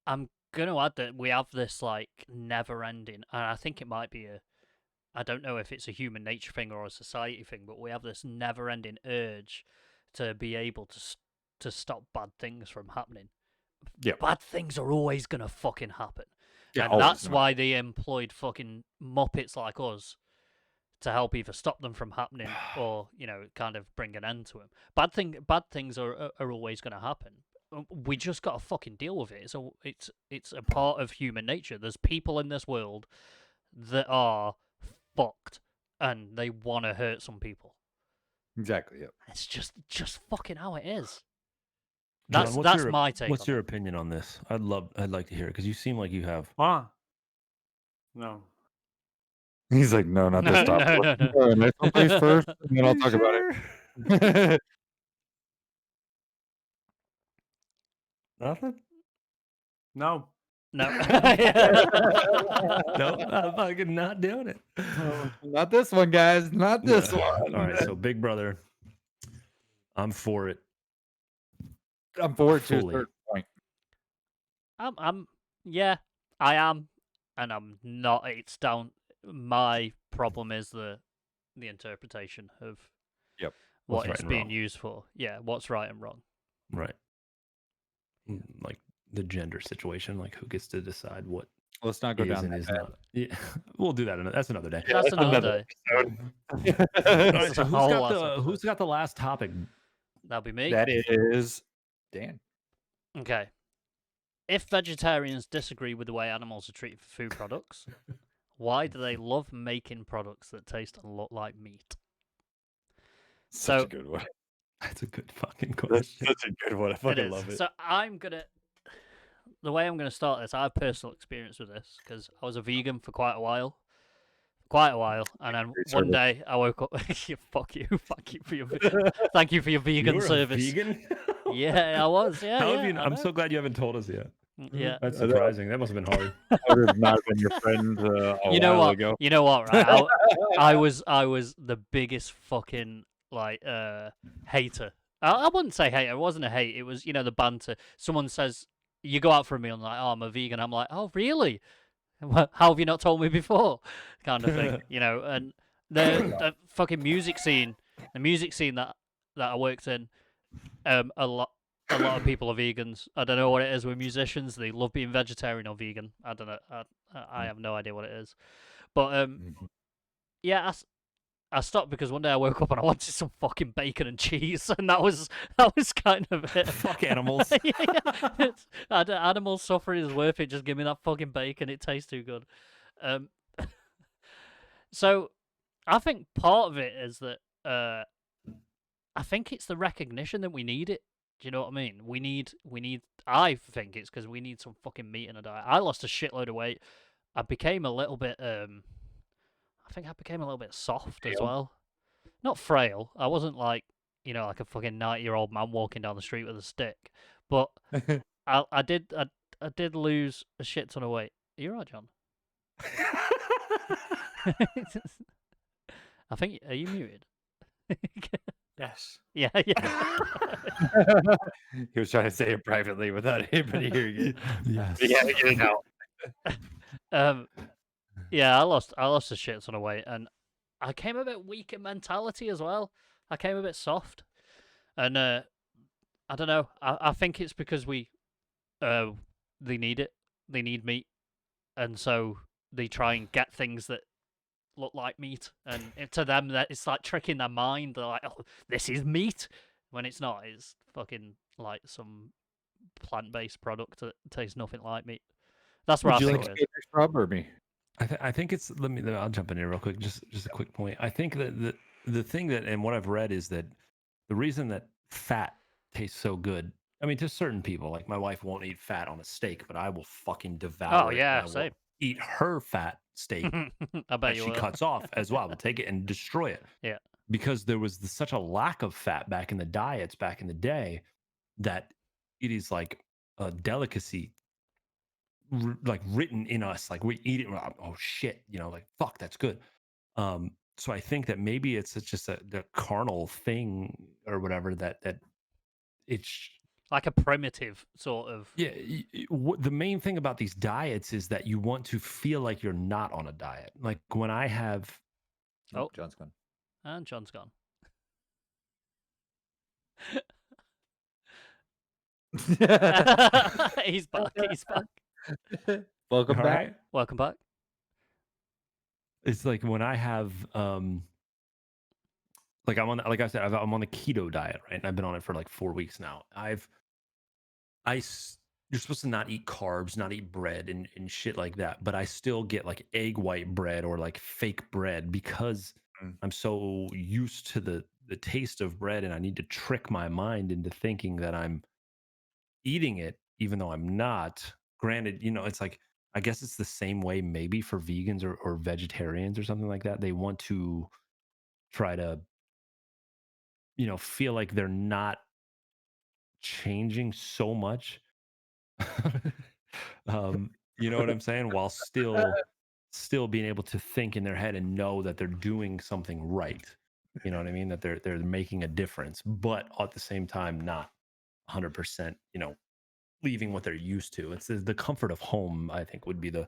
I'm gonna add that we have this like never ending, and I think it might be I don't know if it's a human nature thing or a society thing, but we have this never ending urge to be able to stop bad things from happening. Yeah. Bad things are always gonna fucking happen. Yeah, And always, that's no. why they employed fucking muppets like us to help either stop them from happening or, you know, kind of bring an end to them. Bad things are always going to happen. We just got to fucking deal with it. So it's a part of human nature. There's people in this world that are fucked and they want to hurt some people. Exactly. Yeah. It's just fucking how it is. John, That's my take. What's on your it. opinion on this? I'd like to hear it because you seem like you have. Ah. No. He's like, no, not this No, topic. no. Nice one, please, first, and then I'll talk about it. Nothing. No. No. No, I'm fucking not doing it. Not this one, guys. Not this No. one. All right, so Big Brother, I'm for it. I'm forward to a Fully. certain point. Yeah, I am, and I'm not. It's down. My problem is the interpretation of Yep. what What's right it's and being wrong. used for. Yeah, what's right and wrong. Right. Like the gender situation, like who gets to decide what Let's not go is down and that is path. not. Yeah, we'll do that. That's another day. That's another day. episode. All right, It's so a whole last who's episode. got the last topic? That'll be me. That is Dan. Okay. If vegetarians disagree with the way animals are treated for food products, why do they love making products that taste and look like meat? Such So- a good one. That's a good fucking That's question. such a good one. I It fucking is. love it. So the way I'm gonna start this, I have personal experience with this because I was a vegan for quite a while, and then Great one service. day I woke up. Fuck you, thank you for your vegan You were service. a vegan? Yeah, I was. Yeah, How yeah. have you? I I'm know. so glad you haven't told us yet. Yeah. That's I know. surprising. That must have been hard. I would have not been your friend a You know while what? ago. You know what? Right? I was the biggest fucking like hater. I wouldn't say hater. It wasn't a hate. It was the banter. Someone says you go out for a meal and like, oh, I'm a vegan. I'm like, oh, really? How have you not told me before? Kind of thing, And the fucking music scene, that I worked in, a lot of people are vegans. I don't know what it is with musicians. They love being vegetarian or vegan. I don't know. I have no idea what it is. But yeah, I stopped because one day I woke up and I wanted some fucking bacon and cheese, and that was kind of it. Fuck animals. Yeah. Animal suffering is worth it. Just give me that fucking bacon. It tastes too good. So I think part of it is that I think it's the recognition that we need it. Do you know what I mean? We need. I think it's because we need some fucking meat in a diet. I lost a shitload of weight. I became a little bit. I think I became a little bit soft as well. Not frail. I wasn't like like a fucking 90-year-old man walking down the street with a stick. But I did lose a shit ton of weight. Are you right, John? I think. Are you muted? Yes. Yeah. He was trying to say it privately without anybody hearing it. Yes. You gotta get it out. Yeah, I lost a shit ton of weight, and I came a bit weak in mentality as well. I came a bit soft, and I don't know. I think it's because they need it. They need meat, and so they try and get things that look like meat, and to them that it's like tricking their mind. They're like, "Oh, this is meat," when it's not. It's fucking like some plant-based product that tastes nothing like meat. That's where Would I you think like it is. Rob or me? I think it's. I'll jump in here real quick. Just a quick point. I think that the thing that, and what I've read is that the reason that fat tastes so good. I mean, to certain people, like my wife won't eat fat on a steak, but I will fucking devour Oh it. And yeah, I will same. eat her fat steak I bet that you she will. cuts off as well. I will take it and destroy it. Yeah. Because there was such a lack of fat back in the diets back in the day that it is like a delicacy like written in us. Like we eat it, oh shit, like fuck, that's good. So I think that maybe it's just the carnal thing or whatever that it's Like a primitive sort of. yeah. The main thing about these diets is that you want to feel like you're not on a diet. Like when I have Oh. John's gone. And John's gone. He's back. He's back. Welcome all back. right, Welcome back. it's like when I have like like I said, I'm on the keto diet, right? And I've been on it for like 4 weeks now. You're supposed to not eat carbs, not eat bread and shit like that, but I still get like egg white bread or like fake bread because I'm so used to the taste of bread, and I need to trick my mind into thinking that I'm eating it even though I'm not. Granted, it's like, I guess it's the same way maybe for vegans or vegetarians or something like that. They want to try to feel like they're not changing so much. You know what I'm saying, while still being able to think in their head and know that they're doing something right. You know what I mean, that they're making a difference, but at the same time not 100% leaving what they're used to. It's the comfort of home, I think, would be the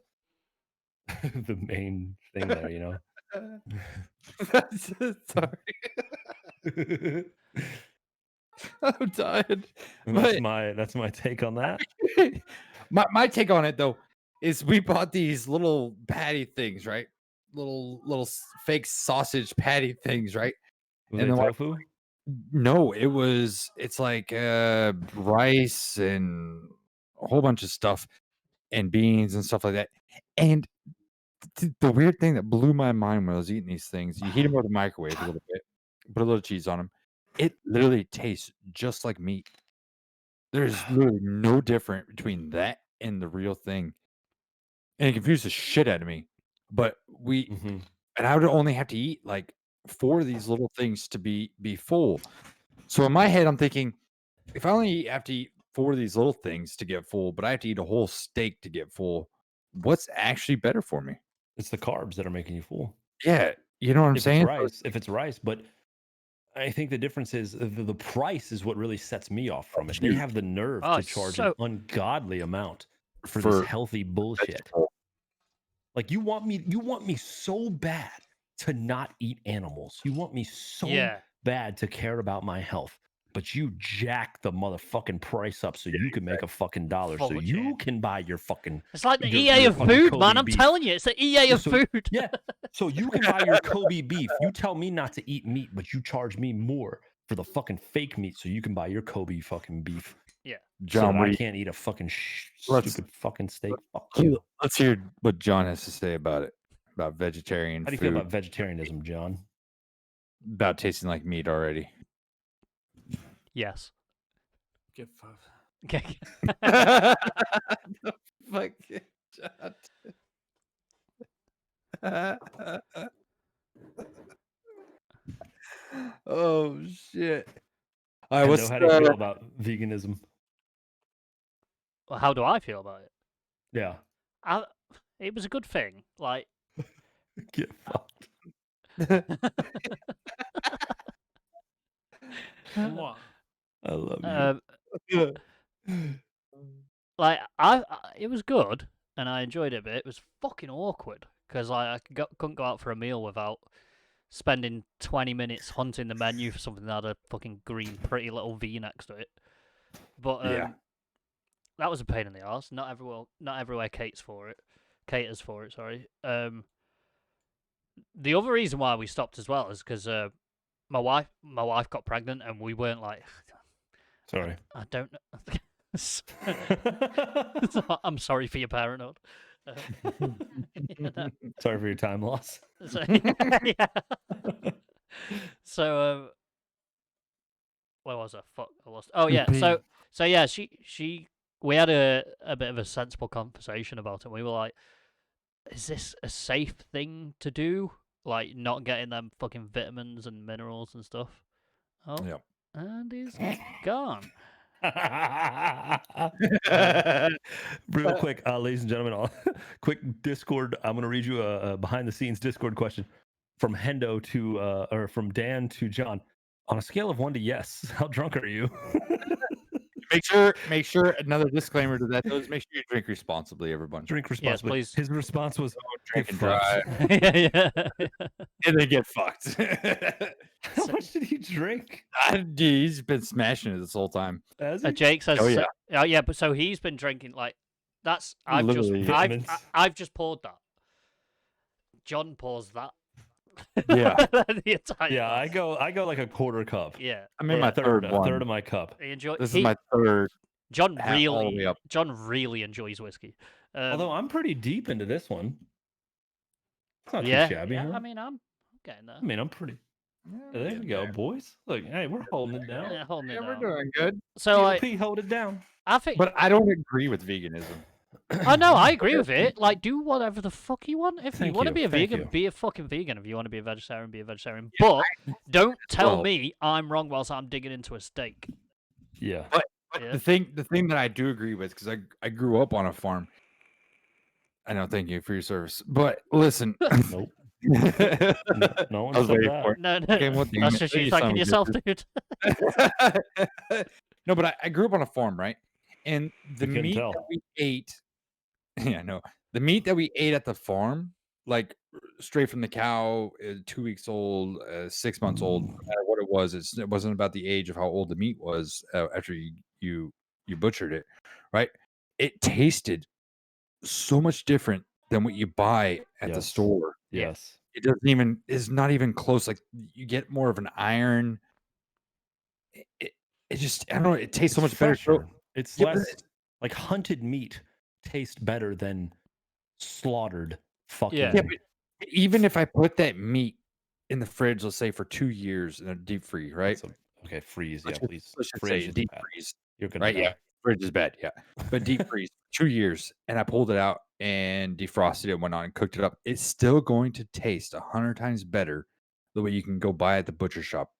the main thing there. Sorry, I'm tired. And that's my take on that. My take on it though is we bought these little patty things, right? Little fake sausage patty things, right? Was And it then tofu? no, it's like rice and a whole bunch of stuff and beans and stuff like that. And the weird thing that blew my mind when I was eating these things, you heat them over the microwave a little bit, put a little cheese on them. It literally tastes just like meat. There's literally no different between that and the real thing. And it confused the shit out of me. But Mhm. and I would only have to eat like 4 of these little things to be full. So in my head, I'm thinking, if I only have to eat 4 of these little things to get full, but I have to eat a whole steak to get full, what's actually better for me? It's the carbs that are making you full. Yeah, you know what I'm If saying? if it's rice, but I think the difference is the price is what really sets me off from it. They Huge. have the nerve Oh, to it's charge so- an ungodly amount for this healthy bullshit. vegetable. Like you want me so bad to not eat animals. You want me so Yeah. bad to care about my health, but you jack the motherfucking price up so you can make a fucking dollar, so you Fortune. can buy your fucking It's like the your EA of fucking food, Kobe man. I'm beef. telling you, it's the EA of So- food. Yeah. So you can buy your Kobe beef. You tell me not to eat meat, but you charge me more for the fucking fake meat so you can buy your Kobe fucking beef. So John, that what I do you, can't eat a fucking Let's- stupid fucking steak. Fuck you. let's hear what John has to say about it, about vegetarian How do you food, feel about vegetarianism, John? about tasting like meat already. Yes. Give five. Okay. Fuck John. Oh shit! All right, Hendo, what's how do you feel about veganism? Well, how do I feel about it? Yeah. It was a good thing. Like, Get fucked. What? I love you. like it was good, and I enjoyed it a bit. It was fucking awkward because I couldn't go out for a meal without spending 20 minutes hunting the menu for something that had a fucking green pretty little V next to it. But Yeah. that was a pain in the arse. Not everywhere caters for it. Sorry. the other reason why we stopped as well is because my wife got pregnant, and we weren't like, Sorry. I don't know. So I'm sorry for your parenthood. You know, Sorry for your time loss. so, yeah. So where was I? Fuck, I lost. Oh yeah. So yeah, we had a bit of a sensible conversation about it. We were like, is this a safe thing to do? Like not getting them fucking vitamins and minerals and stuff. Oh, Yep. and he's gone. Real quick, ladies and gentlemen, quick Discord. I'm going to read you a behind the scenes Discord question from Hendo to, or from Dan to John. On a scale of 1 to yes, how drunk are you? Make sure another disclaimer to that though is make sure you drink responsibly, everyone. Drink responsibly. please. His response was, Drink and "Get drive, fucked." Yeah. and they get fucked. How much did he drink? He's been smashing it this whole time. Has he? Jake says, Oh, yeah. yeah, but so he's been drinking like that's. Literally. Vitamins. I've just poured that. John pours that. Yeah. The entire Yeah, I glass. go like a quarter cup. Yeah, I'm in Or my a third, third a one. third of my cup. he enjoy. This is my third. John half all the way really, up. John really enjoys whiskey. Although I'm pretty deep into this one. It's not yeah, too shabby. yeah. huh? I mean, I'm getting there. I mean, I'm pretty. There we go, boys. Look, hey, we're holding it down. Yeah, holding it Yeah, we're down. doing good. So like, POP, hold it down. I think. But I don't agree with veganism. Oh no, I agree with it. Like, do whatever the fuck you want. If you Thank want to you, be a thank vegan, you. be a fucking vegan. If you want to be a vegetarian, be a vegetarian. But don't tell well. me I'm wrong whilst I'm digging into a steak. Yeah. But Yeah. the thing that I do agree with, because I grew up on a farm. I know, thank you for your service. But listen, Nope. I No one was said waiting that. for it. No, Okay, well, damn that's it. just You you son thanking of a yourself, bitches. dude. No, but I grew up on a farm, right? And the You couldn't meat tell. that we ate, yeah, no, the meat that we ate at the farm, like straight from the cow, 2 weeks old, 6 months old, no matter what it was, it wasn't about the age of how old the meat was after you butchered it, right? It tasted so much different than what you buy at the Yes. store. Yes. It doesn't even is not even close. Like you get more of an iron. It just I don't know. It tastes so It's much better. So, fresher. It's yeah, but less like hunted meat tastes better than slaughtered fucking. Yeah. yeah, but even if I put that meat in the fridge, let's say for 2 years in a deep freeze, right? Okay, freeze. Yeah, Let's just- please. Let's just Fridge say is deep bad. freeze, You're gonna right? die. Yeah, fridge is bad. Yeah, but deep freeze 2 years, and I pulled it out and defrosted it and whatnot and cooked it up. It's still going to taste 100 times better the way you can go buy at the butcher shop.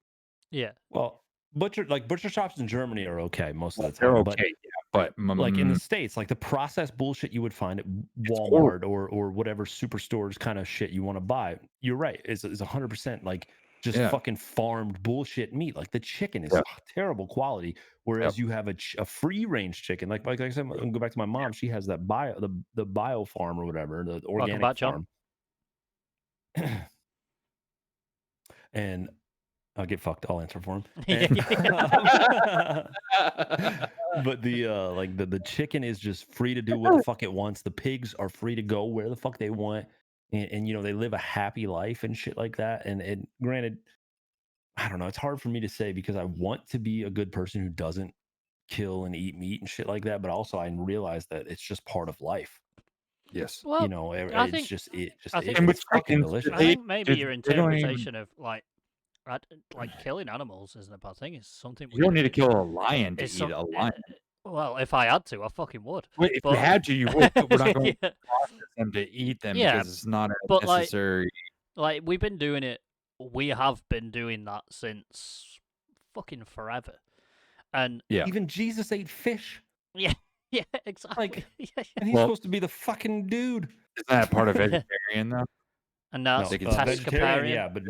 Yeah. Well, butcher shops in Germany are okay most of the They're time. okay, yeah, but Like in the States, like the processed bullshit you would find at horrible. Walmart or whatever superstores kind of shit you want to buy. You're right. It's 100% like just Yeah. fucking farmed bullshit meat. Like the chicken is Yeah. terrible quality. Whereas you have a free range chicken. Like I said, I'm go back to my mom. She has that the bio farm or whatever, the organic back, John. farm. And I'll get fucked. I'll answer for him. Yeah. But the chicken is just free to do what the fuck it wants. The pigs are free to go where the fuck they want, and they live a happy life and shit like that. And granted, I don't know. It's hard for me to say because I want to be a good person who doesn't kill and eat meat and shit like that. But also, I realize that it's just part of life. Yes. Well, It's think- just I think- it's And with fucking chickens, delicious. I think maybe Dude, your they don't even- interpretation of like killing animals isn't a bad thing. It's something You don't need to kill a lion to It's eat some- a lion. Well, if I had to, I fucking would. Well, if but- you had to, you would. But we're not going Yeah. to process them to eat them Yeah, because it's not a but, like, necessary. Like we've been doing it. We have been doing that since fucking forever. And Yeah. Even Jesus ate fish, yeah, exactly. Yeah. and he's Well- supposed to be the fucking dude. Isn't that part of vegetarian though? And now it's No, Vegetarian, pescatarian. yeah, but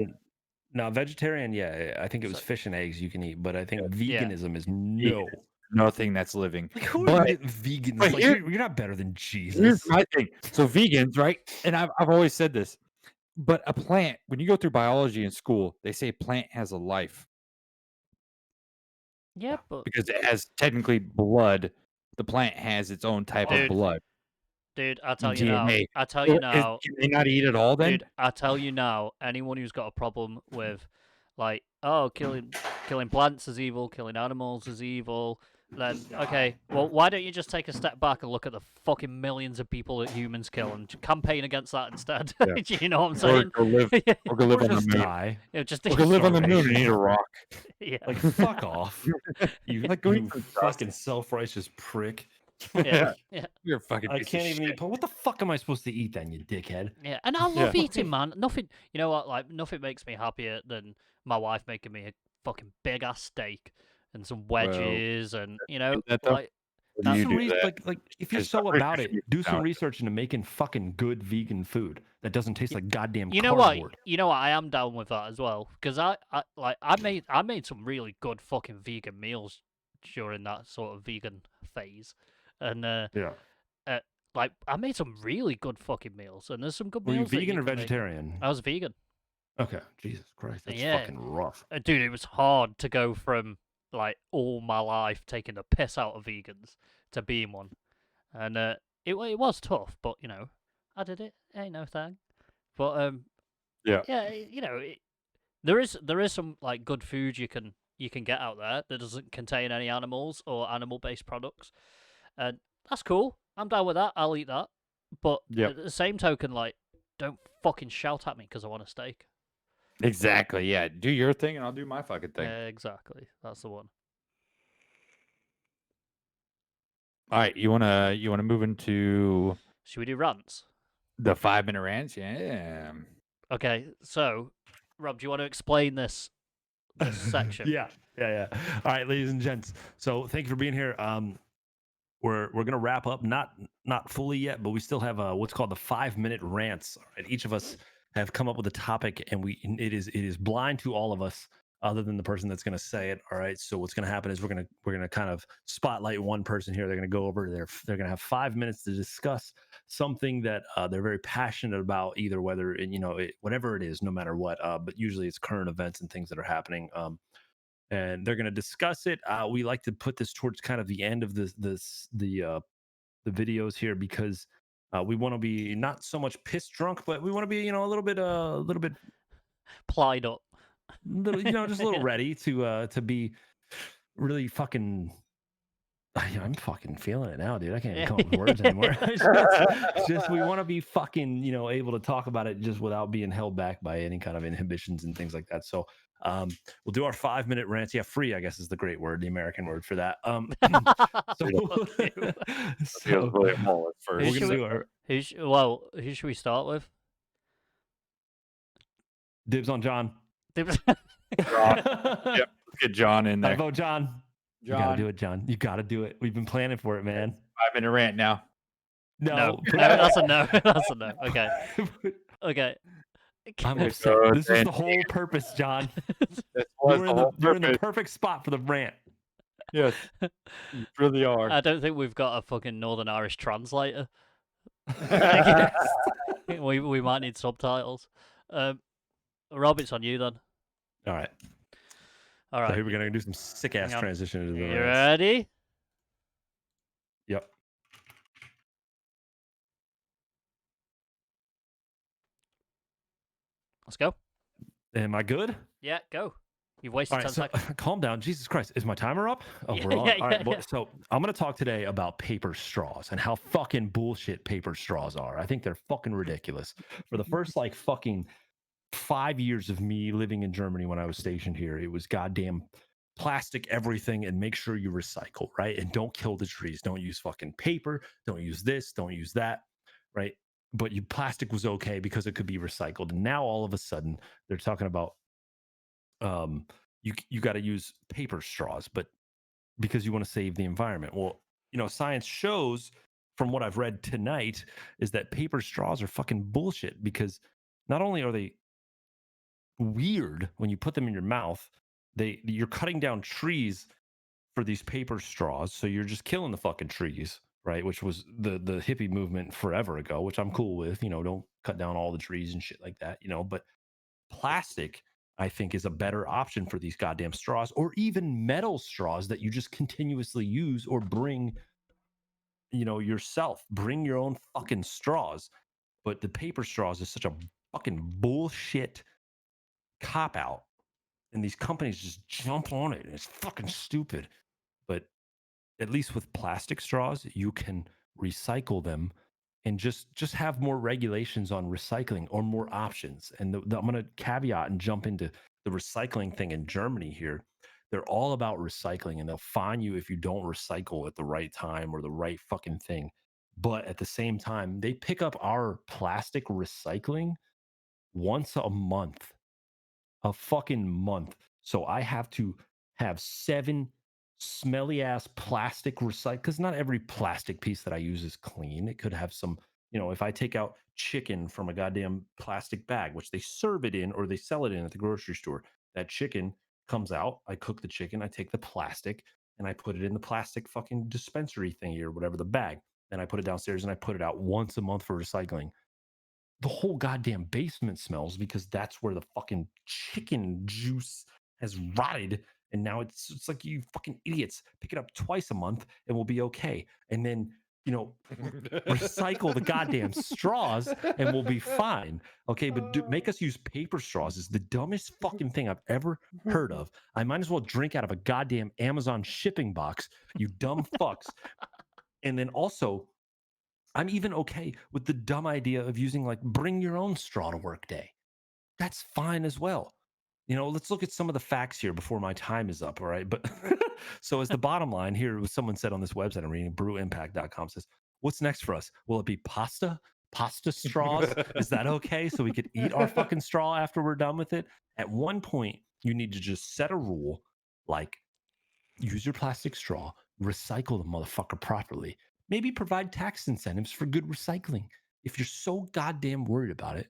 no, vegetarian, yeah. I think it was So- fish and eggs you can eat, but I think Yeah. veganism is no. Nothing that's living. Like, who But- are you vegans? but Like, here- you're not better than Jesus. Here's my thing. So vegans, right? And I've always said this, but a plant, when you go through biology in school, they say plant has a life Yeah, but because it has technically blood. The plant has its own type Dude. of blood. Dude, I tell you now. DNA. I tell you now. Can they not eat at all then? Dude, I tell you now. Anyone who's got a problem with, like, oh, killing plants is evil, killing animals is evil. Then okay, well, why don't you just take a step back and look at the fucking millions of people that humans kill and campaign against that instead? Yeah. Do you know what I'm Or saying? go live, or go live on the just moon. die. Yeah, just Or go live on the moon and eat a rock. Yeah. Like, fuck off. You, Like, go eat you some dust. fucking self-righteous prick. Yeah. Yeah. You're a fucking. I piece of can't even shit. eat. But what the fuck am I supposed to eat then, you dickhead? Yeah, and I love eating, man. Nothing, you know what? Like nothing makes me happier than my wife making me a fucking big ass steak and some wedges, and you know, that though? like Or do That's you Some do rea- that? like if you're Because so I'm about pretty it, sure do you some found it. research into making fucking good vegan food that doesn't taste like goddamn you know what? cardboard. You know what? I am down with that as well because I made some really good fucking vegan meals during that sort of vegan phase, and Yeah. like I made some really good fucking meals, and there's some good Were you meals. that vegan or can make. vegetarian? I was vegan. Okay. Jesus Christ, that's Yeah. fucking rough. Dude, it was hard to go from like all my life taking the piss out of vegans to being one, and it was tough, but you know, I did it. Ain't no thing. But Yeah. yeah, you know, there is some like good food you can get out there that doesn't contain any animals or animal based products, and that's cool. I'm down with that. I'll eat that. But Yep. at the same token, like, don't fucking shout at me because I want a steak. Exactly. Yeah. Do your thing, and I'll do my fucking thing. Exactly. That's the one. All right. You wanna move into Should we do rants? the 5-minute rants? Yeah. Okay, so Rob, do you want to explain this section? Yeah. All right, ladies and gents. So thank you for being here. We're gonna wrap up, not fully yet, but we still have what's called the 5-minute rants. All right, each of us have come up with a topic, and it is blind to all of us, other than the person that's gonna say it. All right. So what's gonna happen is we're gonna kind of spotlight one person here. They're gonna go over. They're gonna have 5 minutes to discuss something that they're very passionate about, either whether whatever it is, no matter what. But usually it's current events and things that are happening. And they're going to discuss it. We like to put this towards kind of the end of the videos here, because we want to be not so much piss drunk, but we want to be a little bit Plied up. just a little ready to be really fucking. I'm fucking feeling it now, dude. I can't even come up with words anymore. Just we want to be fucking, able to talk about it just without being held back by any kind of inhibitions and things like that. So we'll do our 5-minute rants. Yeah, free, I guess, is the great word, the American word for that. So Really more at we're first. gonna do our Who should we start with? dibs on John. Yep. Let's get John in I there. vote John. You gotta do it, John. You gotta do it. We've been planning for it, man. 5-minute rant now. No, that's a no. That's a no. Okay. Okay. I'm Okay, upset. so This is then- the whole purpose, John. This was the whole You're in the purpose. perfect spot for the rant. Yes, you really are. I don't think we've got a fucking Northern Irish translator. We might need subtitles. Rob, it's on you then. All right. All So right. here we're gonna do some sick ass Hang on. transition into the You rants. ready? Yep. Let's go. Am I good? Yeah, go. You've wasted All right, 10 so seconds. calm down. Jesus Christ. Is my timer up? Oh, Yeah, we're on. yeah, All right. yeah, Well, yeah. so I'm going to talk today about paper straws and how fucking bullshit paper straws are. I think they're fucking ridiculous. For the first like fucking 5 years of me living in Germany when I was stationed here, it was goddamn plastic everything, and make sure you recycle, right? And don't kill the trees. Don't use fucking paper. Don't use this. Don't use that, right? But plastic was okay because it could be recycled. And now all of a sudden they're talking about you got to use paper straws, but because you want to save the environment. Well, science shows from what I've read tonight is that paper straws are fucking bullshit, because not only are they weird when you put them in your mouth, you're cutting down trees for these paper straws, so you're just killing the fucking trees, right? Which was the hippie movement forever ago, which I'm cool with. Don't cut down all the trees and shit like that, but plastic, I think, is a better option for these goddamn straws, or even metal straws that you just continuously use or bring yourself. Bring your own fucking straws. But the paper straws is such a fucking bullshit cop out, and these companies just jump on it. And it's fucking stupid. But at least with plastic straws, you can recycle them and just have more regulations on recycling or more options. And I'm going to caveat and jump into the recycling thing in Germany here. They're all about recycling, and they'll fine you if you don't recycle at the right time or the right fucking thing. But at the same time, they pick up our plastic recycling once a month, a fucking month. So I have to have 7 smelly ass plastic recycle, because not every plastic piece that I use is clean. It could have some, if I take out chicken from a goddamn plastic bag, which they serve it in or they sell it in at the grocery store, that chicken comes out. I cook the chicken, I take the plastic and I put it in the plastic fucking dispensary thingy or whatever, the bag. Then I put it downstairs and I put it out once a month for recycling. The whole goddamn basement smells because that's where the fucking chicken juice has rotted. And now it's like, you fucking idiots, pick it up twice a month and we'll be okay. And then, recycle the goddamn straws and we'll be fine. Okay. But make us use paper straws is the dumbest fucking thing I've ever heard of. I might as well drink out of a goddamn Amazon shipping box, you dumb fucks. And then also, I'm even okay with the dumb idea of using like bring your own straw to work day. That's fine as well. Let's look at some of the facts here before my time is up. All right. But so as the bottom line here, someone said on this website I'm reading, brewimpact.com, says, what's next for us? Will it be pasta? Pasta straws? Is that okay? So we could eat our fucking straw after we're done with it? At one point, you need to just set a rule like use your plastic straw, recycle the motherfucker properly. Maybe provide tax incentives for good recycling. If you're so goddamn worried about it,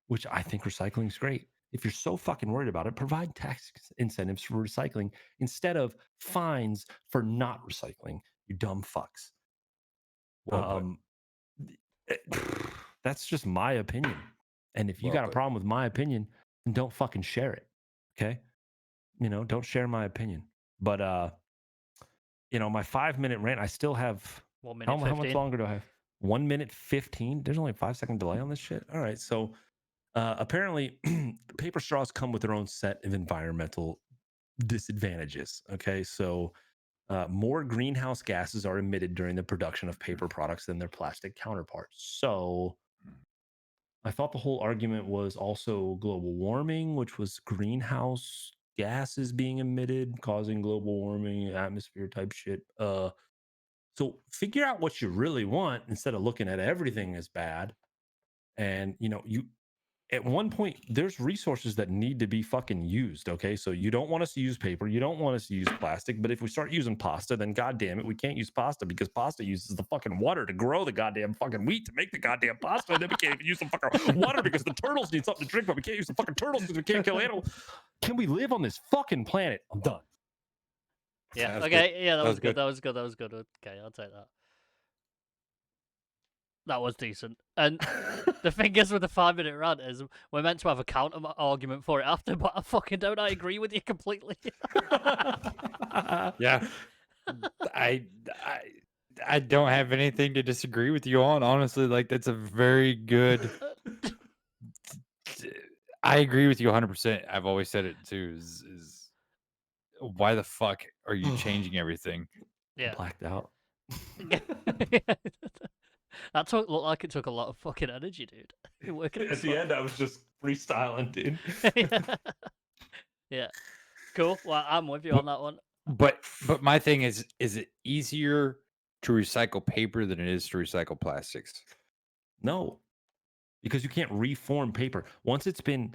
which I think recycling is great. If you're so fucking worried about it, provide tax incentives for recycling instead of fines for not recycling, you dumb fucks. That's just my opinion. And if you got a problem with my opinion, then don't fucking share it. Okay? Don't share my opinion. But my 5-minute rant, I still have 1 minute. How much longer do I have? 1 minute 15. There's only a 5-second delay on this shit. All right. So apparently paper straws come with their own set of environmental disadvantages. Okay. So more greenhouse gases are emitted during the production of paper products than their plastic counterparts. So I thought the whole argument was also global warming, which was greenhouse gases being emitted, causing global warming, atmosphere type shit. So figure out what you really want instead of looking at everything as bad. And you at one point there's resources that need to be fucking used. Okay, so you don't want us to use paper, you don't want us to use plastic, but if we start using pasta, then goddamn it, we can't use pasta because pasta uses the fucking water to grow the goddamn fucking wheat to make the goddamn pasta, and then we can't even use the fucking water because the turtles need something to drink, but we can't use the fucking turtles because we can't kill animals. Can we live on this fucking planet? I'm done. Yeah. That was Okay. good. Yeah, that That was was good. good. That was good. That was good. Okay, I'll take that. That was decent. And the thing is with the 5-minute rant is we're meant to have a counter argument for it after, but I fucking don't. I agree with you completely. Yeah. I don't have anything to disagree with you on. Honestly, like that's a very good. I agree with you 100%. I've always said it too. Is why the fuck are you changing everything? Yeah. Blacked out. That looked like it took a lot of fucking energy, dude. You're working At the end, I was just freestyling, dude. Yeah. Cool. Well, I'm with you on that one. But my thing is it easier to recycle paper than it is to recycle plastics? No, because you can't reform paper once it's been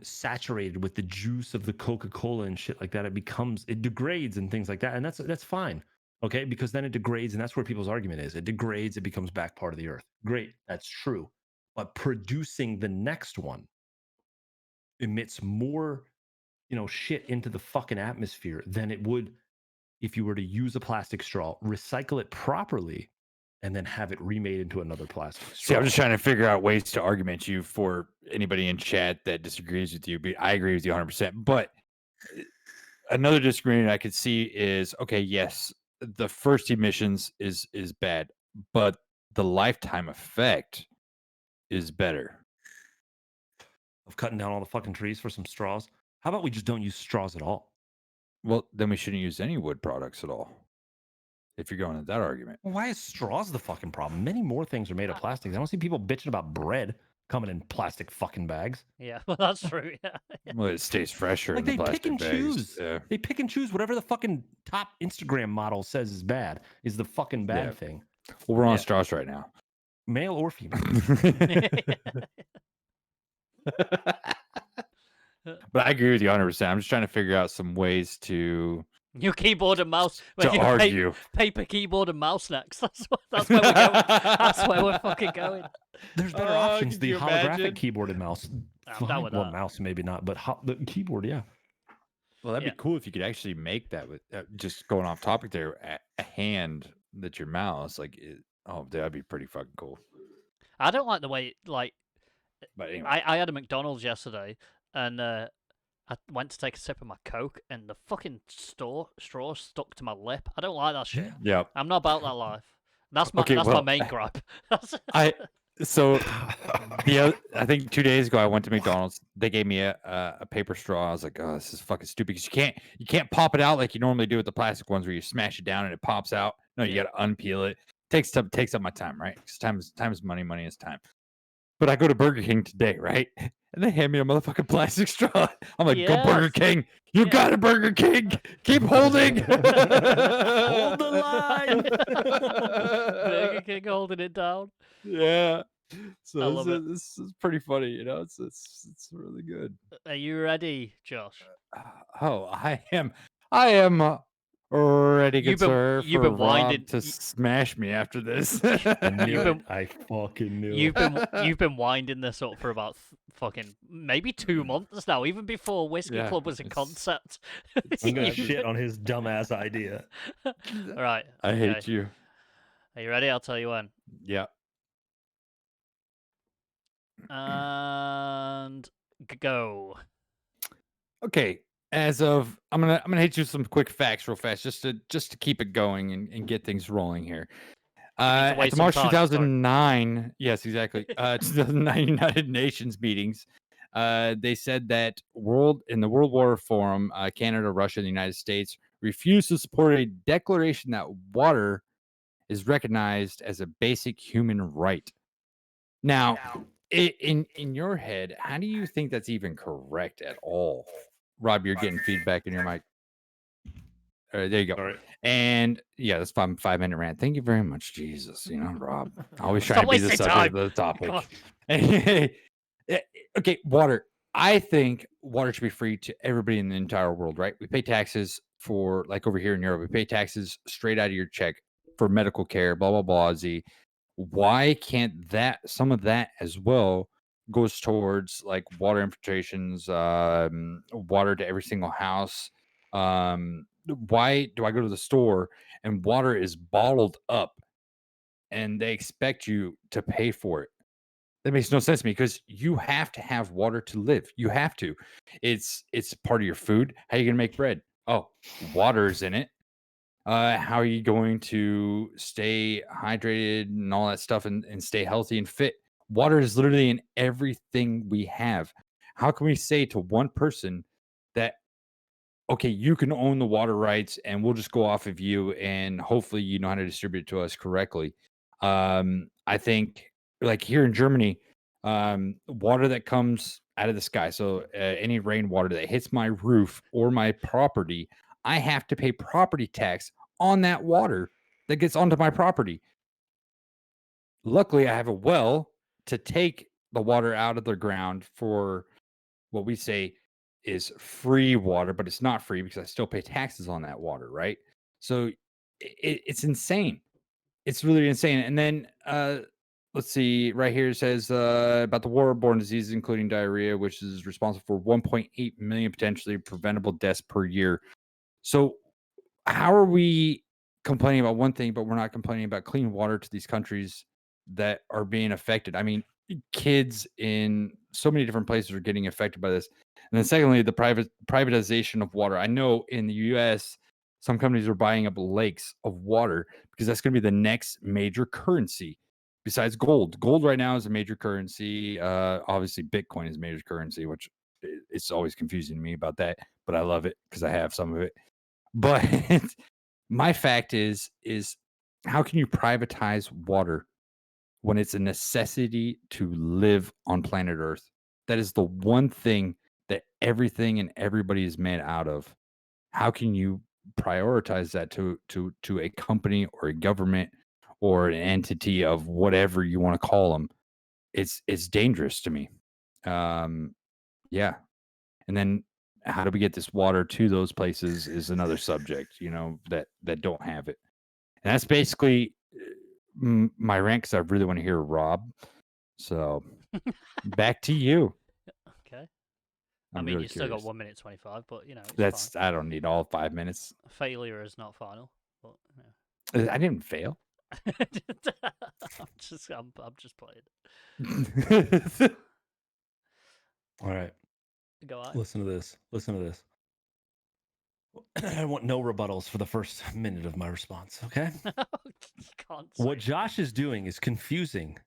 saturated with the juice of the Coca-Cola and shit like that. It degrades and things like that, and that's fine. Okay, because then it degrades, and that's where people's argument is. It degrades, it becomes back part of the earth. Great, that's true. But producing the next one emits more, shit into the fucking atmosphere than it would if you were to use a plastic straw, recycle it properly, and then have it remade into another plastic straw. See, I'm just trying to figure out ways to argument you for anybody in chat that disagrees with you. But I agree with you 100%. But another disagreement I could see is, okay, yes, the first emissions is bad, but the lifetime effect is better. Of cutting down all the fucking trees for some straws. How about we just don't use straws at all? Well, then we shouldn't use any wood products at all. If you're going with that argument. Well, why is straws the fucking problem? Many more things are made of plastics. I don't see people bitching about bread coming in plastic fucking bags. Yeah, well, that's true. Yeah. Well, it stays fresher Like in the they pick plastic and bags. choose. Yeah. They pick and choose whatever the fucking top Instagram model says is bad is the fucking bad Yeah. thing. Well, we're on Yeah. straws right now. Male or female. But I agree with you 100%. I'm just trying to figure out some ways to Your keyboard and mouse. to argue. Paper keyboard and mouse next. That's where we're going. That's where we're fucking going. There's better Oh, options. could The you holographic imagine? keyboard and mouse. I'm down with Well, that. mouse maybe not, but the keyboard, yeah. Well, that'd Yeah. be cool if you could actually make that with just going off topic there. A hand that's your mouse, like, that'd be pretty fucking cool. I don't like the way like But anyway, I had a McDonald's yesterday, and I went to take a sip of my Coke, and the fucking straw stuck to my lip. I don't like that shit. yeah. I'm not about that life. That's my Okay, that's well, my main gripe. So I think 2 days ago I went to McDonald's. They gave me a paper straw. I was like, oh, this is fucking stupid because you can't pop it out like you normally do with the plastic ones where you smash it down and it pops out. No, you got to unpeel it. Takes up my time, right? Because time is money, money is time. But I go to Burger King today, right? And they hand me a motherfucking plastic straw. I'm like, go Burger Yes. King. You Yeah. got it, Burger King. Keep holding. Hold the line. Burger King holding it down. Yeah. I So love it. this is pretty funny, you know. It's really good. Are you ready, Josh? Oh, I am ready, good You've been- sir, you've for been Rob winding- to smash me after this. I knew You've it. been- I fucking knew You've it. you've been winding this up for about fucking maybe 2 months now, even before Whiskey Yeah, Club was a it's- concept. I'm gonna You've shit been- on his dumbass idea. All right. I hate okay. you. Are you ready? I'll tell you when. Yeah. And go. Okay. As of I'm gonna hit you with some quick facts real fast, just to keep it going and get things rolling here. At waste the some March time, sorry. 2009, yes, exactly. 2009 United Nations meetings, they said that in the World War Forum, Canada, Russia, and the United States refused to support a declaration that water is recognized as a basic human right. Now, in your head, how do you think that's even correct at all? Rob, you're getting feedback in your mic. All right, there you go. All right. And yeah, that's 5-minute rant. Thank you very much, Jesus. You know, Rob, always Stop trying to be the wasting subject time. of the topic. Come on. Okay, water. I think water should be free to everybody in the entire world, right? We pay taxes for, like over here in Europe, we pay taxes straight out of your check for medical care, blah, blah, blah. Why can't some of that as well goes towards like water infiltrations, water to every single house? Why do I go to the store and water is bottled up and they expect you to pay for it? That makes no sense to me because you have to have water to live. You have to. It's part of your food. How are you going to make bread? Oh, water is in it. How are you going to stay hydrated and all that stuff and stay healthy and fit? Water is literally in everything we have. How can we say to one person that, okay, you can own the water rights and we'll just go off of you and hopefully you know how to distribute it to us correctly? I think like here in Germany, water that comes out of the sky, so any rainwater that hits my roof or my property, I have to pay property tax on that water that gets onto my property. Luckily, I have a well to take the water out of the ground for what we say is free water, but it's not free because I still pay taxes on that water, right? So it's insane. It's really insane. And then let's see, right here it says about the waterborne diseases, including diarrhea, which is responsible for 1.8 million potentially preventable deaths per year. So how are we complaining about one thing, but we're not complaining about clean water to these countries that are being affected? I mean, kids in so many different places are getting affected by this. And then secondly, the privatization of water. I know in the US, Some companies are buying up lakes of water because that's going to be the next major currency besides gold. Gold right now is a major currency. Obviously, Bitcoin is a major currency, which it's always confusing to me about that, but I love it because I have some of it. But my fact is how can you privatize water when it's a necessity to live on planet Earth? That is the one thing that everything and everybody is made out of. How can you prioritize that to a company or a government or an entity of whatever you want to call them? It's dangerous to me. Yeah. And then how do we get this water to those places is another subject, that don't have it. And that's basically my rant because I really want to hear Rob. So back to you. Okay. I'm you really still got curious. 1 minute 25, but it's That's fine. I don't need all 5 minutes. Failure is not final. But I didn't fail. I'm just playing. All right. Go on. Listen to this. I want no rebuttals for the first minute of my response, okay? Can't What say. Josh is doing is confusing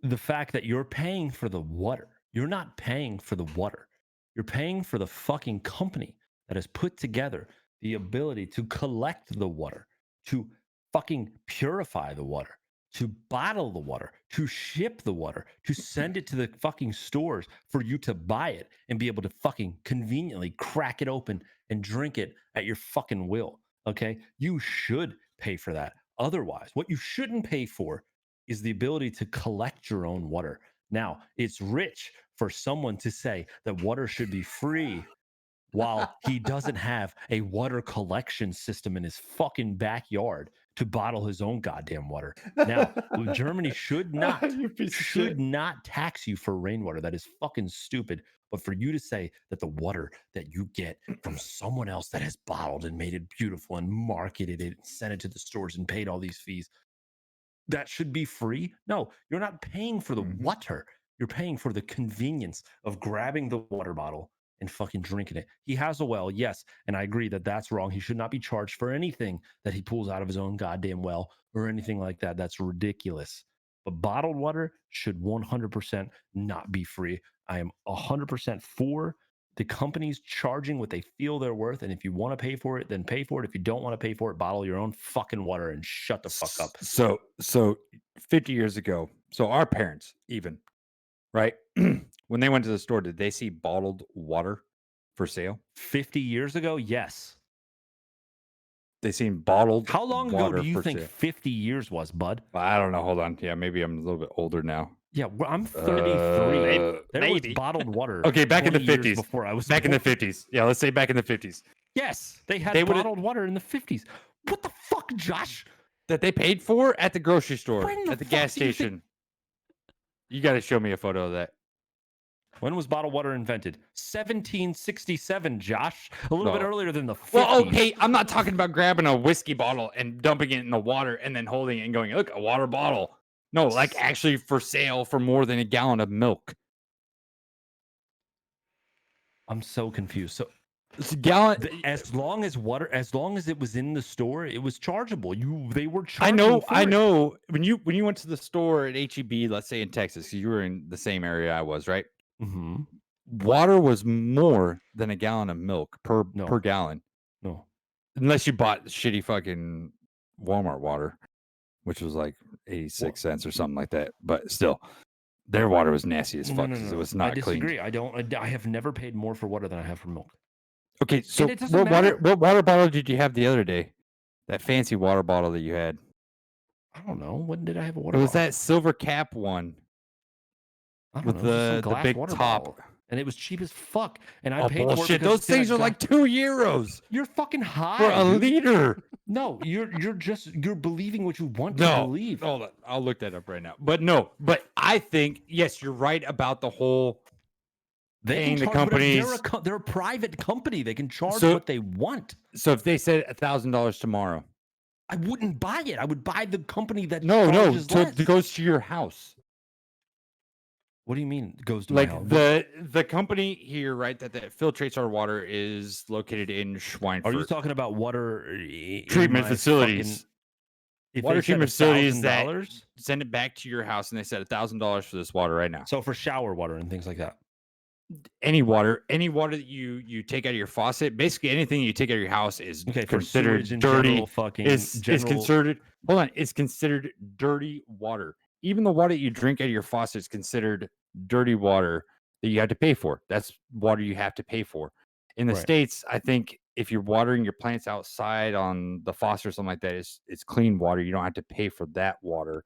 the fact that you're paying for the water. You're not paying for the water. You're paying for the fucking company that has put together the ability to collect the water, to fucking purify the water, to bottle the water, to ship the water, to send it to the fucking stores for you to buy it and be able to fucking conveniently crack it open and drink it at your fucking will. Okay? You should pay for that. Otherwise, what you shouldn't pay for is the ability to collect your own water. Now, it's rich for someone to say that water should be free while he doesn't have a water collection system in his fucking backyard to bottle his own goddamn water. Now, Germany should not tax you for rainwater. That is fucking stupid. But for you to say that the water that you get from someone else that has bottled and made it beautiful and marketed it and sent it to the stores and paid all these fees, that should be free? No, you're not paying for the water. You're paying for the convenience of grabbing the water bottle and fucking drinking it. He has a well, yes, and I agree that that's wrong. He should not be charged for anything that he pulls out of his own goddamn well or anything like that. That's ridiculous. But bottled water should 100% not be free. I am 100% for the companies charging what they feel they're worth. And if you want to pay for it, then pay for it. If you don't want to pay for it, bottle your own fucking water and shut the fuck up. So 50 years ago, so our parents even, right? When they went to the store, did they see bottled water for sale? 50 years ago, yes. They seen bottled How long ago water do you for think sale. 50 years was, bud? I don't know. Hold on. Yeah, maybe I'm a little bit older now. Yeah, well, I'm 33. There Maybe. was bottled water. Okay, back in the 20 years 50s. before I was Back in the born. 50s. Yeah, let's say back in the 50s. Yes, they had They would've- bottled water in the 50s. What the fuck, Josh? That they paid for at the grocery store, When the at the fuck gas do you think- station. You got to show me a photo of that. When was bottled water invented? 1767, Josh. A little bit No. earlier than the 50s. Well, okay, I'm not talking about grabbing a whiskey bottle and dumping it in the water and then holding it and going, look, a water bottle. No, like actually for sale for more than a gallon of milk. I'm so confused. So It's a gallon. as long as it was in the store, it was chargeable. They were charging I for it. know. When you went to the store at HEB, let's say in Texas, 'cause you were in the same area I was, right? Mhm. Water was more than a gallon of milk per No. gallon. No. Unless you bought shitty fucking Walmart water, which was like 86 cents or something like that. But still, their water was nasty as fuck because it was not I disagree. clean. I have never paid more for water than I have for milk. Okay, so it doesn't what water bottle did you have the other day? That fancy water bottle that you had. I don't know. When did I have a water It was bottle? that silver cap one I don't with know. It was just some the glass big water top. bottle. And it was cheap as fuck. And I Oh, paid for it bullshit. because Those things are like €2 You're fucking high. for a dude. liter. No, you're believing what you want to No, believe. hold on. I'll look that up right now. But I think, yes, you're right about the whole paying the charge whatever- companies. They're a private company. They can charge So- what they want. So if they said $1,000 tomorrow. I wouldn't buy it. I would buy the company that No, charges less. it goes to your house. What do you mean goes to my Like house? the company here, right, that filtrates our water is located in Schweinfurt. Are you talking about water treatment facilities? If Water they said treatment facilities that $1,000, send it back to your house, and they said $1,000 for this water right now. so for shower water and things like that. Any water that you take out of your faucet, basically anything you take out of your house is Okay, for considered sewage and dirty. general fucking Is considered it's considered dirty water. Even the water you drink out of your faucet is considered dirty water that you have to pay for. That's water you have to pay for. In the Right. States, I think if you're watering your plants outside on the faucet or something like that, it's clean water. You don't have to pay for that water.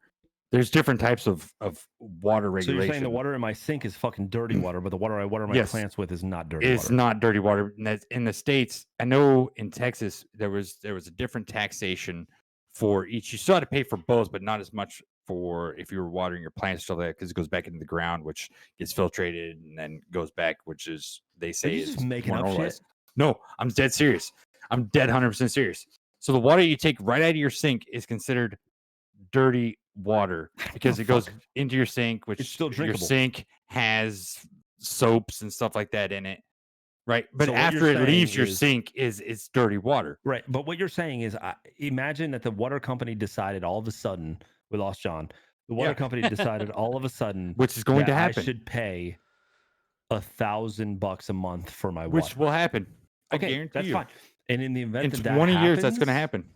There's different types of water So regulation. you're saying the water in my sink is fucking dirty water, but the water I water my Yes. plants with is not dirty It's water. not dirty water. And that's in the States. I know in Texas there was a different taxation for each. You still had to pay for both, but not as much for if you were watering your plants stuff like that, because it goes back into the ground, which gets filtrated and then goes back, which is they Are say you is just making more up shit? normalized. No, I'm dead serious. I'm dead 100% serious. So the water you take right out of your sink is considered dirty water because the it goes fuck? into your sink, which It's still your drinkable. sink has soaps and stuff like that in it, right? But So what you're after it leaves saying your is- sink, it's dirty water. Right. But what you're saying is, imagine that the water company decided all of a sudden, we lost John. The water Yeah. company decided all of a sudden, Which is going to that happen. I should pay $1,000 a month for my Which water. will happen. I Okay, guarantee that's you. fine. And in the event In that that 20 years, that's going to happens- happen.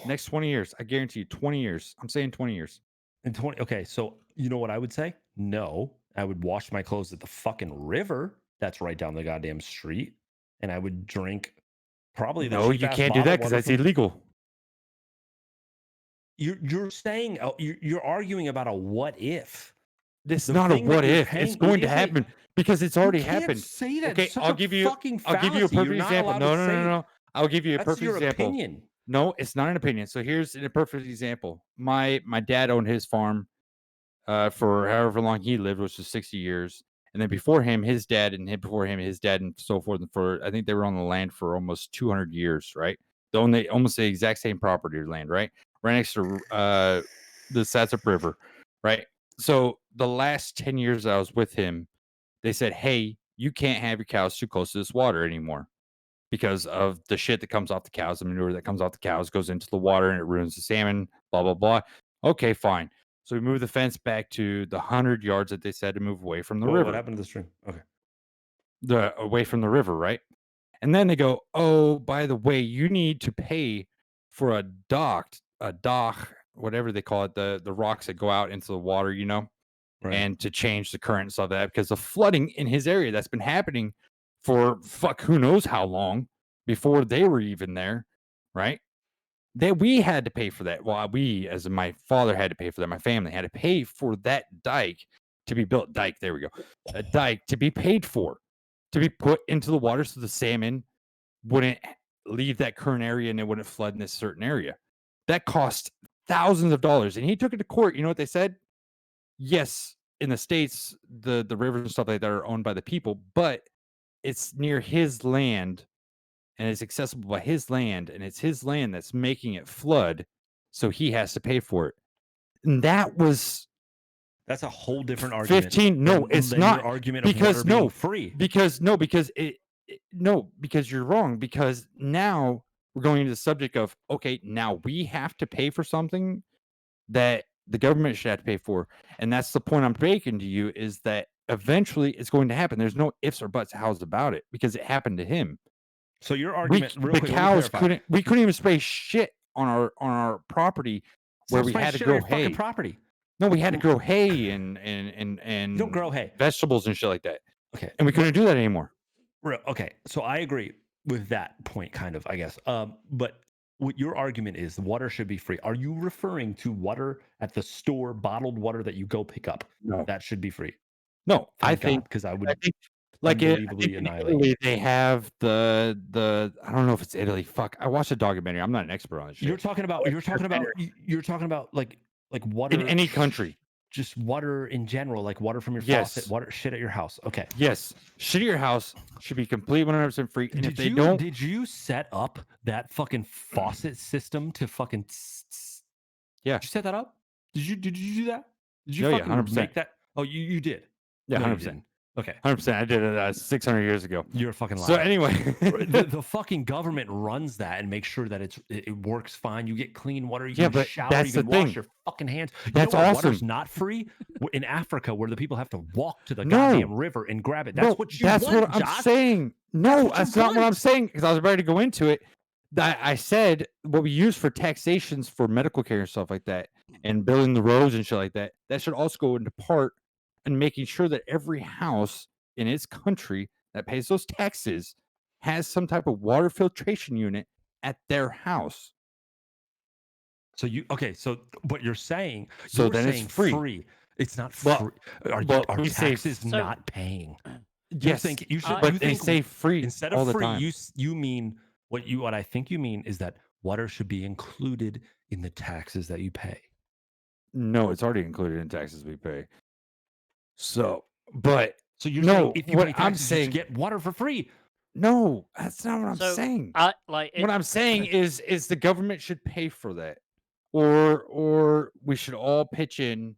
Next 20 years, I guarantee you, 20 years. I'm saying 20 years. In 20, okay, so you know what I would say? No, I would wash my clothes at the fucking river that's right down the goddamn street, and I would drink probably the No, you cheap-ass can't do that bottled because water that's from- illegal. You're saying you're arguing about a what if. It's The not a thing that what you're if. paying- It's going to okay, happen because it's already you can't happened. say that. Okay, It's such I'll a give you. fucking I'll give you a fallacy. You're perfect not example. allowed No, to no, say- no, no. I'll give you a That's perfect your example. opinion. No, it's not an opinion. So here's a perfect example. My dad owned his farm for however long he lived, which was 60 years. And then before him, his dad, and before him, his dad, and so forth. And for I think they were on the land for almost 200 years, right? They own almost the exact same property or land, right? Right next to the Satsop River, right? So the last 10 years I was with him, they said, "Hey, you can't have your cows too close to this water anymore because of the shit that comes off the cows, the manure that comes off the cows goes into the water and it ruins the salmon, blah, blah, blah." Okay, fine. So we moved the fence back to the 100 yards that they said to move away from the river. What happened to the stream? Okay. Away from the river, right? And then they go, "Oh, by the way, you need to pay for a dock, whatever they call it, the rocks that go out into the water, Right. and to change the current and stuff like that because of flooding in his area that's been happening for who knows how long before they were even there, right? That we had to pay for that. Well, we, as in my father, had to pay for that. My family had to pay for that dike to be built. There we go. A dike to be paid for, to be put into the water so the salmon wouldn't leave that current area and it wouldn't flood in this certain area. That cost thousands of dollars. And he took it to court. You know what they said? Yes, in the States, the rivers and stuff like that are owned by the people, but it's near his land and it's accessible by his land, and it's his land that's making it flood, so he has to pay for it. And that was That's a whole different argument. 15. No, it's than not your argument because of water being free. because you're wrong. Because now we're going into the subject of okay, now we have to pay for something that the government should have to pay for, and that's the point I'm making to you is that eventually it's going to happen. There's no ifs or buts hows about it because it happened to him. So your argument, real The quick, cows couldn't. We couldn't even spray shit on our property where we had to grow hay. Property. No, we had to grow hay and You don't grow hay. vegetables and shit like that. Okay. And we couldn't do that anymore. Okay. So I agree with that point, kind of, I guess. But what your argument is, the water should be free. Are you referring to water at the store, bottled water that you go pick up? No. That should be free. No, I Thank God, think because I would. I think like it, I unbelievably think in annihilate. Italy, they have the I don't know if it's Italy. Fuck, I watched a documentary. I'm not an expert on this shit. You're talking about like water In any country. just water in general, like water from your Yes. faucet, water shit at your house. Okay. Yes, shit at your house should be complete 100% free. And if they don't, did you set up that fucking faucet system to fucking? Yeah. Did you set that up? Did you do that? Did you Yeah, fucking 100%. make that? Oh, you did. Yeah, No, you 100%. didn't. Okay, 100%. I did it 600 years ago. you're a fucking liar. So anyway, the fucking government runs that and makes sure that it works fine. You get clean water. You Yeah, can but shower. that's You can the wash thing. your fucking hands. You That's know why awesome. water's not free? In Africa, where the people have to walk to the No. goddamn river and grab it. That's no, what you that's want, what I'm Josh. saying. No, what you that's not what I'm want. saying because I was ready to go into it. I said what we use for taxations for medical care and stuff like that, and building the roads and shit like that. That should also go into part in making sure that every house in its country that pays those taxes has some type of water filtration unit at their house. So what you're saying? So you're then it's saying free. It's not Well- free. Are well, we say taxes So- not paying? Yes, You should. but you they think say free instead all of the free, time. you mean what I think you mean is that water should be included in the taxes that you pay. No, it's already included in taxes we pay. So, but So you're No, saying if you what pay I'm taxes, saying- you should get water for free. no, that's not what I'm So, saying. What I'm saying is the government should pay for that, or we should all pitch in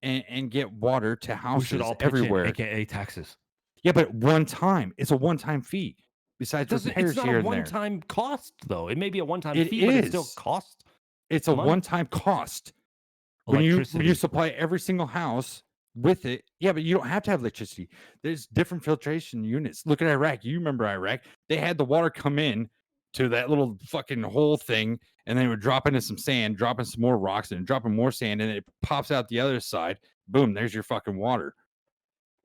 and get water to We houses should all pitch everywhere. in, aka taxes. Yeah, but one time. It's a one-time fee. Besides repairs It's not here a and there, one-time cost, though. It may be a one-time It fee, but it still is. costs. it's a money. one-time cost. When you Electricity. supply every single house with it, yeah, but you don't have to have electricity. There's different filtration units. Look at Iraq. You remember Iraq? They had the water come in to that little fucking hole thing, and then it would drop into some sand, drop in some more rocks, and dropping more sand, and it pops out the other side. Boom, there's your fucking water.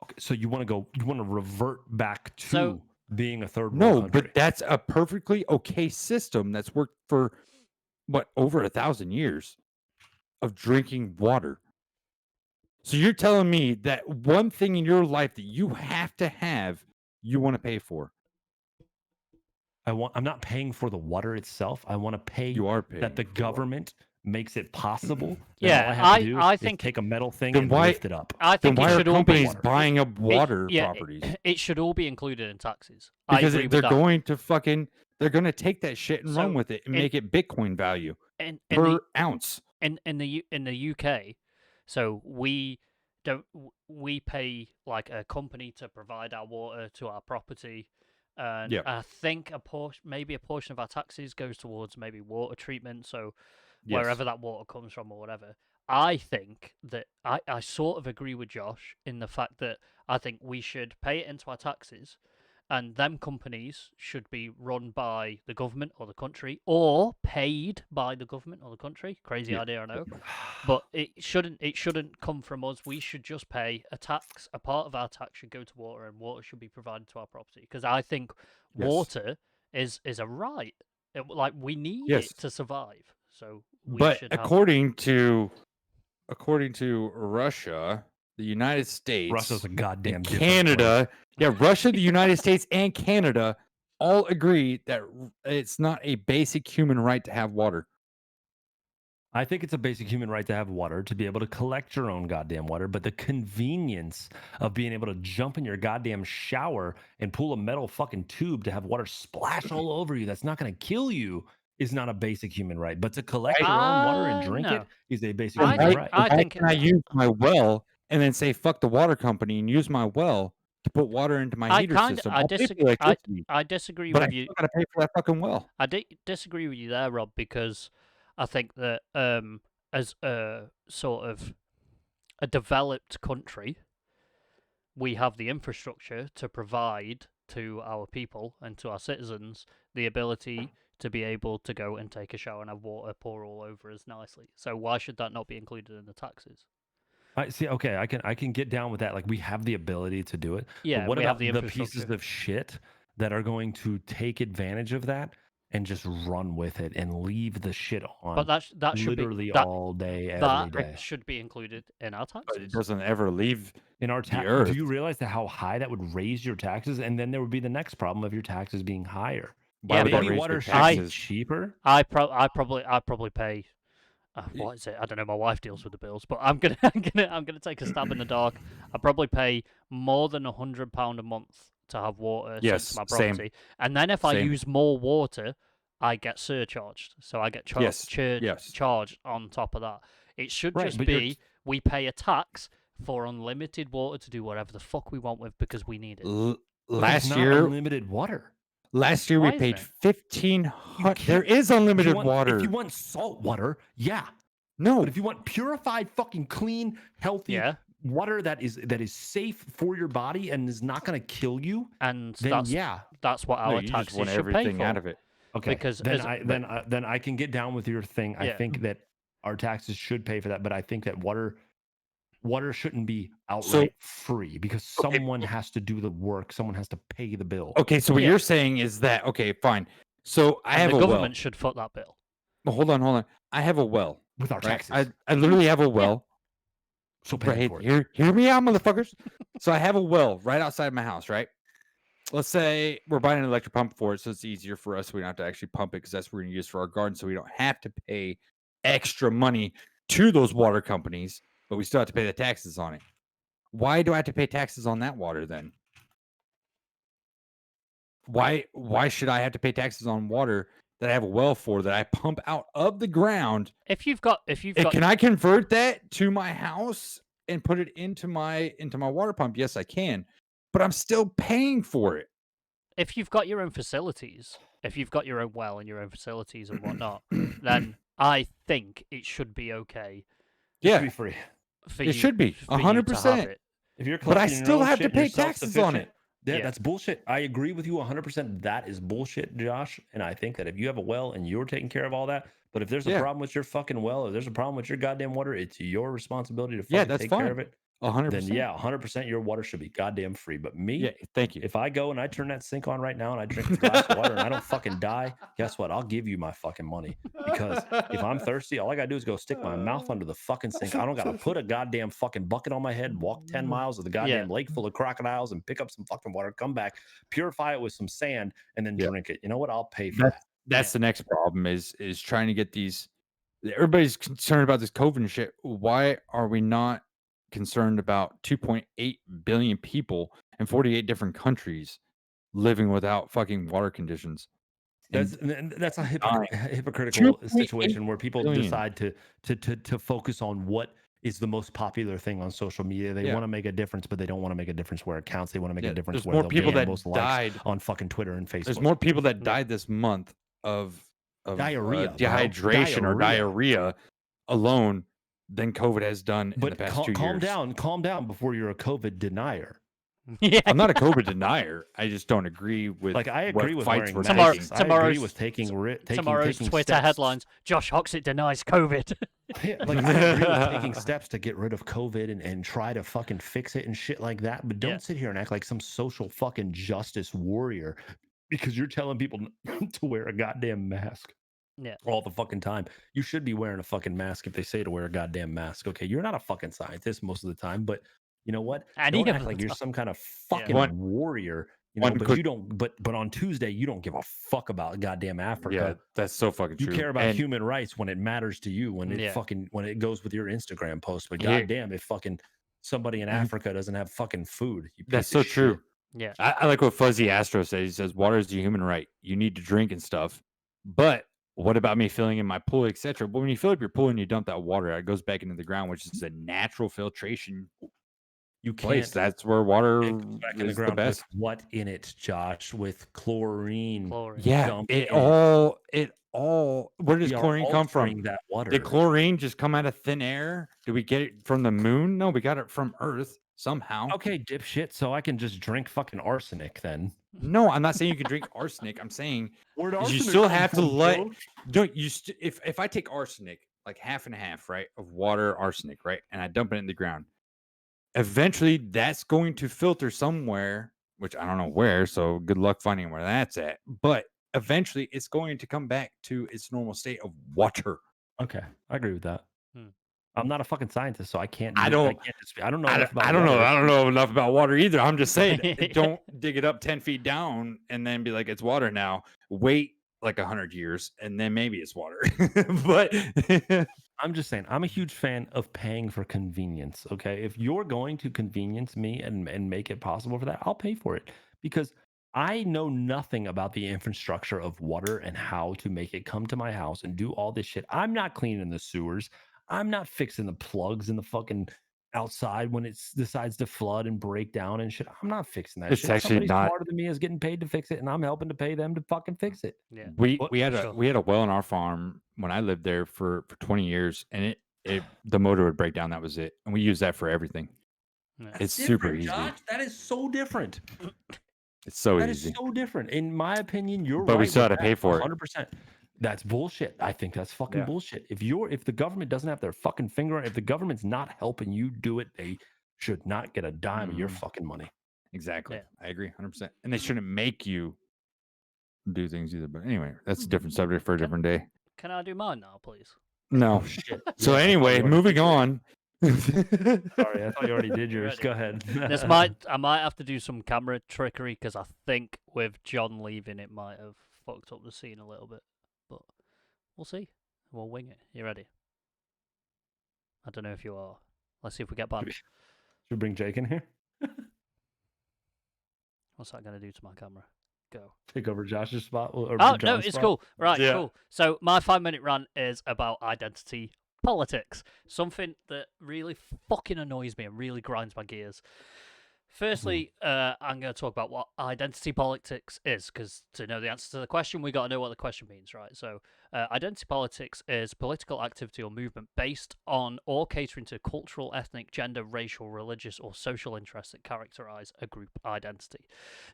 Okay, so you want to revert back to So- being a third world No, country. but that's a perfectly okay system that's worked for over 1,000 years of drinking water. So you're telling me that one thing in your life that you have to have, you want to pay for? I'm not paying for the water itself. I want to pay You are paying that the for water. government makes it possible. Then Yeah, all I have to do I is think- take a metal thing Then and why- lift it up. I Then think why it are should all be companies buying up water properties? It should all be included in taxes. Because I agree they're with that. going to they're going to take that shit and run So, with it and in- make it Bitcoin value in per ounce. in the UK, so we pay like a company to provide our water to our property, and Yep. I think maybe a portion of our taxes goes towards maybe water treatment. So Yes. wherever that water comes from or whatever. I think that I sort of agree with Josh in the fact that I think we should pay it into our taxes, and them companies should be run by the government or the country, or paid by the government or the country. Crazy Yeah. idea, I know, but it shouldn't come from us. We should just pay a tax. A part of our tax should go to water, and water should be provided to our property. Because I think Yes. water is a right. Like we need Yes. it to survive. So we But should have. according to Russia, the United States, Russia's a goddamn and different place. Canada, yeah, Russia, the United States, and Canada all agree that it's not a basic human right to have water. I think it's a basic human right to have water, to be able to collect your own goddamn water, but the convenience of being able to jump in your goddamn shower and pull a metal fucking tube to have water splash all over you, that's not going to kill you, is not a basic human right. But to collect your own water and drink no. it is a basic I human think- right. I Why think- can I use my well and then say fuck the water company and use my well to put water into my I heater kind- system? I I'll pay for disagree- electricity, I disagree but I with you. still gotta pay for that fucking well. I disagree with you there, Rob, because I think that as a sort of a developed country, we have the infrastructure to provide to our people and to our citizens the ability to be able to go and take a shower and have water pour all over us nicely. So why should that not be included in the taxes? I see. Okay, I can get down with that. Like we have the ability to do it. Yeah, but what we about have the the pieces infrastructure. of shit that are going to take advantage of that and just run with it and leave the shit on? But that should literally be that, all day, every that day. should be included in our But it taxes. doesn't ever leave. In our the tax, earth. do you realize that how high that would raise your taxes? And then there would be the next problem of your taxes being higher. Why Yeah, would but that Maybe raise water your should be taxes? cheaper. I probably pay. What is it? I don't know. My wife deals with the bills, but I'm gonna take a stab in the dark. I probably pay more than £100 a month to have water sent Yes, to my same. property, and then if I Same. use more water, I get surcharged. So I get Yes, yes. charged on top of that. It should Right, just but you're be we pay a tax for unlimited water to do whatever the fuck we want with because we need it. But there's Last not year, unlimited water. last year Why we isn't paid it? $1,500. can't- There is If unlimited you want, water. If you want salt water, yeah. No, But if you want purified, fucking clean, healthy Yeah, water that is safe for your body and is not going to kill you, and then yeah. that's what no, our you just taxes want should pay everything for. out of it. Okay. Because then as- then I can get down with your thing. I Yeah. think that our taxes should pay for that, but I think that water shouldn't be So- outright free because Okay. someone has to do the work. Someone has to pay the bill. Okay, so what Yeah. you're saying is that okay, fine. So I and have the a government well. should foot that bill. Well, hold on. I have a well. With our Right? taxes. I literally have a well. So pay Right for it. hear me out, motherfuckers. So I have a well right outside my house, right? Let's say we're buying an electric pump for it, so it's easier for us. We don't have to actually pump it because that's what we're going to use for our garden, so we don't have to pay extra money to those water companies, but we still have to pay the taxes on it. Why do I have to pay taxes on that water then? Why should I have to pay taxes on water that I have a well for that I pump out of the ground? If you've got Can I convert that to my house and put it into my water pump? Yes, I can. But I'm still paying for it. if you've got your own facilities, if you've got your own well and your own facilities and whatnot, then I think it should be okay It should Yeah, be free. for it you. should be for you to have 100%. it. If you're But I collecting your still own have to shit, you're pay taxes on self-sufficient. it. Yeah, Yeah. that's bullshit. I agree with you 100%. That is bullshit, Josh. And I think that if you have a well and you're taking care of all that, but if there's a Yeah. problem with your fucking well, or there's a problem with your goddamn water, it's your responsibility to Yeah, fucking that's take care fine. of it. 100%. Then yeah, 100% your water should be goddamn free. But me, Yeah, thank you. if I go and I turn that sink on right now and I drink a glass of water and I don't fucking die, guess what? I'll give you my fucking money. Because if I'm thirsty, all I gotta do is go stick my mouth under the fucking sink. I don't gotta put a goddamn fucking bucket on my head, walk 10 miles of the goddamn lake full of crocodiles and pick up some fucking water, come back, purify it with some sand, and then Yeah. drink it. You know what? I'll pay for that. That's the next problem is trying to get these. Everybody's concerned about this COVID and shit. Why are we not concerned about 2.8 billion people in 48 different countries living without fucking water conditions? That's a hypocritical 2.8 situation where people billion. decide to focus on what is the most popular thing on social media. They Yeah. want to make a difference, but they don't want to make a difference where it counts. They want to make Yeah, a difference there's where more they'll people gain that most likes died. on fucking Twitter and Facebook. There's more people that Yeah. died this month of Diarrhea, bro. dehydration or diarrhea alone than COVID has done in the But past 2 calm years. calm down before you're a COVID denier. Yeah. I'm not a COVID denier. I just don't agree with Like I agree what with fights wearing we're Tomorrow- taking. masks. I agree tomorrow's- with taking Tomorrow's taking Twitter steps. headlines: Josh Hoxett denies COVID. Yeah, like I agree with taking steps to get rid of COVID and try to fucking fix it and shit like that. But don't Yeah. sit here and act like some social fucking justice warrior because you're telling people to wear a goddamn mask. Yeah. All the fucking time. You should be wearing a fucking mask if they say to wear a goddamn mask. Okay, you're not a fucking scientist most of the time, but you know what? Any Don't of act the like you're time. some kind of fucking One- warrior. You one know, but quick- you don't. But on Tuesday, you don't give a fuck about goddamn Africa. Yeah, that's so fucking You true. care about And human rights when it matters to you, when it Yeah. when it goes with your Instagram post. But Here- goddamn, if fucking somebody in Africa doesn't have fucking food, you That's piece of so true. shit. Yeah. I like what Fuzzy Astro says. He says water is a human right. You need to drink and stuff. But what about me filling in my pool, etc.? But when you fill up your pool and you dump that water, it goes back into the ground, which is a natural filtration You place. can't. That's where water It goes back in the is the ground best. with what in it, Josh? With chlorine. Chlorine. Yeah, dumped it in. all. Where does We are chlorine come from? altering that water. Did chlorine just come out of thin air? Did we get it from the moon? No, we got it from Earth somehow. Okay, dipshit. So I can just drink fucking arsenic then. No, I'm not saying you can drink arsenic. I'm saying Where'd you arsenic still come have to from, let. bro? Don't you? If I take arsenic, like half and half, right, of water, arsenic, right, and I dump it in the ground, eventually that's going to filter somewhere, which I don't know where. So good luck finding where that's at. But eventually, it's going to come back to its normal state of water. Okay, I agree with that. Hmm. I'm not a fucking scientist, so I can't. I I don't- can't I don't know. I enough about don't know. water. I don't know enough about water either. I'm just saying, don't dig it up 10 feet down and then be like, it's water now. Wait like 100 years and then maybe it's water. But I'm just saying, I'm a huge fan of paying for convenience. Okay. If you're going to convenience me and make it possible for that, I'll pay for it because I know nothing about the infrastructure of water and how to make it come to my house and do all this shit. I'm not cleaning the sewers. I'm not fixing the plugs in the fucking outside when it decides to flood and break down and shit. I'm not fixing that It's shit. actually Somebody not. smarter than me is getting paid to fix it, and I'm helping to pay them to fucking fix it. Yeah. We What- we had Sure. a we had a well on our farm when I lived there for 20 years, and it the motor would break down. That was it, and we use that for everything. Yeah. That's It's super different, easy. Josh. That is so different. It's so That is easy. so different. In my opinion, you're But right. we still with had to pay that, for it. 100%. That's bullshit. I think that's fucking Yeah. bullshit. If the government doesn't have their fucking finger on it, if the government's not helping you do it, they should not get a dime of your Mhm. fucking money. Exactly. Yeah. I agree 100%. And they shouldn't make you do things either. But anyway, that's a different subject for a different day. Can I do mine now, please? No. Oh shit. So Yeah, I thought anyway, you already moving did yours. on. Sorry, I thought you already did yours. Ready? Go ahead. I might have to do some camera trickery because I think with John leaving, it might have fucked up the scene a little bit. But we'll see. We'll wing it. You ready? I don't know if you are. Let's see if we get banned. Should we bring Jake in here? What's that going to do to my camera? Go. Take over Josh's spot. Or Oh, no, John's it's spot? cool. Right, Yeah. cool. So my 5-minute rant is about identity politics. Something that really fucking annoys me and really grinds my gears. Firstly, I'm going to talk about what identity politics is, because to know the answer to the question, we got to know what the question means, right? So, identity politics is political activity or movement based on or catering to cultural, ethnic, gender, racial, religious, or social interests that characterize a group identity.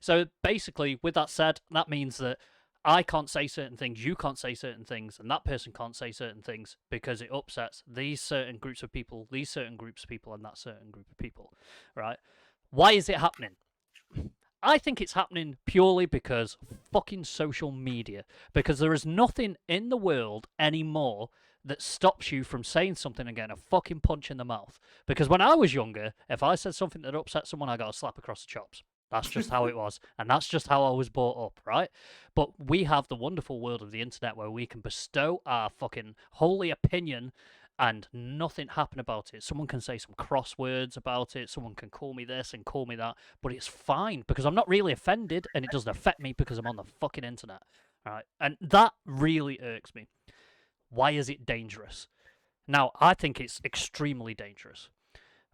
So, basically, with that said, that means that I can't say certain things, you can't say certain things, and that person can't say certain things because it upsets these certain groups of people, these certain groups of people, and that certain group of people, right? Why is it happening? I think it's happening purely because fucking social media. Because there is nothing in the world anymore that stops you from saying something and getting a fucking punch in the mouth. Because when I was younger, if I said something that upset someone, I got a slap across the chops. That's just how it was. And that's just how I was brought up, right? But we have the wonderful world of the internet where we can bestow our fucking holy opinion and nothing happen about it. Someone can say some crosswords about it. Someone can call me this and call me that. But it's fine because I'm not really offended and it doesn't affect me because I'm on the fucking internet. Right? And that really irks me. Why is it dangerous? Now, I think it's extremely dangerous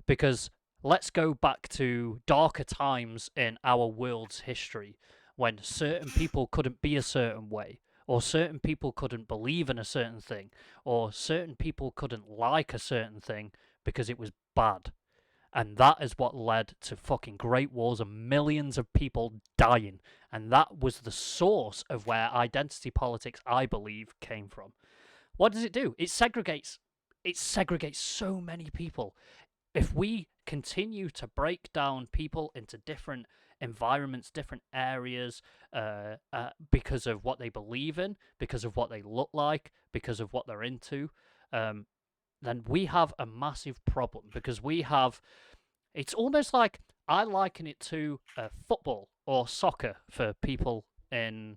because let's go back to darker times in our world's history when certain people couldn't be a certain way, or certain people couldn't believe in a certain thing, or certain people couldn't like a certain thing because it was bad. And that is what led to fucking great wars and millions of people dying. And that was the source of where identity politics, I believe, came from. What does it do? It segregates so many people. If we continue to break down people into different environments, different areas, because of what they believe in, because of what they look like, because of what they're into, then we have a massive problem. Because it's almost like, I liken it to football or soccer for people in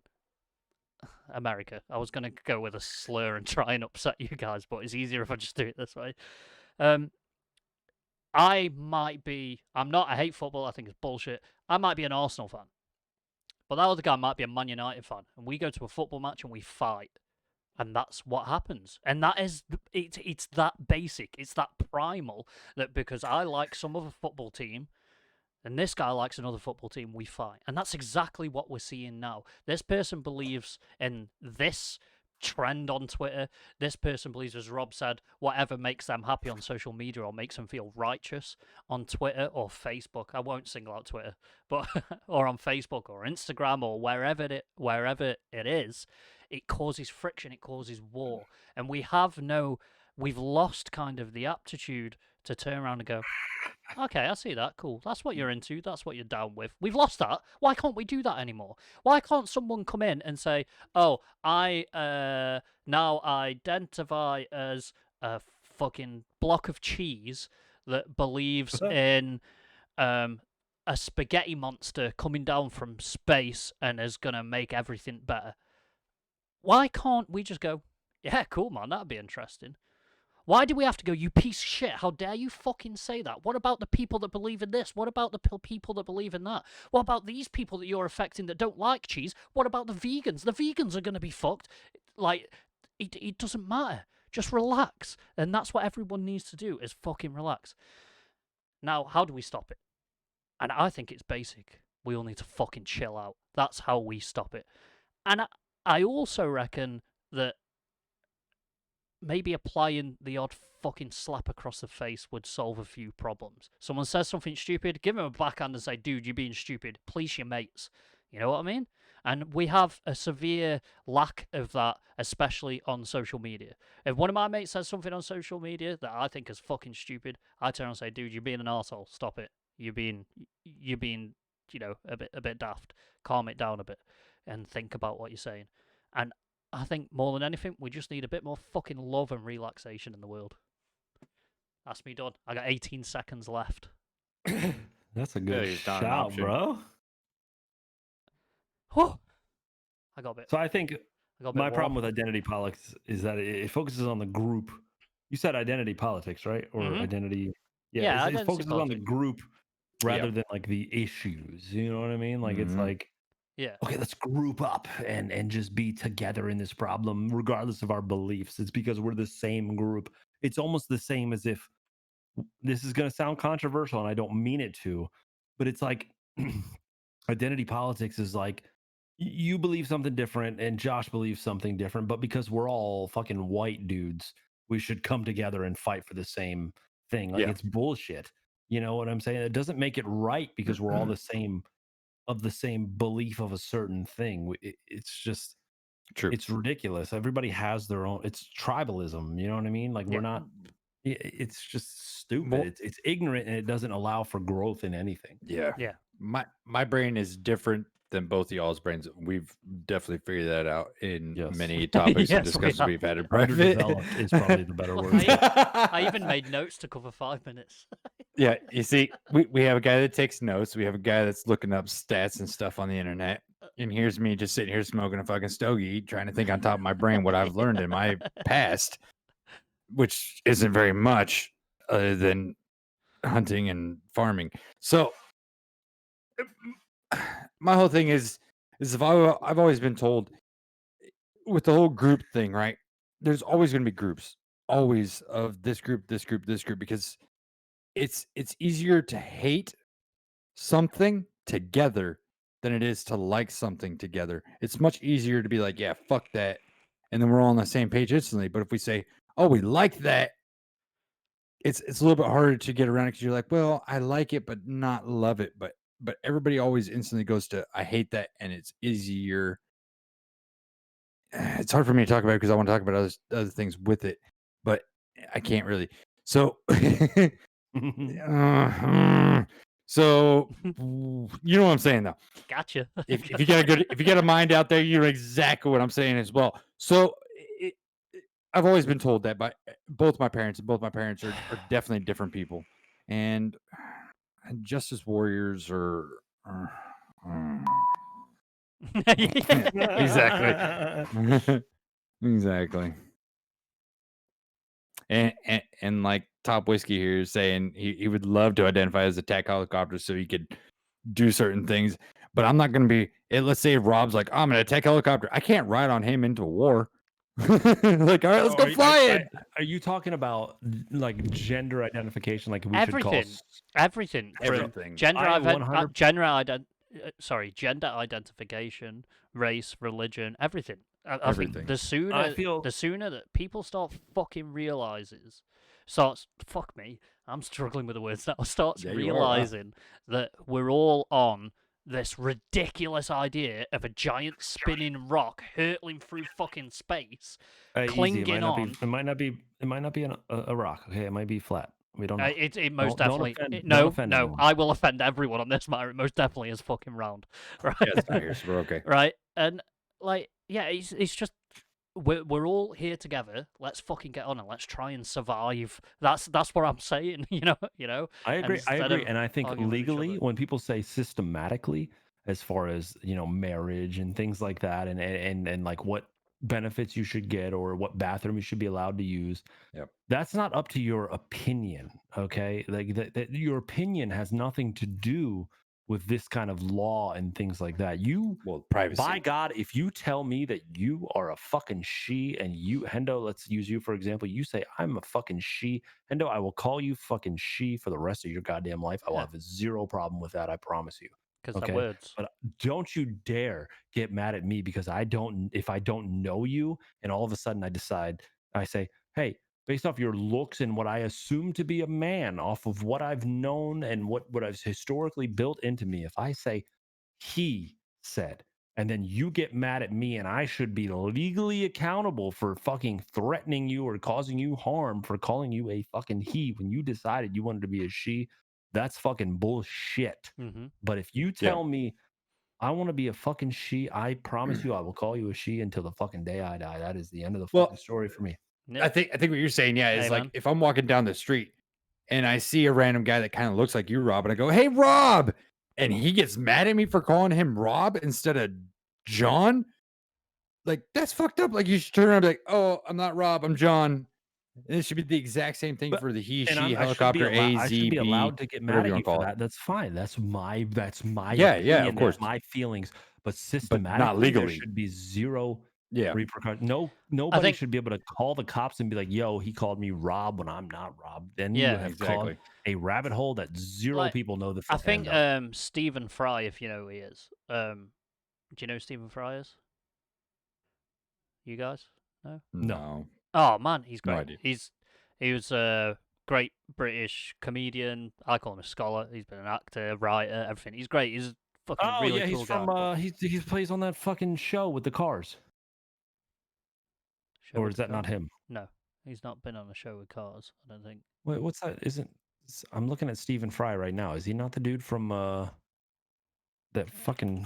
America. I was going to go with a slur and try and upset you guys, but it's easier if I just do it this way. I hate football, I think it's bullshit. I might be an Arsenal fan. But that other guy might be a Man United fan. And we go to a football match and we fight. And that's what happens. And that is, it's that basic. It's that primal that because I like some other football team and this guy likes another football team, we fight. And that's exactly what we're seeing now. This person believes in this trend on Twitter. This person believes, as Rob said, whatever makes them happy on social media or makes them feel righteous on Twitter or Facebook. I won't single out Twitter, but or on Facebook or Instagram or wherever it is, it causes friction, it causes war. And we've lost kind of the aptitude to turn around and go, okay, I see that. Cool. That's what you're into. That's what you're down with. We've lost that. Why can't we do that anymore? Why can't someone come in and say, oh, I now identify as a fucking block of cheese that believes in a spaghetti monster coming down from space and is going to make everything better? Why can't we just go, yeah, cool, man, that'd be interesting? Why do we have to go, you piece of shit? How dare you fucking say that? What about the people that believe in this? What about the people that believe in that? What about these people that you're affecting that don't like cheese? What about the vegans? The vegans are going to be fucked. Like, it doesn't matter. Just relax. And that's what everyone needs to do, is fucking relax. Now, how do we stop it? And I think it's basic. We all need to fucking chill out. That's how we stop it. And I also reckon that maybe applying the odd fucking slap across the face would solve a few problems. Someone says something stupid, give him a backhand and say, dude, you're being stupid. Police your mates. You know what I mean? And we have a severe lack of that, especially on social media. If one of my mates says something on social media that I think is fucking stupid, I turn and say, dude, you're being an arsehole. Stop it. You're being, a bit daft. Calm it down a bit and think about what you're saying. And I think more than anything, we just need a bit more fucking love and relaxation in the world. That's me done. I got 18 seconds left. That's a good it's not an shout, option. bro. Oh, I got a bit. So I think I got a bit my warm. problem with identity politics is that it focuses on the group. You said identity politics, right? Or Mhm. identity. Yeah, it identity focuses on the politics. group rather than like the issues. You know what I mean? Like it's Mhm. like, Yeah. okay, let's group up and just be together in this problem, regardless of our beliefs. It's because we're the same group. It's almost the same as if this is going to sound controversial, and I don't mean it to, but it's like identity politics is like you believe something different and Josh believes something different, but because we're all fucking white dudes, we should come together and fight for the same thing. Like Yeah. it's bullshit. You know what I'm saying? It doesn't make it right because we're all the same belief of a certain thing. It's just True. it's ridiculous. Everybody has their own. It's tribalism. You know what I mean? Like we're Yeah. not. It's just stupid. Well- It's ignorant and it doesn't allow for growth in anything. Yeah. Yeah. My brain is different than both of y'all's brains. We've definitely figured that out in Yes. many topics and Yes, we discussions have. we've had in private. Underdeveloped is probably the better Well, word. I even made notes to cover 5 minutes. Yeah, you see, we have a guy that takes notes. We have a guy that's looking up stats and stuff on the internet. And here's me just sitting here smoking a fucking stogie, trying to think on top of my brain what I've learned in my past, which isn't very much other than hunting and farming. So my whole thing is if I've always been told with the whole group thing, right? There's always going to be groups, always of this group, because it's easier to hate something together than it is to like something together. It's much easier to be like, yeah, fuck that, and then we're all on the same page instantly. But if we say, oh, we like that, it's a little bit harder to get around because you're like, well, I like it, but not love it. But everybody always instantly goes to I hate that, and it's easier. It's hard for me to talk about because I want to talk about other things with it, but I can't really. So, so you know what I'm saying though. Gotcha. If you got a mind out there, you know exactly what I'm saying as well. So I've always been told that by both my parents, and both my parents are definitely different people, and justice warriors are exactly. Exactly. And like Top Whiskey here is saying he would love to identify as a attack helicopter so he could do certain things. But I'm not going to be. Let's say Rob's like, I'm an attack helicopter. I can't ride on him into a war. Like, all right, let's go flying. Are you talking about like gender identification? Like we Everything. should call Everything. From Everything. gender, I 100 gender identification, race, religion, everything. I think Everything. the sooner I feel- the sooner that people start fucking realizes, fuck me, I'm struggling with the words now. Starts Yeah, you are, wow. realizing that we're all on this ridiculous idea of a giant spinning rock hurtling through fucking space. easy. clinging It might not on. be. It might not be a rock. Okay, it might be flat. We don't know. It most Don't definitely offend- no, don't offend anyone. I will offend everyone on this matter. It most definitely is fucking round, right? Yeah, it's not here, so we're okay. Right, and like, yeah, it's just we're all here together. Let's fucking get on and let's try and survive. That's what I'm saying. You know. I agree. instead of And I think arguing with each legally, other. when people say systematically, as far as marriage and things like that, and like what benefits you should get or what bathroom you should be allowed to use, Yep. that's not up to your opinion. Okay, like that your opinion has nothing to do with this kind of law and things like that. You, Well, privacy. by God, if you tell me that you are a fucking she and you, Hendo, let's use you for example, you say I'm a fucking she, Hendo, I will call you fucking she for the rest of your goddamn life. I will Yeah. have zero problem with that. I promise you. Because they're Okay. words. But don't you dare get mad at me because if I don't know you and all of a sudden I say, hey, based off your looks and what I assume to be a man, off of what I've known and what I've historically built into me, if I say he said, and then you get mad at me and I should be legally accountable for fucking threatening you or causing you harm for calling you a fucking he when you decided you wanted to be a she, that's fucking bullshit. Mm-hmm. But if you tell me I want to be a fucking she, I promise you I will call you a she until the fucking day I die. That is the end of the fucking story for me. I think what you're saying, is Hey, like man. if I'm walking down the street and I see a random guy that kind of looks like you, Rob, and I go, "Hey, Rob," and he gets mad at me for calling him Rob instead of John, like that's fucked up. Like you should turn around and be like, "Oh, I'm not Rob, I'm John." And it should be the exact same thing But- for the he, And she, I should be helicopter, A, I Z, should be B, allowed to get mad whatever at you you wanna for call it. that. That's fine. That's my Yeah, opinion. of course. That's my feelings. But systematically, legally. there should be zero Yeah. repercussion. Nobody think- should be able to call the cops and be like, "Yo, he called me Rob when I'm not Rob." Then you Yeah, have exactly. caused a rabbit hole that zero Like, people know the I end think of. Stephen Fry, if you know who he is. Do you know who Stephen Fry is? You guys? No? No. Oh man, he's No great. idea. He was a great British comedian. I call him a scholar. He's been an actor, writer, everything. He's great. He's a fucking Oh really yeah, cool he's guy. from he plays on that fucking show with the cars. Show Or with is the that not car? him? No, he's not been on a show with cars. I don't think. Wait, what's that? I'm looking at Stephen Fry right now. Is he not the dude from that fucking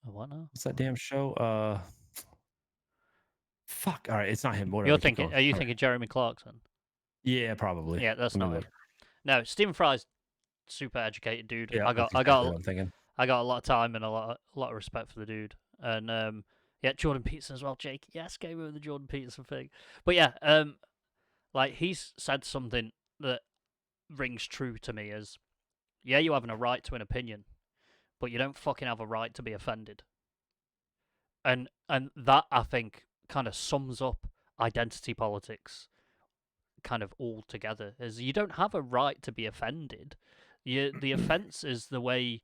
What now? what's that damn show? Fuck. All right, it's not him. Whatever. You're keep thinking? going. Are you All right. thinking Jeremy Clarkson? Yeah, probably. Yeah, that's Let me not him. look. No, Stephen Fry's super educated dude. Yeah, I got that's exactly what I'm thinking. I got a lot of time and a lot of respect for the dude. And yeah, Jordan Peterson as well, Jake. Yes, came over the Jordan Peterson thing. But yeah, like he's said something that rings true to me as, yeah, you having a right to an opinion, but you don't fucking have a right to be offended. And that I think kind of sums up identity politics kind of all together, is you don't have a right to be offended. The offense is the way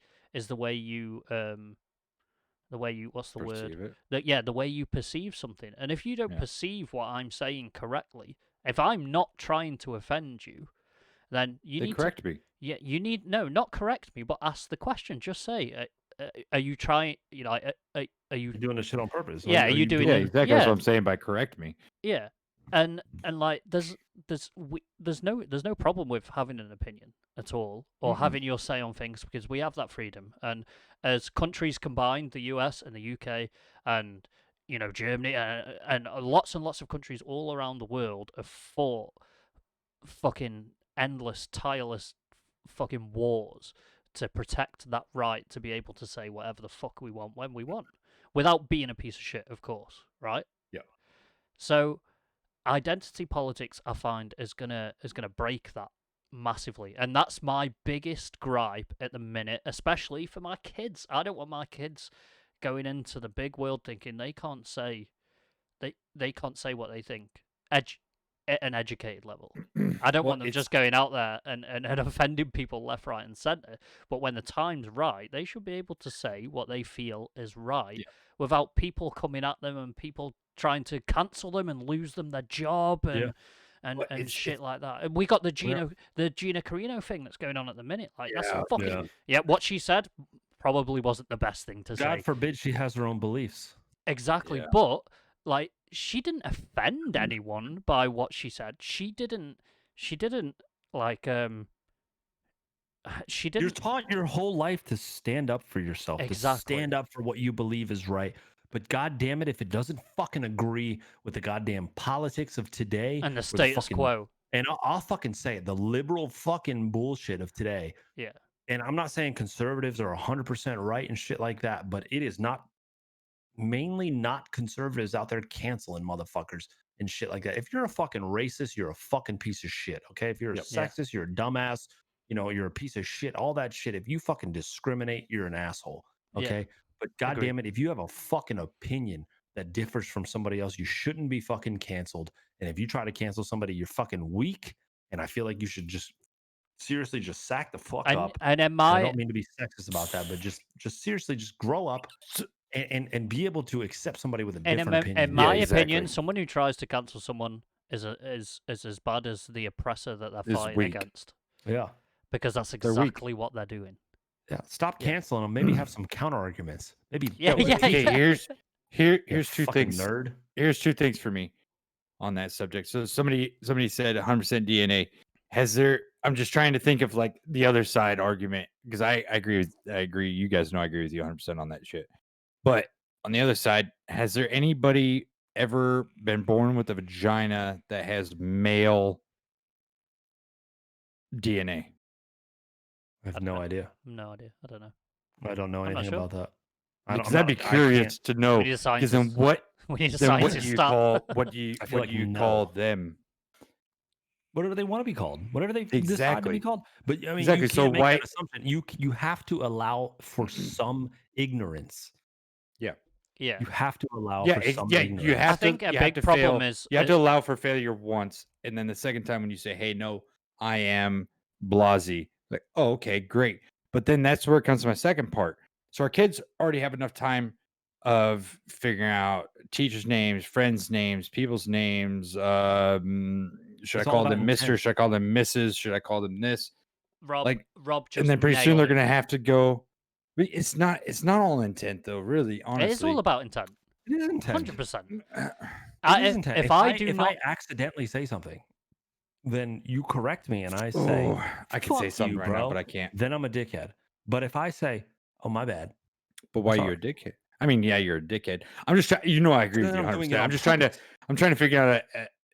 you what's the word? Perceive it. The way you perceive something. And if you don't Yeah. perceive what I'm saying correctly, if I'm not trying to offend you, then you They need correct me. Yeah, you need not correct me, but ask the question. Just say, are you trying? You know, are you? You're doing this shit on purpose. Yeah, are you doing Yeah, it? exactly. Yeah. That's what I'm saying by correct me. Yeah, and like there's no problem with having an opinion at all, or having your say on things, because we have that freedom. And as countries combined, the US and the UK and Germany and lots of countries all around the world have fought fucking endless, tireless fucking wars to protect that right to be able to say whatever the fuck we want when we want, without being a piece of shit, of course, right? Yeah. So identity politics, I find, is gonna break that massively, and that's my biggest gripe at the minute, especially for my kids. I don't want my kids going into the big world thinking they can't say what they think at an educated level. I don't want them just going out there and offending people left, right, and centre. But when the time's right, they should be able to say what they feel is right without people coming at them and people trying to cancel them and lose them their job and shit like that. And we got the Gina Carino thing that's going on at the minute. Like that's fucking what she said probably wasn't the best thing to say. God forbid she has her own beliefs. Exactly, Yeah. but like she didn't offend anyone by what she said. She didn't like she didn't. You're taught your whole life to stand up for yourself, Exactly. to stand up for what you believe is right. But god damn it, if it doesn't fucking agree with the goddamn politics of today And the or status fucking- quo. and I'll fucking say it, the liberal fucking bullshit of today. Yeah. And I'm not saying conservatives are 100% right and shit like that, but it is not, mainly not conservatives out there canceling motherfuckers and shit like that. If you're a fucking racist, you're a fucking piece of shit. Okay. If you're a Yep. Yeah. sexist, you're a dumbass. you're a piece of shit, all that shit. If you fucking discriminate, you're an asshole. Yeah. Okay. But god Agreed. damn it, if you have a fucking opinion that differs from somebody else, you shouldn't be fucking canceled. And if you try to cancel somebody, you're fucking weak. And I feel like you should just seriously just sack the fuck up. And in And I my don't mean to be sexist about that, but just seriously, just grow up and be able to accept somebody with a different opinion. in my Yeah, opinion, exactly. someone who tries to cancel someone is as bad as the oppressor that they're Is fighting weak. against, Yeah. because that's They're weak. exactly what they're doing. Yeah. Stop Yeah. canceling them. Maybe have some counter arguments. Maybe Yeah, well, yeah, okay, yeah. here's two fucking things. nerd. Here's two things for me on that subject. So somebody said 100% DNA. I'm just trying to think of like the other side argument, because I agree. You guys know I agree with you 100% on that shit. But on the other side, has there anybody ever been born with a vagina that has male DNA? I have no idea. No idea. I don't know. I don't know I'm not anything sure. about that. I don't, Because I'd be I can't- curious to know. We need a Because then scientist. what? We need a Then what scientist. do you Stop. call? What do you? I feel What do like you call no. them? Whatever they want to be called, whatever they decide to Exactly. be called. But I mean, Exactly, you so can't make why- that assumption. You have to allow for some ignorance. Yeah. You have to allow Yeah, for some yeah. ignorance. You have I think to. a You have big to problem fail. is You have to allow for failure once, and then the second time when you say, "Hey, no, I am Blasey," like, "Oh, okay, great." But then that's where it comes to my second part. So our kids already have enough time of figuring out teachers' names, friends' names, people's names. Should It's I all call about them Mister? intent. Should I call them Mrs.? Should I call them this? Rob, Like, Rob just And then pretty soon nailed they're it. gonna have to go. But it's not all intent though, really. Honestly, It is all about intent. It is intent. 100%. It is intent. If I do if not, I accidentally say something, then you correct me and I say, Oh, I could say "Fuck something you, right now, bro," but I can't. then I'm a dickhead. But if I say, "Oh, my bad," But why are you a sorry. dickhead? I mean, yeah, you're a dickhead. I'm just trying. I agree with then you I'm doing 100%. it on I'm just trying to. purpose. I'm trying to figure out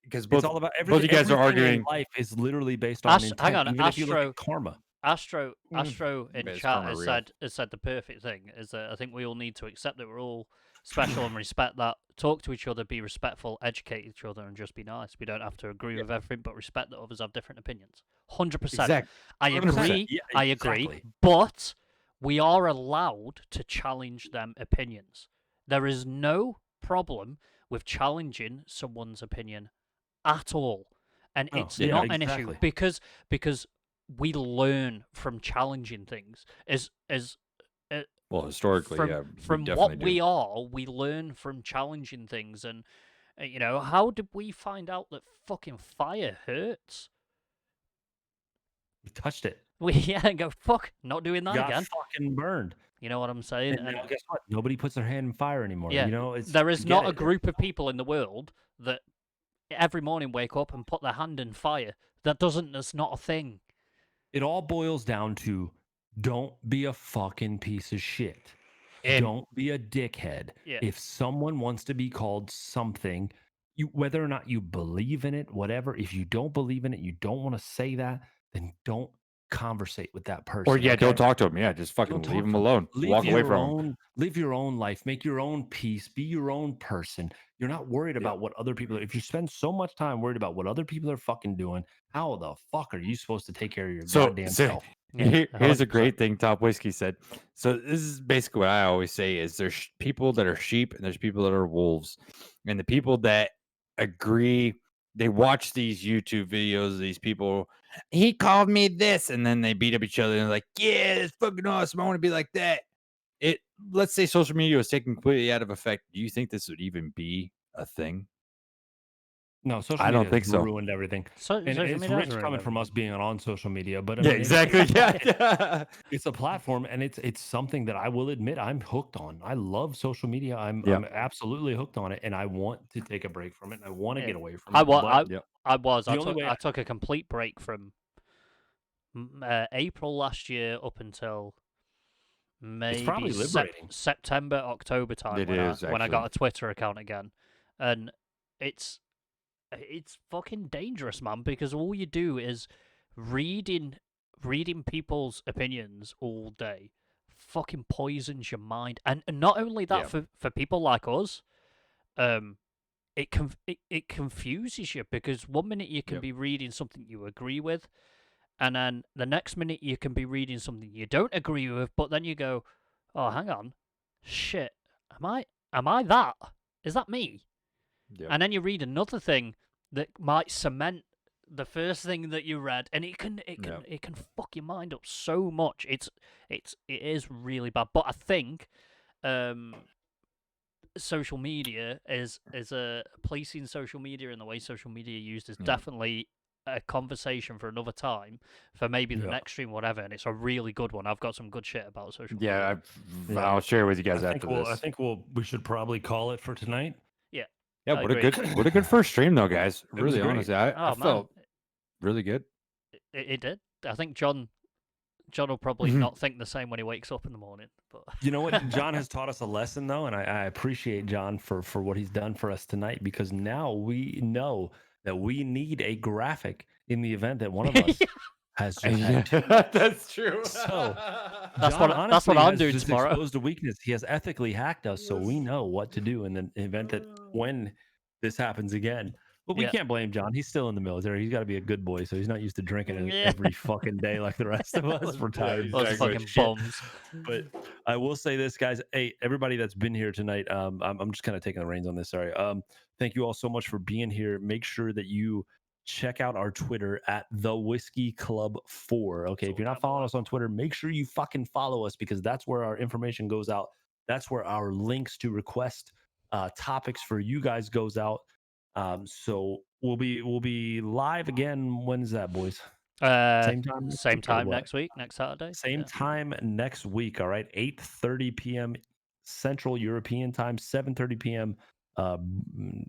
because both It's all about both you guys are everything in arguing. life is literally based on intent. hang on, even if you look at karma. Astro in But is chat karma has real? said the perfect thing is that I think we all need to accept that we're all special and respect that. Talk to each other, be respectful, educate each other, and just be nice. We don't have to agree with everything, but respect that others have different opinions. 100%. Exactly. I 100%. agree. Yeah, I agree. exactly. But we are allowed to challenge them opinions. There is no problem with challenging someone's opinion at all, and Oh, it's yeah, not an exactly. issue because we learn from challenging things. Well, historically, From yeah, from we what definitely we do. are, we learn from challenging things. And how did we find out that fucking fire hurts? You touched it. We go fuck, not doing that Got again. fucking burned. You know what I'm saying? And now guess what? Nobody puts their hand in fire anymore. Yeah, It's there is forget not a it. group of people in the world that every morning wake up and put their hand in fire. That's not a thing. It all boils down to don't be a fucking piece of shit. And- Don't be a dickhead. Yeah. If someone wants to be called something, whether or not you believe in it, whatever, if you don't believe in it, you don't want to say that, then don't conversate with that person. Or yeah, okay? don't talk to him. Yeah, just fucking Don't talk leave him to 'em. alone. Walk away from him. Live your own life. Make your own peace. Be your own person. You're not worried about what other people are. If you spend so much time worried about what other people are fucking doing, how the fuck are you supposed to take care of your goddamn self? Yeah, Here's a 100%. great thing Top Whiskey said. So this is basically what I always say is there's people that are sheep and there's people that are wolves. And the people that agree, they watch these YouTube videos of these people, he called me this, and then they beat up each other and they're like, yeah, it's fucking awesome. I want to be like that. Let's say social media was taken completely out of effect. Do you think this would even be a thing? No, social I media don't think has so. ruined everything. And Social it's media rich has ruined coming from us everything. being on social media, but I Yeah, mean, exactly. Yeah. it's a platform, and it's something that I will admit I'm hooked on. I love social media. I'm absolutely hooked on it, and I want to take a break from it. And I want to Yeah. get away from I it. was. but Yep. The only way I took a complete break from April last year up until maybe probably liberating. September, October time It when is, I got actually. a Twitter account again, and it's fucking dangerous, man, because all you do is reading people's opinions all day fucking poisons your mind. And not only that, for people like us, it confuses you, because one minute you can be reading something you agree with, and then the next minute you can be reading something you don't agree with, but then you go, "Oh, hang on, shit, am I that? Is that me?" Yep. And then you read another thing that might cement the first thing that you read, and it can fuck your mind up so much. It is really bad. But I think social media is policing social media and the way social media used is definitely a conversation for another time, for maybe the next stream, whatever. And it's a really good one. I've got some good shit about social media. I'll share with you guys I after think this. I think we should probably call it for tonight. Yeah, what a good first stream though, guys. was Really, great. honestly, I felt really good. It did. I think John will probably not think the same when he wakes up in the morning. But You know what? John has taught us a lesson, though, and I appreciate John for what he's done for us tonight, because now we know that we need a graphic in the event that one of us has just had too much. That's true. So That's John what honestly I'm has doing just tomorrow. exposed a weakness. He has ethically hacked us, so we know what to do in the event that when this happens again. But we can't blame John. He's still in the military. He's got to be a good boy, so he's not used to drinking every fucking day like the rest of us. We're tired. Those fucking bums. But I will say this, guys. Hey, everybody that's been here tonight. I'm just kind of taking the reins on this. Sorry. Thank you all so much for being here. Make sure that you check out our Twitter at the Whiskey Club 4. Okay, if you're not following us on Twitter, make sure you fucking follow us, because that's where our information goes out. That's where our links to request topics for you guys goes out. So we'll be live again. When's that, boys? Same time next week, next Saturday. Same time next week. All right, 8:30 p.m. Central European time, 7:30 p.m.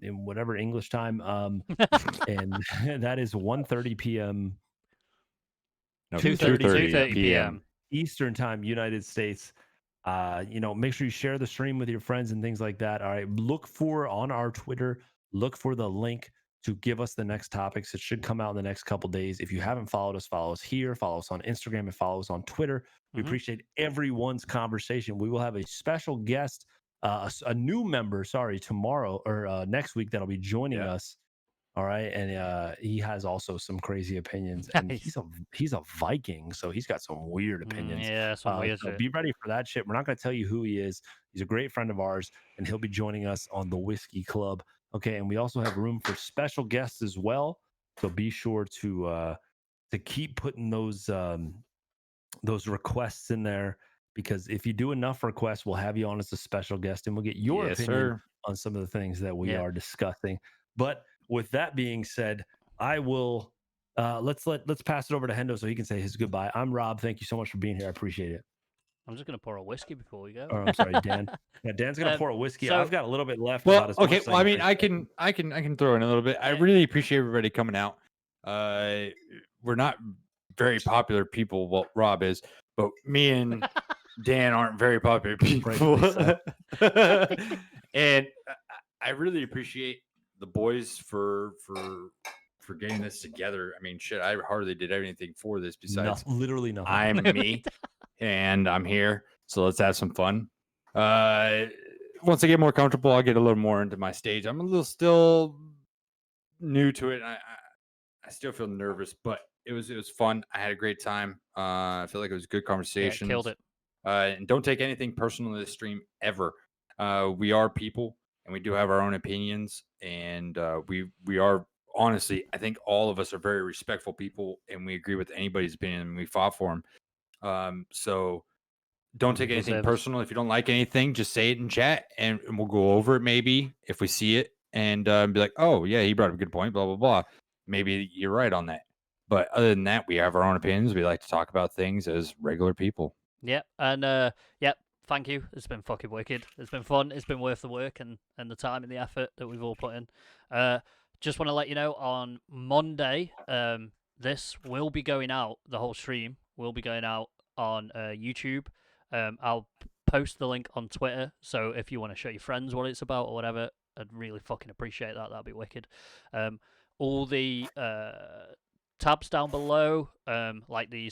In whatever English time. And that is 1:30 p.m. 2:30 p.m. Eastern time, United States. Make sure you share the stream with your friends and things like that. All right, look for on our Twitter. Look for the link to give us the next topics. It should come out in the next couple days. If you haven't followed us, follow us here, follow us on Instagram, and follow us on Twitter. We appreciate everyone's conversation. We will have a special guest, a new member, tomorrow or next week that'll be joining us. All right, and he has also some crazy opinions, and he's a Viking, so he's got some weird opinions. Some weird so shit. be ready for that shit. We're not going to tell you who he is. He's a great friend of ours, and he'll be joining us on the Whiskey Club. Okay, and we also have room for special guests as well. So be sure to keep putting those requests in there, because if you do enough requests, we'll have you on as a special guest, and we'll get your opinion on some of the things that we are discussing. But with that being said, I will let's pass it over to Hendo so he can say his goodbye. I'm Rob. Thank you so much for being here. I appreciate it. I'm just gonna pour a whiskey before we go. Oh, I'm sorry, Dan. Yeah, Dan's gonna pour a whiskey. So, I've got a little bit left. Well, okay. Well, I mean, I can throw in a little bit. I really appreciate everybody coming out. We're not very popular people. Well, Rob is, but me and Dan aren't very popular people. And I really appreciate the boys for getting this together. I mean, shit, I hardly did anything for this besides literally nothing. I'm me, and I'm here. So let's have some fun. Once I get more comfortable, I'll get a little more into my stage. I'm a little still new to it. I still feel nervous, but it was fun. I had a great time. I feel like it was a good conversation. Killed it. And don't take anything personal in this stream ever. We are people, and we do have our own opinions, and we are honestly, I think all of us are very respectful people, and we agree with anybody's opinion, and we fought for them. So don't take anything personal. If you don't like anything, just say it in chat, and we'll go over it maybe if we see it, and be like, oh yeah, he brought up a good point, blah blah blah. Maybe you're right on that. But other than that, we have our own opinions. We like to talk about things as regular people. Yep, and thank you. It's been fucking wicked. It's been fun. It's been worth the work and the time and the effort that we've all put in. Just want to let you know, on Monday, this will be going out. The whole stream will be going out on YouTube. I'll post the link on Twitter, so if you want to show your friends what it's about or whatever, I'd really fucking appreciate that. That'd be wicked. All the tabs down below, like the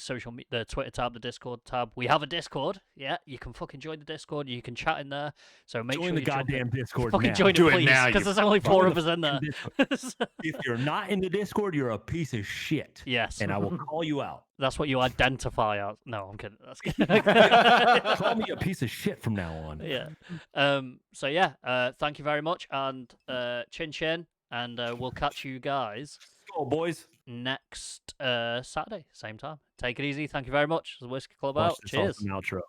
the Twitter tab, the Discord tab. We have a Discord. Yeah, you can fucking join the Discord. You can chat in there. So make Join sure the you jump in. goddamn Discord Fucking now. join Do it, it please, now, because you there's only 4 of us in there. If you're not in the Discord, you're a piece of shit. Yes, And I will call you out. that's what you identify as. No, I'm kidding. That's kidding. Call me a piece of shit from now on. Yeah. So yeah. Thank you very much, and chin chin, and we'll catch you guys Go, boys. next Saturday, same time. Take it easy. Thank you very much. The Whiskey Club Watch out. this awesome Cheers. outro.